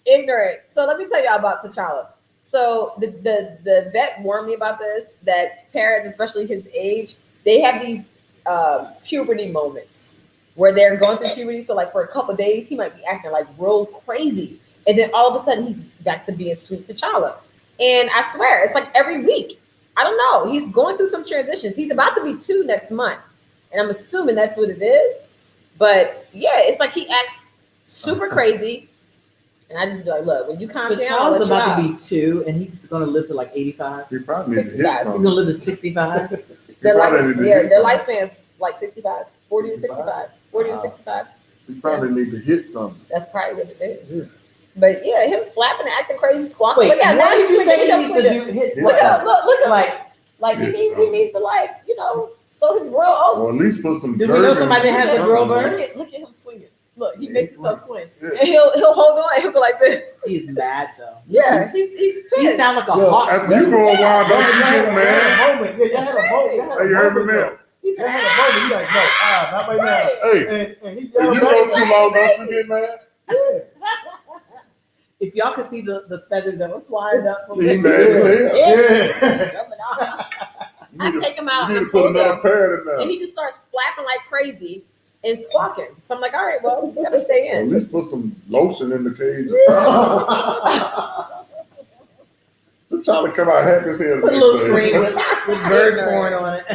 Ignorant. So let me tell y'all about T'Challa. So the vet warned me about this, that parents, especially his age, they have these puberty moments where they're going through puberty. So like for a couple of days, he might be acting like real crazy. And then all of a sudden he's back to being sweet T'Challa. And I swear, it's like every week. I don't know. He's going through some transitions. He's about to be 2 next month. And I'm assuming that's what it is. But yeah, it's like he acts super crazy. And I just be like, look, when you calm down, T'Challa's about to be 2, and he's going to live to like 85. He probably needs to hit 65. He's something. going to live to 65. Their Their lifespan's like 65, 40 to 65, 40 to 65. He probably need to hit something. That's probably what it is. Yeah. But yeah, him flapping and acting crazy, squawking. Wait, Look at what now did he's you say swinging. he needs to do? Hit Yeah. Look what? at look at Like, he needs to like, sow his real Or at oats. least put some Do we know German somebody that has a something girl in there. bird? Look at him swinging. Look, he makes himself swing. Yeah. And he'll hold on and he'll go like this. he's mad though. Yeah, he's pissed. He sounds like a Yo, hawk. after you go a while, don't you get mad? Yeah, you had a moment. Hey, you heard me, man? He's You had a moment. You like, no, not right now. Right. Hey, And he if you go too long, don't you get mad? If y'all could see the feathers that were flying up from He the mad as hell. coming out. I take him out You need and to put pull another him, parrot in there. and he just starts flapping like crazy and squawking. So I'm like, all right, well, you gotta stay At in. least put some lotion in the cage. Just trying to come out happy as hell. Put a little screen with bird porn on it.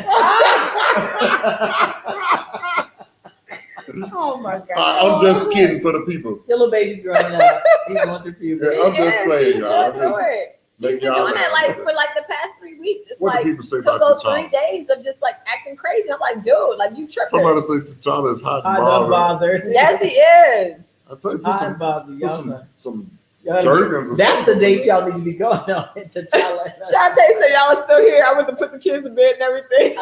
Oh my god! I'm just kidding for the people. Your little baby's growing up. He's going through puberty. Yeah, I'm just playing, he's y'all. I'm going through just it. He's making been y'all doing that laugh. like for like the past 3 weeks. It's What like do people say he'll about go 3 T'Challa? days of just like acting crazy. I'm like, dude, like you tripping. Somebody say T'Challa is hot and I'm not bothered. bothered. Yes, he is. I tell you, put I'm bothered. put Y'all some gotta jergens or get- That's the something. date y'all need to be going on to T'Challa. Shantae said y'all are still here. I went to put the kids in bed and everything.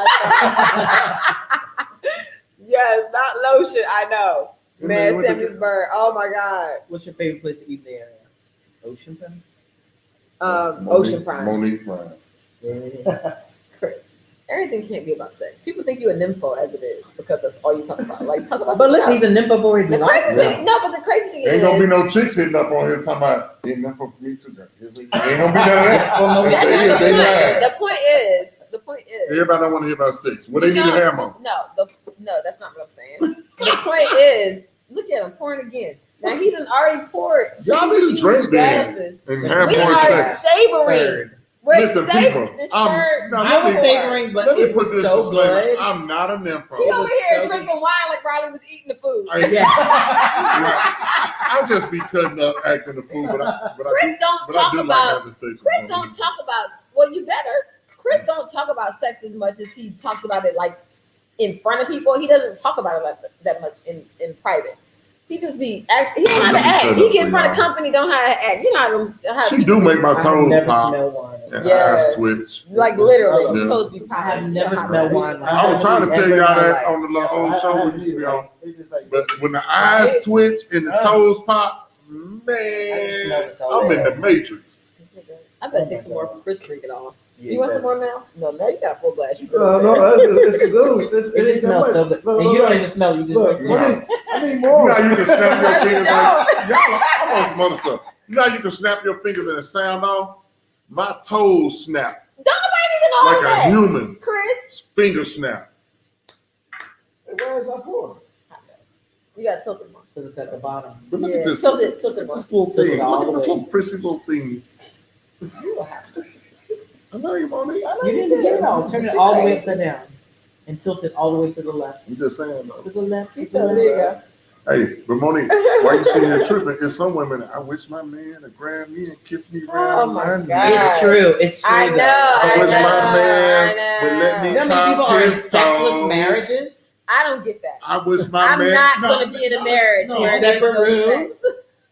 Yes, not lotion. I know. Yeah, Man, what the- Sammy's bird. Oh my god. What's your favorite place to eat in the area? Ocean Prime? Ocean Prime. Monique Prime. Chris. Everything can't be about sex. People think you're a nympho as it is because that's all you talk about. Like talk about. But listen, something he's a nympho for his else. The wife. crazy thing, no, but the crazy thing Ain't gonna be is, no chicks hitting up on here talking about ain't nothing for me too. Ain't gonna be none of that. For no that's They- not they the lying. point. The point is, Everybody don't want to hear about sex. Well, they need to have them. No, that's not what I'm saying. The point is, look at him pouring again. Now he done already poured. Y'all two need to huge drink then glasses. and have We more are sex. savoring. Third. We're Listen, savoring people, this I'm- third. no, I was let me- savoring, but Let me it put was this so disclaimer. good. I'm not a He nympho. over here so drinking wine like Riley was eating the food. Yeah. I just be cutting up, acting the fool, but I Chris don't do, but I talk do like about. having sex. with Chris women. don't talk about. Well, you better. Chris don't talk about sex as much as he talks about it like in front of people. He doesn't talk about it like that much in private. He just be act. He don't know how to act. He get in front of company, don't know how to act. You know how She people do make my I've toes never pop smelled wine. and Yeah. eyes twitch. like literally Yeah. toes be I popping. have You never know how smelled to- wine. Like I was trying to tell Ever in y'all my that life. on the little old show we used to be on. It's just like, But when the eyes twitch and the toes pop, man, I'm in the matrix. I better take some more from Chris. Drink it all. yeah, You want some better. more, Mel? No, Mel, you got a full glass. You good. No, it's good. It just smells so good. And you don't even smell it. You just Look, drink it. I need You more. know how you can snap your fingers No. like y'all. I'm on some other stuff. You know how you can snap your fingers and it sound off? My toes snap Don't nobody need to know like a that. human Chris. finger snap. Where's my pour? You got to tilt it more. Because it's at the bottom. But look Yeah, at this. tilt it Look at more. this little Tilt it thing. all Look at the this way. little prissy little thing. You will have this. I know you, Monique. I know You didn't get it all. Turn it You all the way crazy. upside down. And tilt it all the way to the left. I'm just saying though. To the left. You To the tilt it. There you left. go. Hey, but Monique, why you sitting here tripping? There's some women, I wish my man would grab me and kiss me Oh around my my God. neck. It's true. It's true. I though. know, I wish I my know, man I would let me You know how many people pop are in his sexless toes. marriages? I don't get that. I wish my I'm man. not going to be in a marriage no. where there's Separate no rooms? sex.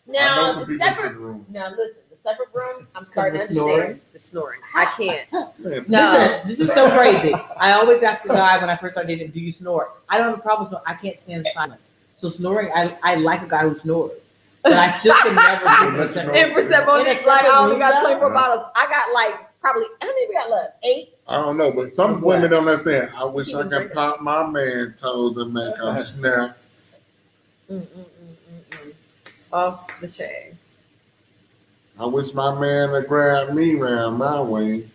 I Now, know some the people in separate. the room. Now, listen, the separate rooms, I'm starting to the snoring? understand the snoring. I can't. Man, No. Listen, this is so crazy. I always ask a guy when I first started dating, do you snore? I don't have a problem with snoring. I can't stand silence. So snoring, I like a guy who snores. But I still can never do Let you know. And percent In a Monique, like I only got separate 24 room, bottles. I got like probably, how many we got left? 8? I don't know, but some Of what? women don't understand. I wish Keep I them could drinking. pop my man toes and make him snap. Off the chain. I wish my man would grab me around my waist.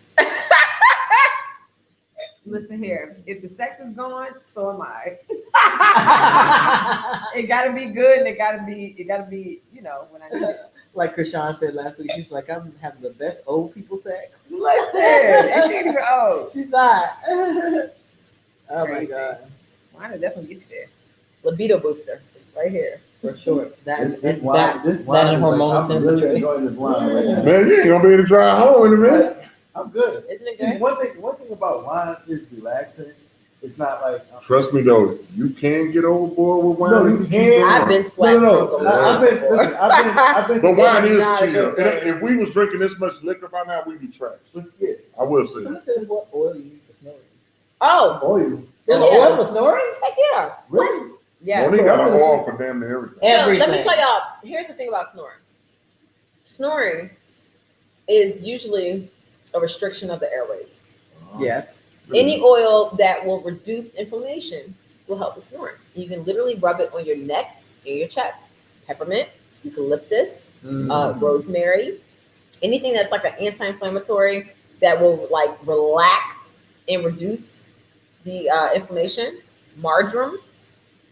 Listen here, if the sex is gone, so am I. It gotta be good and it gotta be, you know, when I need it. Like Krishan said last week, she's like, I'm having the best old people sex. Listen, and she ain't even old. She's not. Oh my Crazy. God. Wine will definitely get you there. Libido booster, right here. For sure. That This wine and is like, hormonal I'm really temperature. enjoying this wine right now. Man, you ain't gonna be able to drive home in a minute. I'm good. Isn't it See, good? one thing about wine is relaxing. It's not like Trust me though, you can get overboard with wine. No, if you keep can. going. I've been slapped No. drunk Yeah. I've been. Listen, I've been. But wine is not a chill. good thing. If we was drinking this much liquor by now, we'd be trash. Let's get I will say Someone that. says what oil you use for snoring. Oh, oil. There's Yeah. oil for snoring? heck yeah. Really? Yeah. Monique So got an oil for damn near everything. let me Everything. tell y'all, here's the thing about snoring. Snoring is usually a restriction of the airways. Yes. Any oil that will reduce inflammation will help with snoring. You can literally rub it on your neck and your chest. Peppermint, eucalyptus, rosemary, anything that's like an anti-inflammatory that will like relax and reduce the inflammation. Marjoram.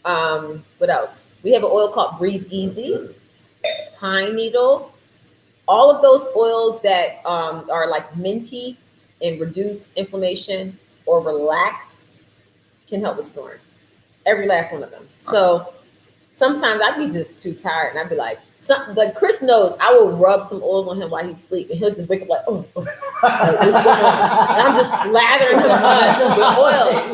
What else? We have an oil called Breathe Easy, pine needle. All of those oils that are like minty and reduce inflammation or relax can help with snoring. Every last one of them. So sometimes I'd be just too tired and I'd be like Chris knows I will rub some oils on him while he's asleep and he'll just wake up like, oh. Like, what's going on? And I'm just slathering him with oils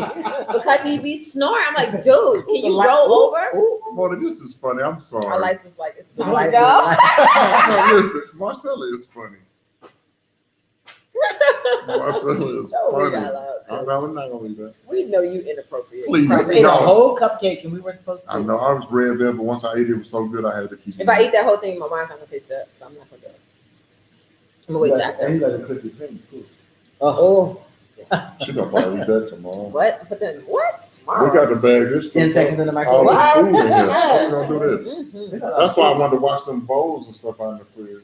because he'd be snoring. I'm like, dude, can you roll over? Mona, this is funny. I'm sorry. Our lights was like, it's time Lights to go. No, listen, Marcella is funny. Marcella is Oh, we funny. got loud. I'm not gonna leave that. We know you inappropriate. Please. We ate a whole cupcake and we weren't supposed to. I know I was red velvet, but once I ate it, it was so good I had to keep it. If I eat that whole thing, my mind's not gonna taste that, so I'm not gonna do it. I'm gonna wait till after. And you got a Krispy Kreme too. Oh, She gonna probably eat that tomorrow. what? But then what? Tomorrow? We got the bag. This 10 seconds in the all microwave. this food in here. Yes. How we gonna do this? Mhm. That's why I wanted to watch them bowls and stuff out in the fridge.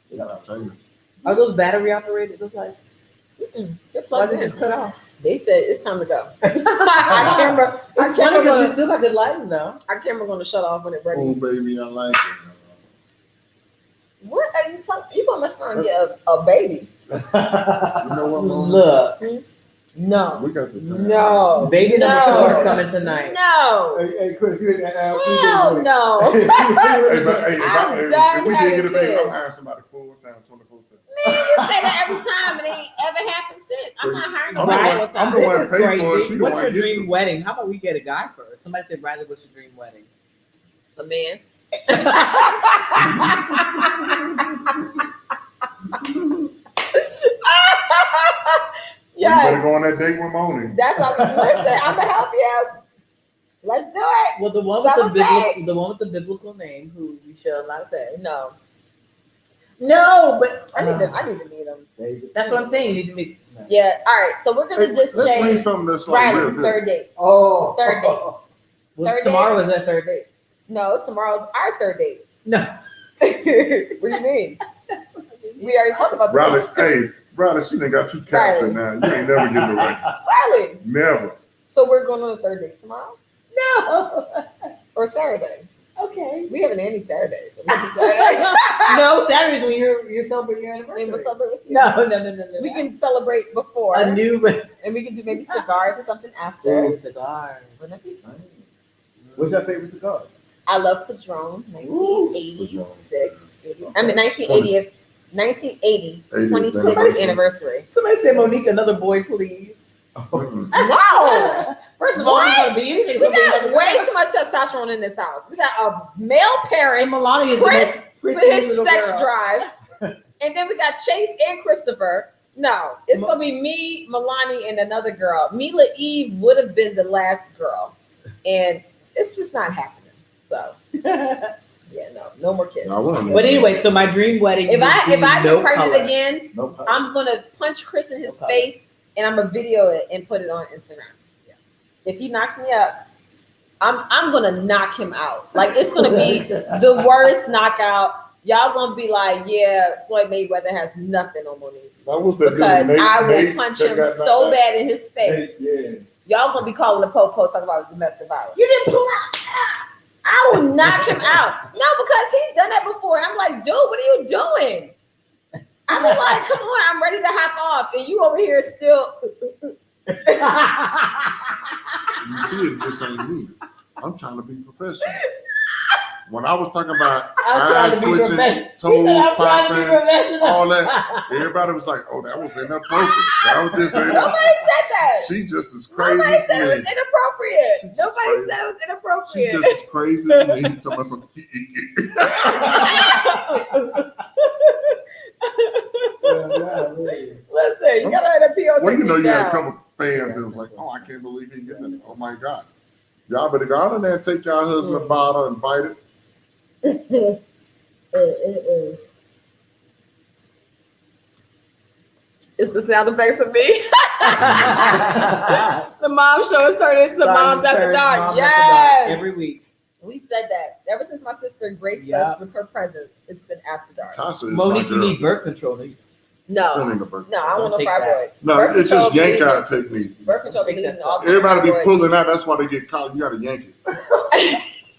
They got Containers. Are those battery operated? Those lights? Mm-mm. They're Why plugged did in. just cut off? They said it's time to go. Our camera, It's funny because we still got good lighting though. our camera gonna shut off when it's ready. Oh, baby, I like it. What are you talking? You gonna mess around and get a baby? You know what, Mom? Look, No. We got the time. No. baby number No. 4 coming tonight. No. Hey, Chris, you ain't Hell no. Hey, but, hey, I'm if done we did get a baby, having I'm hiring somebody full time, 24/7. Man, you say that every time. It ain't ever happened since. I'm not hiring I'm nobody the all one- the I'm time. the one This is pay for it, crazy. she the What's one your gets dream it. wedding? How about we get a guy first? Somebody said, Riley, what's your dream wedding? A man. You better Yes. go on that date with Moni. That's what I'm listen, I'm gonna help you. Let's do it. Well, the one That's with the okay. biblical biblical name, who we shall not say. No. No, but I need to meet him. David. that's what I'm saying. You need to meet. Yeah. All right. So we're gonna Hey, just let's say make something that's like real Riley, good. third date. Oh. Third date. Well, Third tomorrow date? is our third date. No, tomorrow's our third date. No. What do you mean? We already talked about Riley, this. hey, Riley, she done got you captured now. You ain't never getting away. Riley. Never. So we're going on a third date tomorrow No. or Saturday. Okay. We have an Annie Saturday, so maybe Saturday. No, Saturdays when you're celebrating your anniversary. Maybe we'll celebrate with you. No. We can celebrate before, a new and we can do maybe cigars or something after. cigars. Wouldn't that be fun? What's your favorite cigars? I love Padron, 1986. Padron. I mean, 1980, 1980, 26th Somebody- anniversary. Somebody said, Monique, another boy, please. Mm-mm. No! First of all, it's gonna be anything. We got way too much testosterone in this house. We got a male And parent, Melania is Chris, the most with pristine his little sex girl. drive. And then we got Chase and Christopher. No, it's gonna be me, Milani, and another girl. Mila Eve would have been the last girl, and it's just not happening. So yeah, no more kids. I wouldn't. But anyway, so my dream wedding. If I would be get no pregnant color. again, No color. I'm gonna punch Chris in his No color. face, and I'm gonna video it and put it on Instagram. Yeah. If he knocks me up, I'm gonna knock him out. Like it's gonna be the worst knockout. Y'all gonna be like, yeah, Floyd Mayweather has nothing on Monique. That was that Because dude, I will Nate, punch that him got so knocked out. bad in his face. Yeah. Y'all gonna be calling the po talking about domestic violence. You didn't pull out. I will knock him out. No, because he's done that before. And I'm like, dude, what are you doing? I'm like, come on, I'm ready to hop off. And you over here still. You see, it just ain't me. I'm trying to be professional. When I was talking about I'm trying eyes to be twitching, professional. toes I'm trying to be popping, professional. all that, everybody was like, "Oh, that was inappropriate." That was just Nobody inappropriate. said that. She just as crazy Nobody as said it was me. inappropriate. She just Nobody crazy. said it was She inappropriate. just as crazy as me. To myself, Listen, you gotta let the PO well, take you know, me you had a down. couple fans that was like, "Oh, I can't believe he get that." Oh my God, y'all better go out in there and take y'all husband a bottle and bite it. It's the sound effects for me. The mom show is turned into Moms After Dark. Moms After Dark Yes. every week. We said that ever since my sister graced us with her presence. It's been after dark. Tasha is Monique, you need birth control. No, I don't want no fibroids. No, it's just yank out technique. Birth control is all. Everybody be pulling out. That's why they get caught. You got to yank it.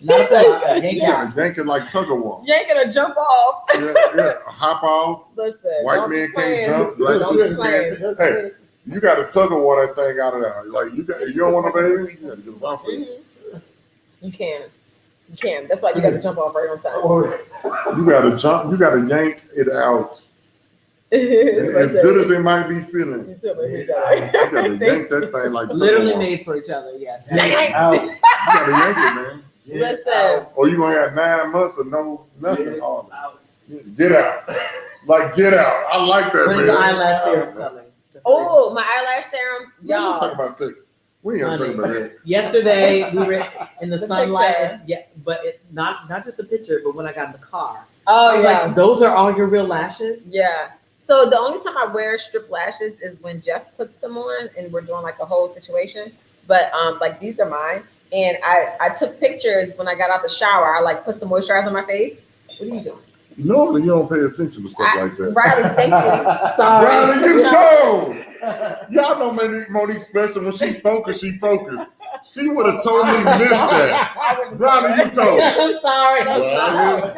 Not that you got to yank it like tug of war. Yank it or jump off. Yeah, hop off. Listen, white man can't jump. Black can't. Hey, you got to tug of war that thing out of there. Like you don't want a baby. You got to get it off it. You can. That's why you got to jump off right on time. You got to jump. You got to yank it out. As good as it might be feeling, you gotta yank that thing like literally made for each other. Yes, yank out. You gotta yank it, man. Listen, or you gonna have 9 months of nothing. Get out, like get out. I like that. When's the eyelash serum coming? Oh, my eyelash serum. Y'all let's talk about sex. We ain't talking about that. Yesterday we were in the sunlight. But not just the picture, but when I got in the car. Oh yeah, like, those are all your real lashes. Yeah. So the only time I wear strip lashes is when Jeff puts them on and we're doing like a whole situation. But like these are mine. And I took pictures when I got out the shower. I like put some moisturizer on my face. What are you doing? Normally you don't pay attention to stuff like that. Riley, thank you. Sorry. Riley, you told. Y'all know Monique special. When she focused, she focused. She would have totally missed that. Riley, you told. I'm sorry. No, you're not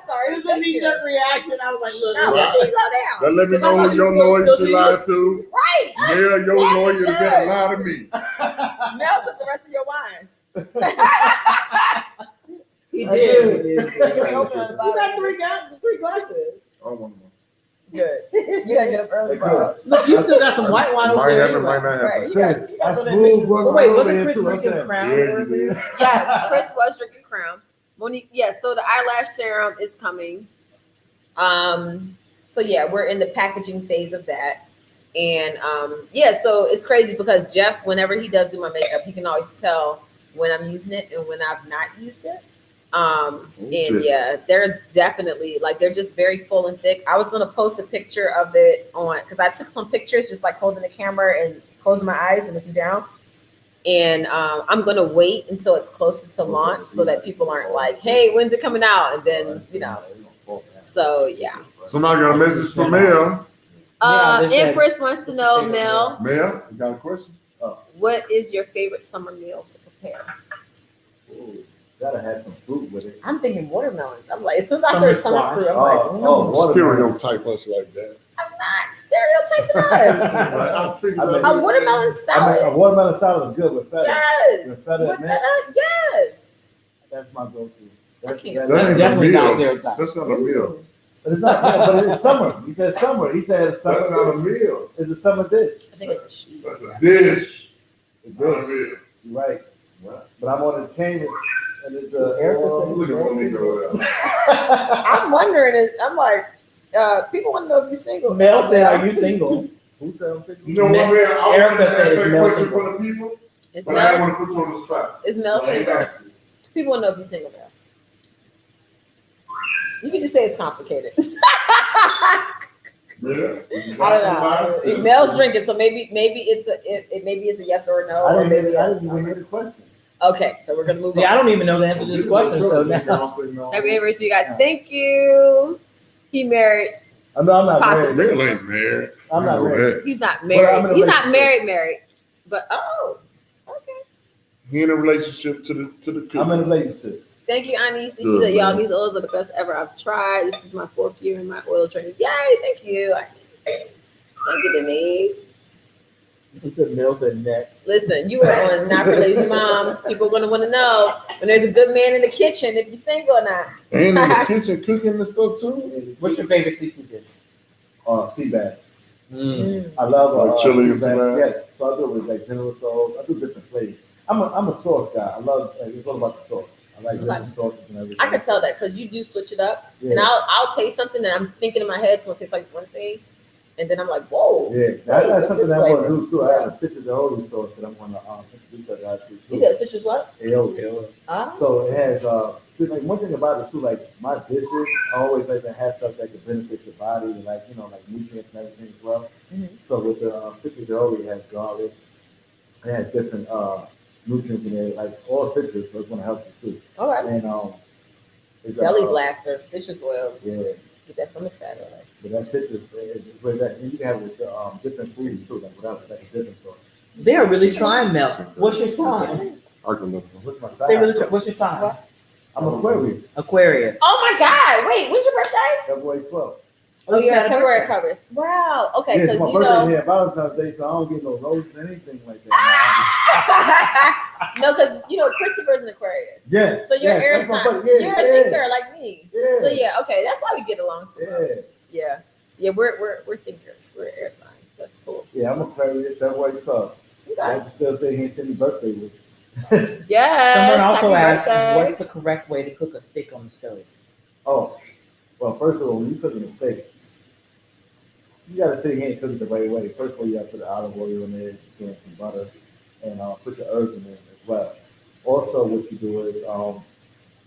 sorry. It was a knee-jerk reaction. I was like, look. No, right. slow down. Now let me know who your lawyer should lie to. Right. Mel, your lawyer is gonna lie to me. Mel took the rest of your wine. He did. You got three glasses. I don't want more. Good. You gotta get up early, bro. Look, you still got some white wine over there. Might not happen. Right. You got wait, wasn't Chris drinking Crown earlier? Yes, Chris was drinking Crown. Monique, yes. So the eyelash serum is coming. So yeah, we're in the packaging phase of that. And so it's crazy because Jeff, whenever he does do my makeup, he can always tell when I'm using it and when I've not used it. They're definitely like they're just very full and thick. I was gonna post a picture of it on because I took some pictures just like holding the camera and closing my eyes and looking down. And I'm gonna wait until it's closer to launch so that people aren't like, hey, when's it coming out? And then so yeah. Somebody got a message from Mel. Empress wants to know, Mel. Mel, you got a question? What is your favorite summer meal to prepare? Ooh, gotta have some fruit with it. I'm thinking watermelons. I'm like, as soon as I heard summer fruit, I'm like, stereotype us like that. I'm not stereotyping us. A watermelon salad. A watermelon salad is good with feta. Yes. With feta, yes. That's my go-to. That's definitely not stereotype. That's not a meal. But it's not. But it's summer. He said summer. He said summer. That's not a meal. It's a summer dish. I think it's a sheet. That's a dish. It's not a meal. Right. But I'm on his canvas, and it's I'm wondering. I'm like, people want to know if you're single. Mel said, "Are you single?" Who said I'm single? You know what, man? Erica said it's Mel question single. for the people. It's But I want to put you on the spot. Is Mel single? People want to know if you're single, Mel. You can just say it's complicated. Yeah. I don't know. Mel's drinking, so maybe it's a yes or a no. I didn't even hear the question. Okay, so we're gonna move on. I don't even know the answer to this question. So now, happy anniversary, you guys. Thank you. He married. I'm not Possibly. married. Mel ain't married. I'm not married. He's not married. Well, He's not married. But okay. He in a relationship to the I'm in a relationship. Thank you, Anise. She said, y'all, these oils are the best ever I've tried. This is my 4th year in my oil training. Yay, thank you. Thank you, Denise. he said Mel said next. Listen, you are on Not for Lazy Moms. People are going to want to know when there's a good man in the kitchen if you're single or not. And in the kitchen cooking and stuff too. What's your favorite seafood dish? Sea bass. Mm. I love like chili and sea bass. bass. Yes, so I do it with like general sauce. I do different flavors. I'm a sauce guy. I love it's all about the sauce. I like different sauces and everything. I can tell that because you do switch it up. Yeah. And I'll taste something that I'm thinking in my head, so it tastes like one thing. And then I'm like, whoa. Yeah, that's something that I want to do too. I have a citrus aioli sauce that I'm going to introduce you guys to too. You got citrus what? Aioli. So it has, see, like one thing about it too, like my dishes, I always like to have stuff that could benefit your body and like, like nutrients and everything as well. Mm-hmm. So with the citrus aioli, it has garlic, it has different nutrients in there, like all citrus, so it's gonna help you too. Okay. And it's Belly blaster, citrus oils. Yeah. Get that stomach fat away. But that citrus is where that, and you can have it with different foods too, like without like a different sauce. They're really trying, Mel. What's your sign? What's my sign? They really what's your sign? I'm Aquarius. Aquarius. Oh my God! Wait, when's your birthday? February 12th. Oh, yeah, February covers. Wow. Okay, Yeah, because my you birthday's know. here Valentine's Day, so I don't get no roses or anything like that. No, because you know Christopher's an Aquarius. Yes. So you're yes, air that's my sign. birthday. Yeah, You're a thinker like me. Yeah. So yeah, okay, that's why we get along so well. Yeah. Yeah, we're thinkers. We're air signs. That's cool. Yeah, I'm Aquarius, February 12th. I Okay. can still say he ain't send me birthday wishes. Yes. Someone also happy asked, birthday. what's the correct way to cook a steak on the stove? Oh, well, first of all, when you cooking a steak, you gotta say you ain't cooking the right way. First of all, you gotta put the olive oil in there, some butter, and put your herbs in there as well. Also, what you do is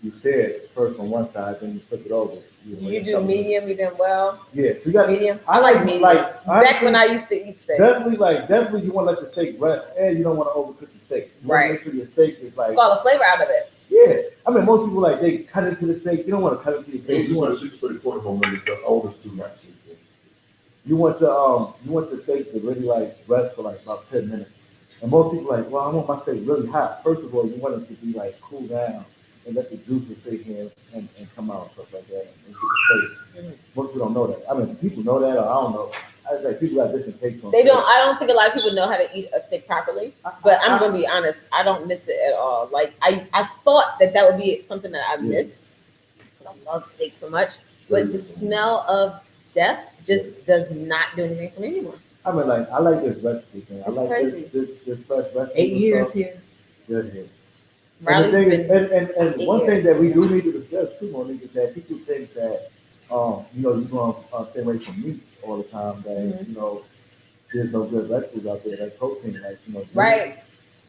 you sear it first on one side, then you flip it over. You do medium, medium well. Yeah, so you got Medium. I like medium. Back Honestly, when I used to eat steak. definitely you want to let your steak rest, and you don't want to overcook the steak. You want to make sure your steak is like all the flavor out of it. Yeah, I mean most people like they cut into the steak. You don't want to cut into the steak. You want to 20 more minutes. The oldest too much. You want your steak to really like rest for like about 10 minutes. And most people are like, well, I want my steak really hot. First of all, you want it to be like cool down and let the juices sit here and come out and stuff like that. And get the steak. Most people don't know that. I mean, people know that, or I don't know. I like people have different takes on. They don't. I don't think a lot of people know how to eat a steak properly. But I'm gonna be honest. I don't miss it at all. Like I thought that would be something that I missed. I love steak so much, but the smell of death just does not do anything for me anymore. I mean, like I like this recipe thing. I like crazy. this fresh recipe. 8 years here. Good here. Riley's And, been and one thing that we do need to discuss too, Monique, is that people think that you're going to stay away from meat all the time. That you know, there's no good vegetables out there, like protein, like right.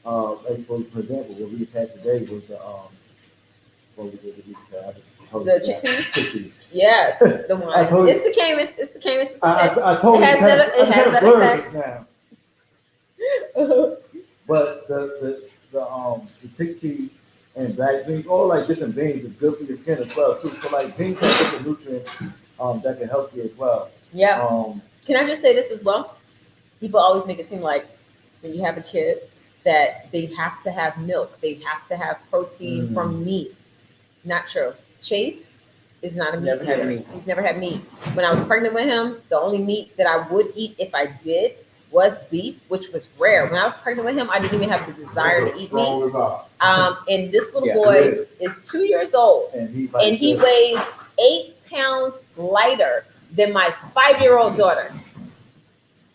Like for example, what we just had today was the what was it that we just had? The chickpeas. Chickpeas. Yes, the one. It's the camus. It's the camus. I told you it has that effect. Now. But the chickpeas and black beans, all like different beans, is good for your skin as well too. So like beans have different nutrients that can help you as well. Yeah. Can I just say this as well? People always make it seem like when you have a kid that they have to have milk, they have to have protein from meat. Not true. Chase is not a meat eater. He's never had meat. When I was pregnant with him, the only meat that I would eat if I did was beef, which was rare. When I was pregnant with him, I didn't even have the desire to eat meat. And this little boy is 2 years old, and he weighs 8 pounds lighter than my 5-year-old daughter.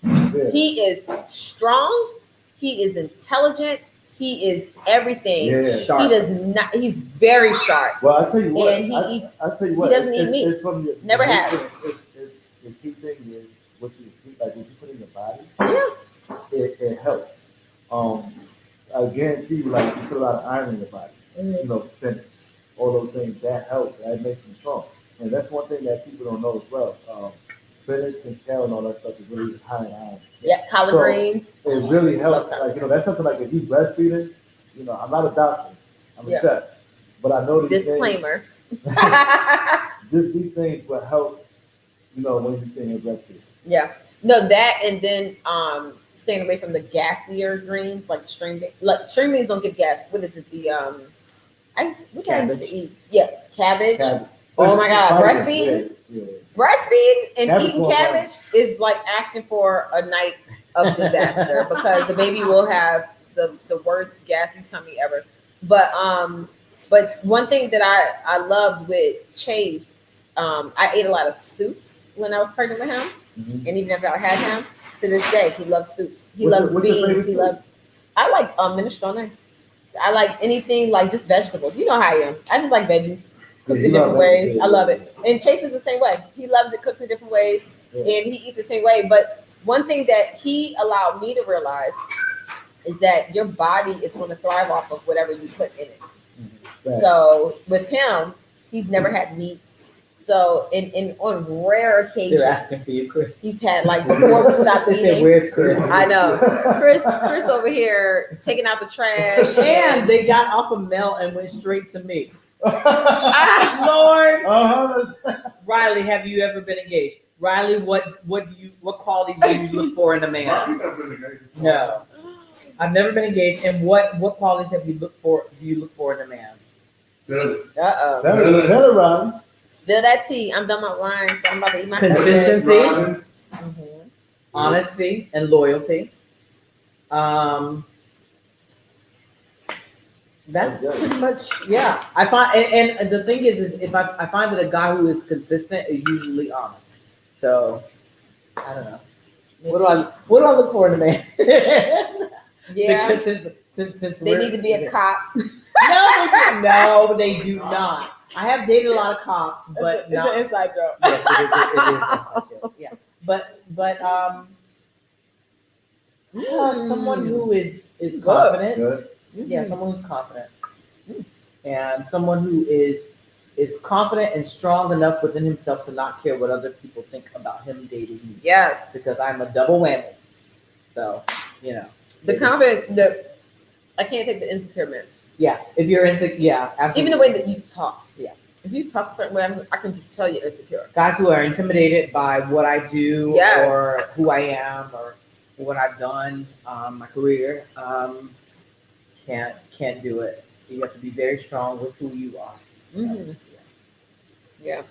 Yeah. He is strong. He is intelligent. He is everything. Yeah. He does not. He's very sharp. Well, I tell you what. And he eats. I tell you what. He doesn't eat meat. Never has. The key thing is what you what you put in your body. Yeah. It helps. I guarantee you, like you put a lot of iron in your body. You know, spinach, all those things that help. That makes them strong. And that's one thing that people don't know as well. Spinach and kale and all that stuff is really high in iron. Yeah, collard greens. It really helps. Like that's something like if you breastfeeding. I'm not a doctor. I'm a chef, but I know these disclaimer. These things will help. When you're saying your breastfeeding. Yeah. No, that and then staying away from the gassier greens like string beans. Like string beans don't give gas. What is it? I used to eat. Yes, cabbage. Oh my God, breastfeeding. Yeah. Breastfeeding and eating cabbage is like asking for a night of disaster because the baby will have the worst gassy tummy ever. But one thing that I loved with Chase, I ate a lot of soups when I was pregnant with him, and even after I had him, to this day he loves soups. He loves beans. He loves. I like minestrone. I like anything like just vegetables. You know how I am. I just like veggies. Cooked in different ways. I love it. And Chase is the same way. He loves it cooked in different ways. Yeah. And he eats the same way. But one thing that he allowed me to realize is that your body is going to thrive off of whatever you put in it. Right. So with him, he's never had meat So on rare occasions, They're asking for you, Chris. he's had like before we stopped They said, eating. "Where's Chris?" I know Chris over here taking out the trash. And they got off of Mel and went straight to me. Lord, Riley, have you ever been engaged? Riley, what qualities do you look for in a man? No, I've never been engaged. And what qualities do you look for in a man? Tell her, Ron. Spill that tea. I'm done my wine, so I'm about to eat my Consistency, Mm-hmm. honesty, and loyalty. That's pretty much, yeah. I find, and the thing is if I find that a guy who is consistent is usually honest. So I don't know. What do I look for in a man? Yeah. Because since they need to be a cop. No, they do not. I have dated a lot of cops, but it's an inside joke. Yes, it is inside joke. Yeah, but someone who is confident. Good. Yeah, someone who's confident, and someone who is confident and strong enough within himself to not care what other people think about him dating me. Yes, because I'm a double whammy. So the confidence. I can't take the insecure man. Yeah, if you're insecure, yeah, absolutely. Even the way that you talk. Yeah. If you talk a certain way, I can just tell you're insecure. Guys who are intimidated by what I do Yes. or who I am or what I've done, my career, can't do it. You have to be very strong with who you are. So, Mm-hmm. Yeah.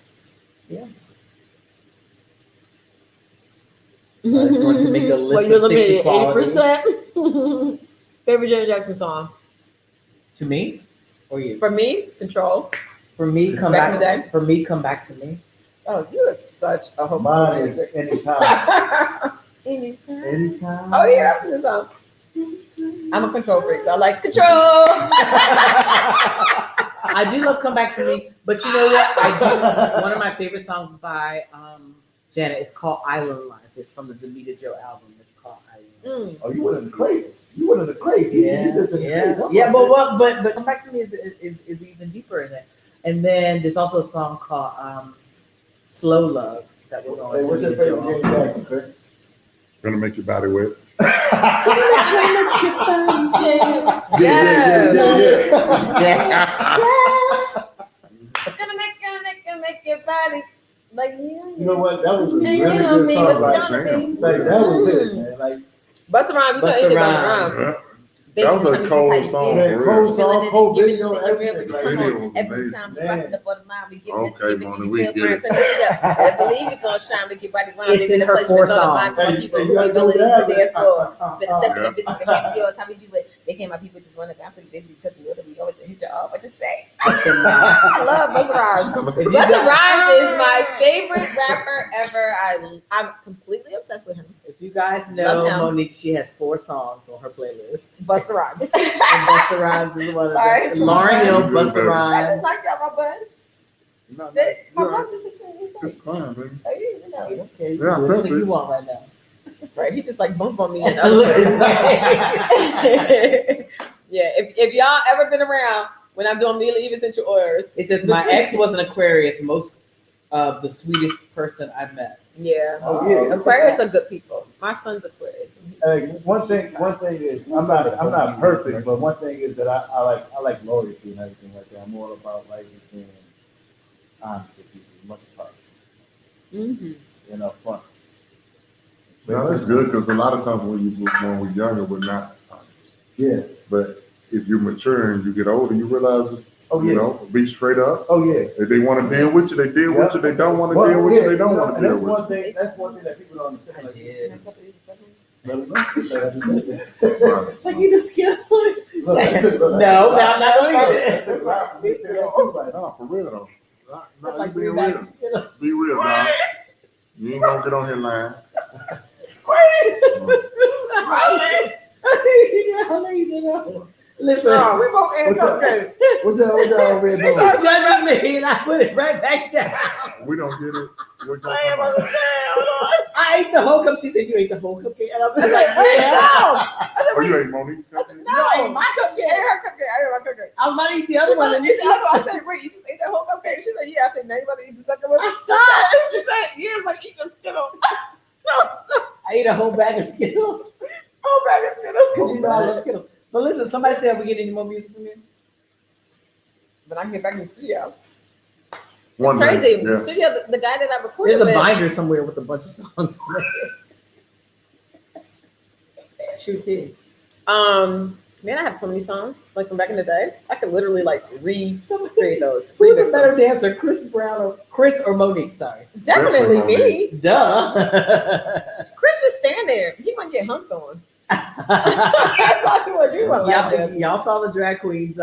I was going to make a list Well, you're of 60 limited qualities. 80%. Favorite Janet Jackson song? To me or you? For me, Control. For me, come Back in the back. day? For me, come back to me. Oh, you are such a hope. Mine is anytime. Anytime. Anytime. Oh yeah, that was the song. I'm a control freak, so I like control. I do love "Come Back to Me," but you know what? I do. One of my favorite songs by Janet is called "Island Life." It's from the Demita Joe album. It's called "Island Life." Oh, you one of the crates. You one of the crates. Yeah. But "Come Back to Me" is even deeper in it. And then there's also a song called "Slow Love" that was on. Hey, what's your Demita Joe favorite album. Janet Jackson, Chris? Gonna make your body wet. Gonna make your body like you. You know what? That was a And really you know good me, song. what's Like, gonna be? that was it, man. Like, Busta Rhymes, you know Busta anything Rhymes. about Rhymes. That was a cold song. man, for cold real. song, cold video, everything. Like, Like, video was Every amazing. time we bust it up on the line, we give it Okay, to Mona, you. we Feel get free it. to turn it up. I believe you're gonna shine with your body round. It's in her 4 songs. Hey, People you who gotta are go ability down, to dance floor. man. But except for the business and having yours, how we do it. They came, my people just want to bounce and busy because we know that we always hit you off. I just say, I love Busta Rhymes. If you Busta got- Rhymes is my favorite rapper ever. I'm completely obsessed with him. If you guys know Love him. Monique, she has 4 songs on her playlist. Busta Rhymes. And Busta Rhymes is one of Sorry. them. Lauren Hill, You good, Busta baby. I Rhymes. just knocked out my butt. No, My no, butt just hit you in your it's face. fine, baby. Oh, you know. Okay, you Yeah, I do felt anything it. you want right now. Right, he just like bumped on me. And Look at his yeah, if y'all ever been around when I'm doing Mila Eve essential oils, It says my ex was an Aquarius, most of the sweetest person I've met. yeah, Oh, yeah. Aquarius are good people. My son's Aquarius. One thing is, I'm not perfect, but one thing is that I like loyalty and everything like that. I'm all about like being honest with people as much as possible. Mm-hmm. Fun. No, that's good because a lot of times when we're younger, we're not honest. Yeah. But if you mature and you get older, you realize, Oh yeah. you know, be straight up. Oh yeah. If they want to deal with you, they deal with you. They don't want to deal with you, they don't want to deal with you. That's one thing that people don't understand. I Like, did. It's Like you just killed it. No, No, I'm not gonna eat it. That's right. We say that too, like, No, for real though. No, It's like you being three real. bags of Skittles. Be real, dog. You ain't gonna get on here lying. Listen, Oh, we both ate What's up? okay. What y'all over here you doing? start judging me and I put it right back down. We don't get it. What y'all I am talking on the about? I ate the whole cup. She said, "You ate the whole cupcake," and I was I was like, like, "Yeah." Oh, you ate Monique's cupcake? No, my cupcake. I ate her cupcake. I ate my cupcake. I was about to eat the other one. And you I said, wait, you just ate that whole cupcake? She said, yeah. I said, now you about to eat the second one? Stop. She said, yeah, it's like eating a Skittle. No, I ate a whole bag of Skittles. whole bag of Skittles. Because you know I love Skittles. But listen, somebody said we get any more music from you? But I can get back in the studio. One It's crazy. day, The yeah. studio, the guy that I recorded There's a with. binder somewhere with a bunch of songs. True tea. Man, I have so many songs like from back in the day. I could literally like recreate those. Who's a remix better them. dancer, Chris or Monique? Sorry. Definitely Definitely me. Duh. Chris just stand there. He might get humped on. That's all he would do. Y'all saw the drag queens.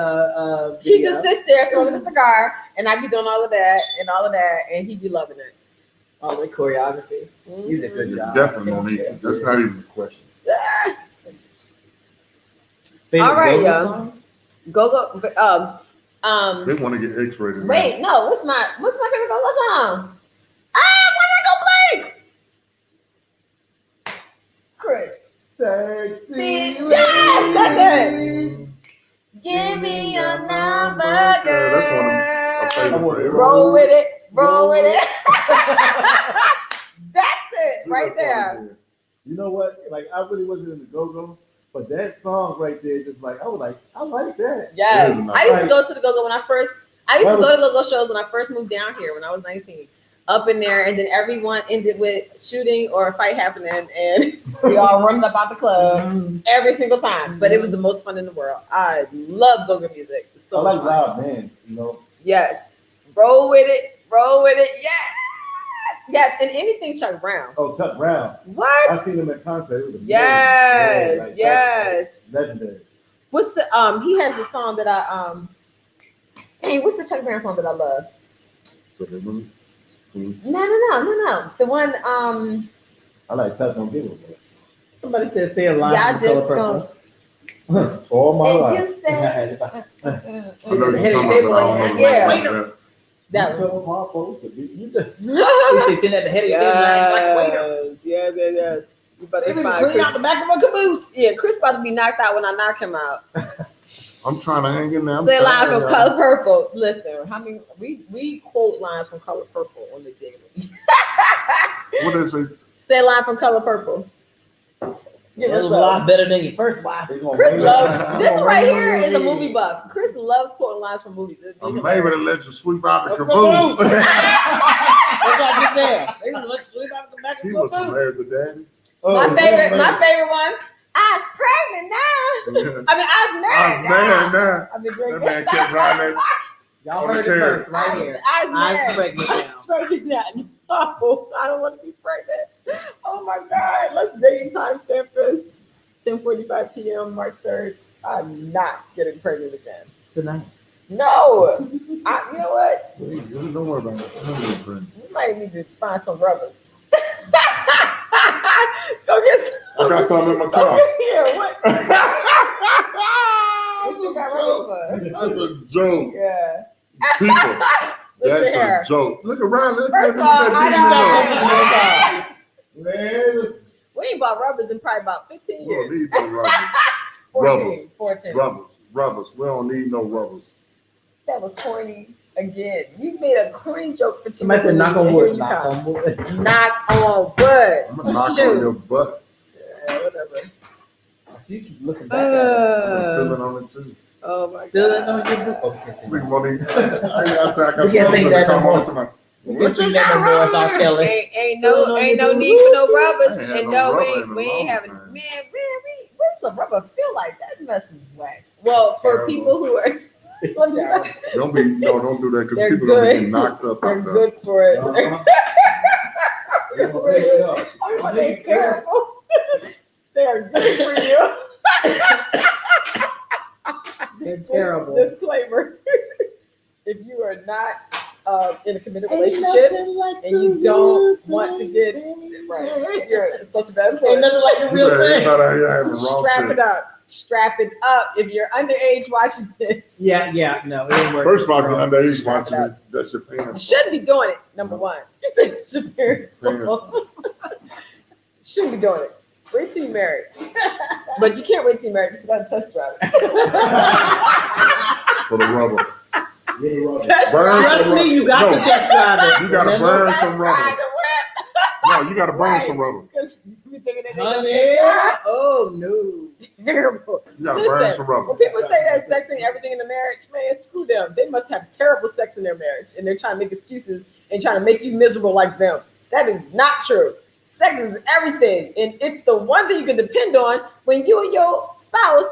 He just sits there smoking a cigar, and I be doing all of that, and he be loving it. all the choreography. You did a good job. Definitely, Monique. That's not even a question. Favorite All right, go-go y'all. song? Go. They want to get X-rated. Wait, no. What's my favorite go-go song? What did I go play? Chris. Sexy. Yes, that's it. Give me your number, girl. That's one of my favorite forever. Roll with it. Roll with it. That's it right there. You know what? Like, I really wasn't in the go-go, but that song right there, just like, I was like, I like that. Yes. It is nice. I used to go to the go-go when I first, I used to go to go-go shows when I first moved down here when I was 19. Up in there, and then everyone ended with shooting or a fight happening, and we all running up out the club every single time. But it was the most fun in the world. I love go-go music. So I like fun. loud bands, you know. Yes. Roll with it. Roll with it. Yes. Yes. And anything Chuck Brown. Oh, Chuck Brown. What? I seen him at concert. It was amazing. Yes. Yeah, like, Yes. legendary. What's the he has a song that I dang, what's the Chuck Brown song that I love? No. The one I like Chuck Don't Give a Fuck. Somebody said say a line y'all from Color just Purple. All my and life. you say I know you're Heavy talking table, about like, that. yeah. Like that. that You one. tell my folks to be- you just- He said sitting at the head of the table like waiter. Yes. You about They to didn't find clean Chris. out the back of a caboose. Yeah, Chris about to be knocked out when I knock him out. I'm trying to hang in there. I'm Say a line trying, from y'all. Color Purple. Listen, how many we quote lines from Color Purple on the daily. What is it? Say a line from Color Purple. Give It was us a some. lot better than your first wife. they gonna Chris wait. loves this I'm right gonna here wait. is a movie buff. Chris loves quoting lines from movies. I'm maybe to let you sweep out the Of caboose. That's what I just said. They was like sleep out the back of He the was caboose. married to daddy. Oh, My favorite man. one. I was pregnant now. Yeah. I mean, I was married I'm mad now. I've been That drinking. man kept riding that. Y'all On heard the it carrot. first right here. I was I'm married. pregnant I now. was pregnant now. No, I don't want to be pregnant. Oh my God. Let's date and timestamp this. 10:45 p.m. March 3rd. I'm not getting pregnant again. Tonight. No. You know what? Don't worry about it. Don't be friend. We might need to find some rubbers. Go get some. I got some in my Go car. get here. What? That's What you got rubbers for? a joke. Yeah. People, Listen that's here. a joke. Look around. Look at First of all, that I demon got look. Man, We ain't bought rubbers in probably about 15 We don't years. need no rubbers. 14. Rubbers. We don't need no rubbers. That was corny again. You made a corny joke for 2 Somebody said knock on and wood. here you Knock come. on wood. Knock on wood. I'm gonna knock Shoot. on your butt. Yeah, whatever. You keep looking back at I'm Uh, feeling on it too. oh my it. Feeling God. on your book. Okay, Look at Monique. I got We can't some sing that that no come more. on tonight. We can't see that no more. It's R. Kelly. Ain't no need for no rubbers. I ain't had And no no, rubber in a we ain't long having time. what's a rubber feel like? That mess is whack. Well, for Terrible. people who are It's terrible. Don't do that because They're people don't good. get knocked up they're out there. good for it. Uh-huh. They gonna break it up. They're terrible. They're good for you. They're terrible. Disclaimer. If you are not in a committed relationship and you don't want to get right, you're such a bad Ain't person. nothing like the You real better thing. out here having raw Strap sex. it up. Strap it up. If you're underage watching this, Yeah, no, it ain't working. First of all, if you're underage Strap watching it it, that's your you parents. shouldn't be doing it. Number one, you said it's your parents' Parents. fault. Shouldn't be doing it. Wait till you're married. But you can't wait till you're married because you got to test drive it. For the rubber. Trust me, you got to test drive it. You got to burn some rubber. No, you got to burn some rubber. Honey, oh no. Terrible. You got to burn some rubber. When people say that sex ain't everything in the marriage, man, screw them. They must have terrible sex in their marriage, and they're trying to make excuses and trying to make you miserable like them. That is not true. Sex is everything, and it's the one thing you can depend on when you and your spouse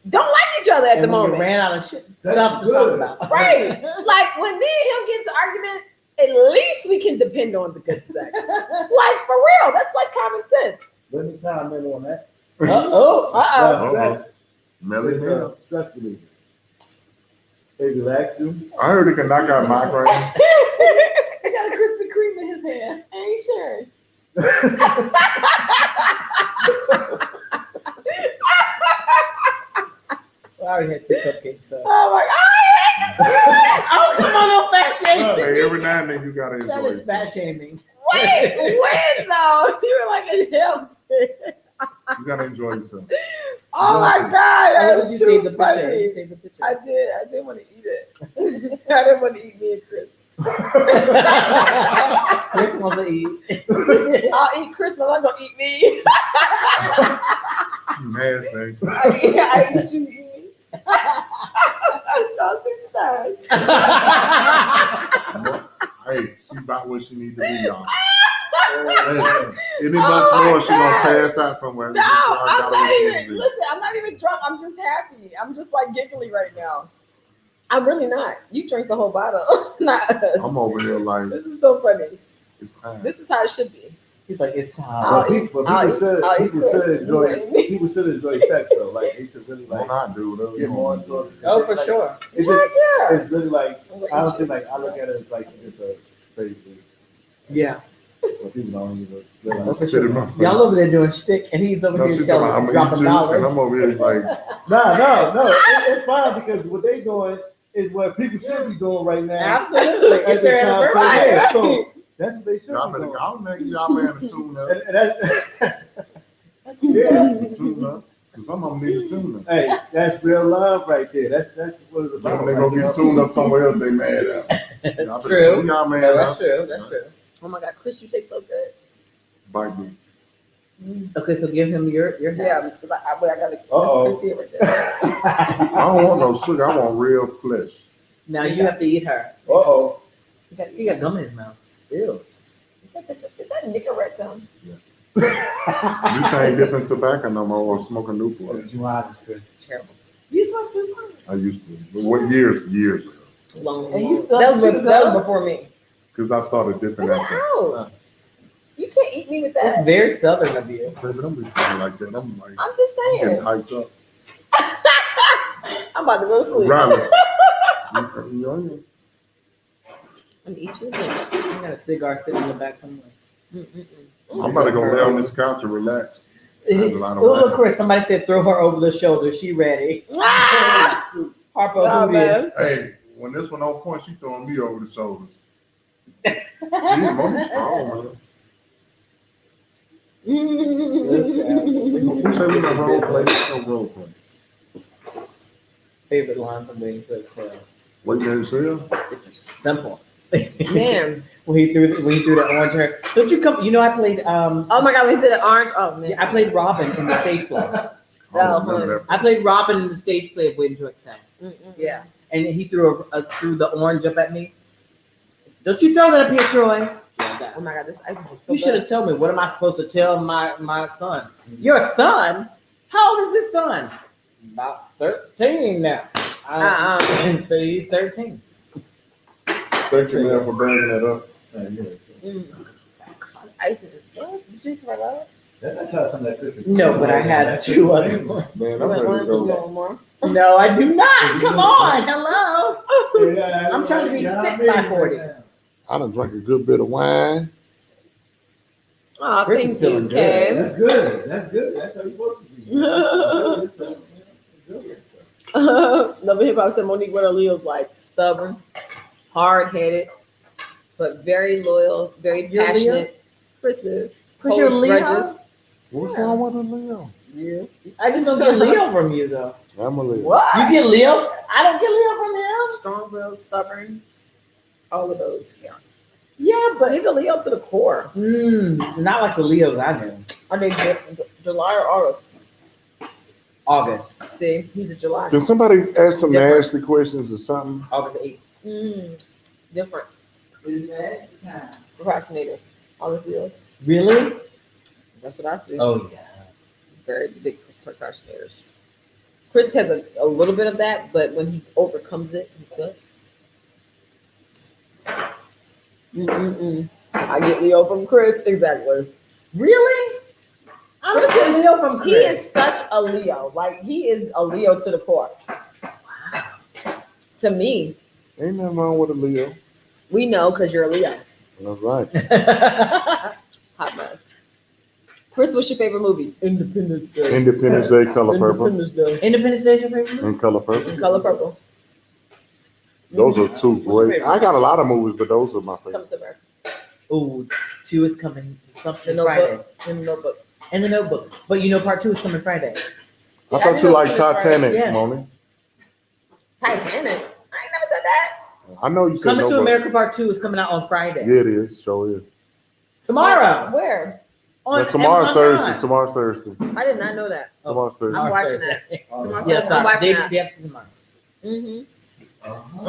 don't like each other at the moment. You ran out of shit stuff to talk about. Right. Like when me and him get into arguments, at least we can depend on the good sex. Like for real, that's like common sense. Let me chime in on that. Uh-oh. Melly Mel. Stress relief. They relax you. I heard it can knock out migraine. He got a Krispy Kreme in his hand. Are you sure? Well, I already had 2 cupcakes. So. Oh my God. Oh, come on, no fat shaming. Hey, every now and then you gotta That enjoy is it. fat shaming. Wait, when though? You were like in hell. You gotta enjoy yourself. Oh my God, Why that would was you too save the picture? funny. You saved the picture. I didn't want to eat it. I didn't want to eat me and Chris. Chris wants to eat. I'll eat Chris, but I'm not gonna eat me. Mad things. I eat you, eat me. So sympathize. Hey, she about where she need to be, y'all. Hey, any months more, she gonna pass out somewhere. No, I'm not even. Listen, I'm not even drunk. I'm just happy. I'm just like giggly right now. I'm really not. You drink the whole bottle, not us. I'm over here like This is so funny. it's time. This is how it should be. He's like, it's time. I'll eat- People I'll should eat people should enjoy sex though. Like they should really Why like not, dude? get more into it. Oh, for Like, sure. It's Yeah, just yeah. it's really like I'm gonna I eat don't think you. like I look at it as like it's a straight thing. Yeah. But people don't even Oh, realize. for Spit sure. in my face. Y'all over there doing shtick, and he's over No, here she's talking telling about, I'm them, gonna dropping eat you, and dollars. I'm over here like, No. It's fine because what they doing is what people should be doing right now. Absolutely. At It's this their time. So, anniversary. yeah, so that's what they should y'all be better, doing. I'll make y'all man a tune up. And yeah. Tune up. Cause some of them need a tune up. Hey, that's real love right there. That's what it's Then about. when they go get tuned up somewhere else, they mad at them. Y'all better True. tune y'all man No, up. that's true. That's true. Oh my God, Chris, you taste so good. Bite me. Okay, so give him your Yeah, because I gotta. Uh-oh. Chris here right there. I don't want no sugar. I want real flesh. Now you have to eat her. Uh-oh. You gotta He got gum in his mouth. Ew. Is that Nicorette gum? You can't dip in tobacco no more or smoke a Newport. You honest, Chris. Terrible. You smoke good one. I used to. But what years ago? Long. And you still that chew was gum? before me. Because I started Spit dipping it after. out. You can't eat me with that. That's very southern of you. Baby, don't be talking like that. I'm like I'm just getting saying. hyped up. I'm about to go to sleep. Riley. I'm gonna eat you again. I got a cigar sitting in the back somewhere. I'm about to go lay on this couch and relax. I have a lot of Oh, look, wine. Chris, somebody said throw her over the shoulder. She ready. Ah! Harpo, Nah, who man. this? Hey, when this one on point, she throwing me over the shoulders. Monique's strong, man. Who said we got role play? There's no role play. Favorite line from Waiting to Exhale. What you gonna say? It's just simple. Man. when he threw the orange hair. Don't you come? You know I played. Oh my God, we did an orange. Oh man. I played Robin in the stage play. Oh, I played Robin in the stage play of Waiting to Exhale. Yeah, and he threw threw the orange up at me. Don't you throw that up here, Troy? Oh my God, this ice is so You should have told me. What am I supposed to tell my son? Your son? How old is this son? About 13 now. 13. Thank you, man, for bringing that up. This ice is good. Did you try that? That's how some of that Christmas. No, but I had 2 other ones. Man, You I'm want ready to go. one more? No, I do not. Come on. Hello. I'm trying to be fit by 40. I done drank a good bit of wine. Oh, Chris is thank feeling you, good. Kim. That's good. That's good. That's how you're supposed to be. Love Hip Hop said Monique, what are Leo's like? Stubborn, hard-headed, but very loyal, very You're passionate. Chris is. Chris, you're Holds Leo? grudges. What's wrong with a Leo? Yeah. I just don't get Leo from you though. I'm a Leo. What? You get Leo? I don't get Leo from him. Strong-willed, stubborn, all of those. Yeah. Yeah, But he's a Leo to the core. Not like the Leos I knew. Are they July or August? August. See, he's a July. Can somebody ask some Different. nasty questions or something? August 8th. Different. Procrastinators. All the Leos. Really? That's what I see. Oh yeah. Very big procrastinators. Chris has a little bit of that, but when he overcomes it, he's good. I get Leo from Chris. Exactly. Really? I don't get Leo from Chris. He is such a Leo. Like, he is a Leo to the core. To me. Ain't nothing wrong with a Leo. We know because you're a Leo. That's right. Hot mess. Chris, what's your favorite movie? Independence Day. Independence Day, Color Purple. Independence Day is your favorite movie? And Color Purple. Color Purple. Those are two great. I got a lot of movies, but those are my Come favorite. to America. Oh, 2 is coming. Something The Friday. Notebook. In the Notebook. And the Notebook. But you know, part 2 is coming Friday. I thought you liked Titanic, Yes. Moni. Titanic. I ain't never said that. I know you said Coming to Notebook. America part 2 is coming out on Friday. Yeah, it is. Sure is. Tomorrow. Where? On Tomorrow's Amazon Thursday. Prime. Tomorrow's Thursday. I did not know that. Tomorrow's Thursday. I'm watching Thursday. that. Tomorrow's Yes, Thursday. I'm watching day that. after tomorrow.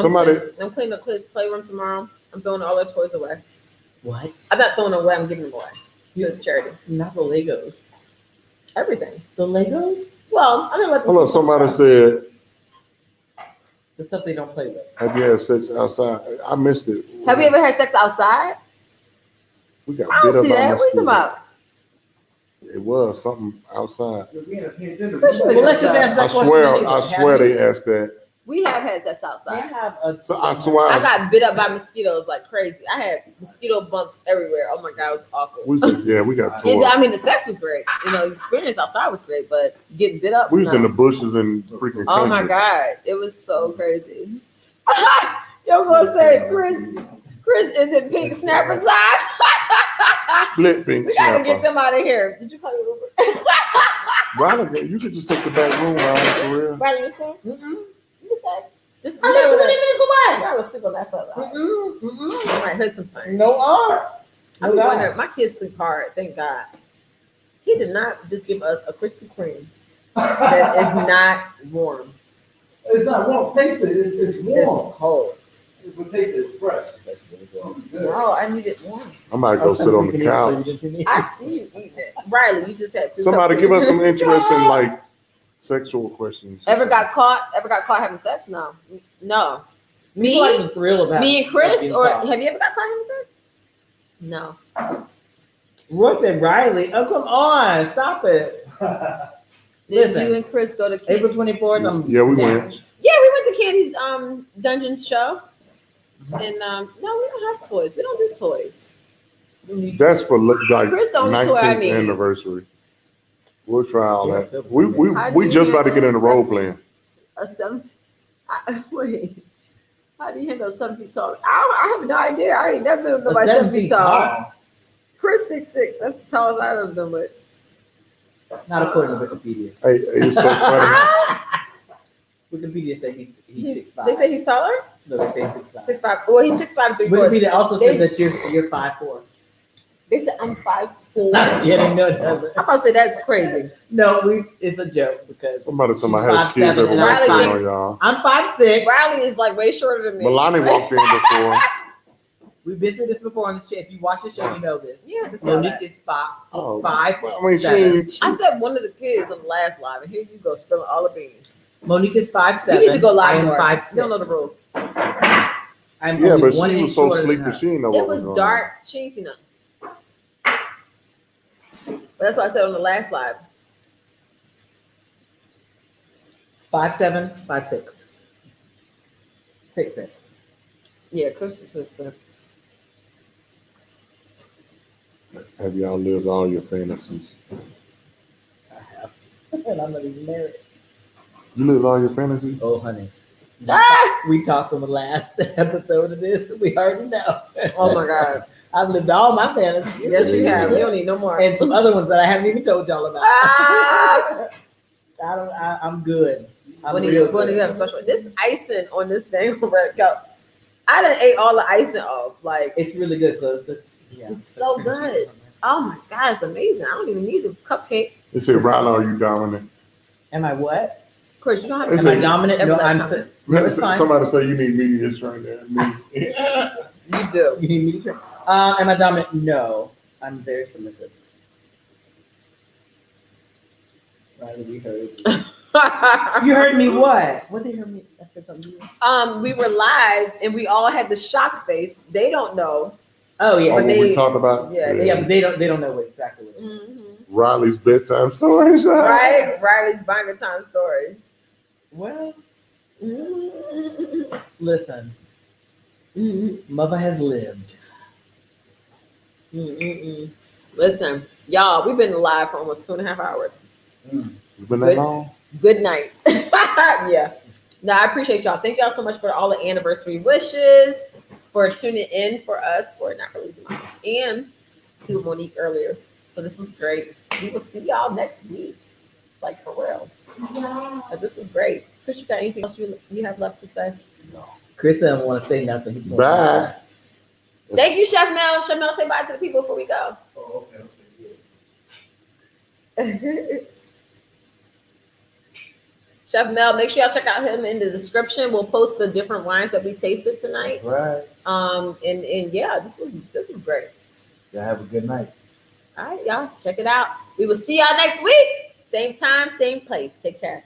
Somebody. I'm cleaning the kids' playroom tomorrow. I'm throwing all their toys away. What? I'm not throwing them away. I'm giving them away to charity. Not the Legos. Everything. The Legos? Well, I don't let them. Hold on. Somebody said, The stuff they don't play with. "Have you had sex outside?" I missed it. Have you ever had sex outside? We got I bit don't up see by that. What are you talking mosquitoes. about? It was something outside. Chris, you Well, let's just ask I that question. swear, anyway. I swear they asked that. We have had sex We outside. have a. So I swear, I got bit up by mosquitoes like crazy. I had mosquito bumps everywhere. Oh my God, it was awful. we got And, tore. I mean, the sex was great. You know, the experience outside was great, but getting bit up. We was in no. the bushes and freaking country. Oh my God, it was so crazy. You're gonna say, Chris is in pink snapper time. Split pink We gotta get snapper. them out of here. Did you call your Uber? Riley, you could just take the back room, Riley, for real. Right, you saying? You said. Just I live 20 minutes away. I was single. That's what I might hit some things. No R. I be wondering. My kids sleep hard. Thank God. He did not just give us a Krispy Kreme that is not warm. It's not warm. Taste it. It's It's warm. cold. But taste it. It's fresh. No, I need it warm. I might go sit on the couch. I see you eating it. Riley, you just had two. Somebody give us cupcakes. some interesting, like, sexual questions. Ever got caught having sex? No. No. Me? Me like the thrill about Me and Chris? being Or caught. have you ever got caught having sex? No. Roy said Riley. Oh, come on. Stop it. Did Listen. you and Chris go to April Candy? 24th. Yeah, we went. Yeah, we went to Candy's dungeon show. And no, we don't have toys. We don't do toys. That's for like Chris, the only toy I 19th need. anniversary. We'll try all Yeah, that. We just about to get into role playing. A 7 wait. How do you handle 7 feet tall? I have no idea. I ain't never been with nobody 7 feet tall. Chris 6'6". That's the tallest I've ever been with. Not according to Wikipedia. Hey, it's so funny. Wikipedia said he's 6'5". They say he's taller? No, they say 6'5". 6'5". Well, he's 6'5" 3/4. Wikipedia also They- says that you're 5'4". They said I'm 5'4". Not kidding. No, it doesn't. I'm about to say that's crazy. No, it's a joke because Somebody told me she's I had kids 5'7" ever and walked I'm in 5'6". on y'all. I'm 5'6". Riley is like way shorter than me. Milani walked in before. We've been through this before on this show. If you watch the show, you know this. Yeah, I can tell Monique that. is 5'5". Oh, Five, I mean, seven. she I said one of the kids on the last live, and here you go spilling all the beans. Monique is 5'7". You need to go I live am more. 5'6". You don't know the rules. I'm yeah, only but 1 she inch was so shorter than sleepy, her. she didn't know It what was going dark. She ain't seen nothing. But that's what I said on the last live. 5'7", 5'6". 6'6". Yeah, Chris is 6'6". on. Have y'all lived all your fantasies? I have. And I'm not even married. You lived all your fantasies? Oh, honey. We talked on the last episode of this. We already know. Oh my God. I've lived all my fantasies. Yes, you have. We don't need no more. And some other ones that I haven't even told y'all about. I'm good. When do you have a special? This icing on this thing over cup. I done ate all the icing off. Like it's really good. So it's so good. Oh my God, it's amazing. I don't even need a cupcake. They say, Ronald, are you dominant? Am I what? Chris, you don't have They to say, am I dominant? No, I'm somebody say you need media right there. You do. You need me to try. Am I dominant? No. I'm very submissive. Riley, we heard you. You heard me what? What they heard me? I said something to you. We were live and we all had the shock face. They don't know. Oh yeah. What we talked about? Yeah, but they don't know exactly what it is. Mm-hmm. Riley's bedtime stories. Right? Riley's binder time stories. Well, Mm-hmm. listen. Mm-hmm. Mother has lived. Mm-mm-mm. Listen, y'all, we've been live for almost 2.5 hours. It's been that long? Good night. Yeah. No, I appreciate y'all. Thank y'all so much for all the anniversary wishes, for tuning in for us for Not for Lazy Moms, and to Monique earlier. So this was great. We will see y'all next week. Like for real. Yeah. This is great. Chris, you got anything else you have left to say? No. Chris doesn't want to say nothing. He's Bye. Thank you, Chef Mel. Chef Mel, say bye to the people before we go. Oh, okay. Chef Mel, make sure y'all check out him in the description. We'll post the different wines that we tasted tonight. Right. And yeah, this was great. Y'all have a good night. All right, y'all, check it out. We will see y'all next week. Same time, same place. Take care.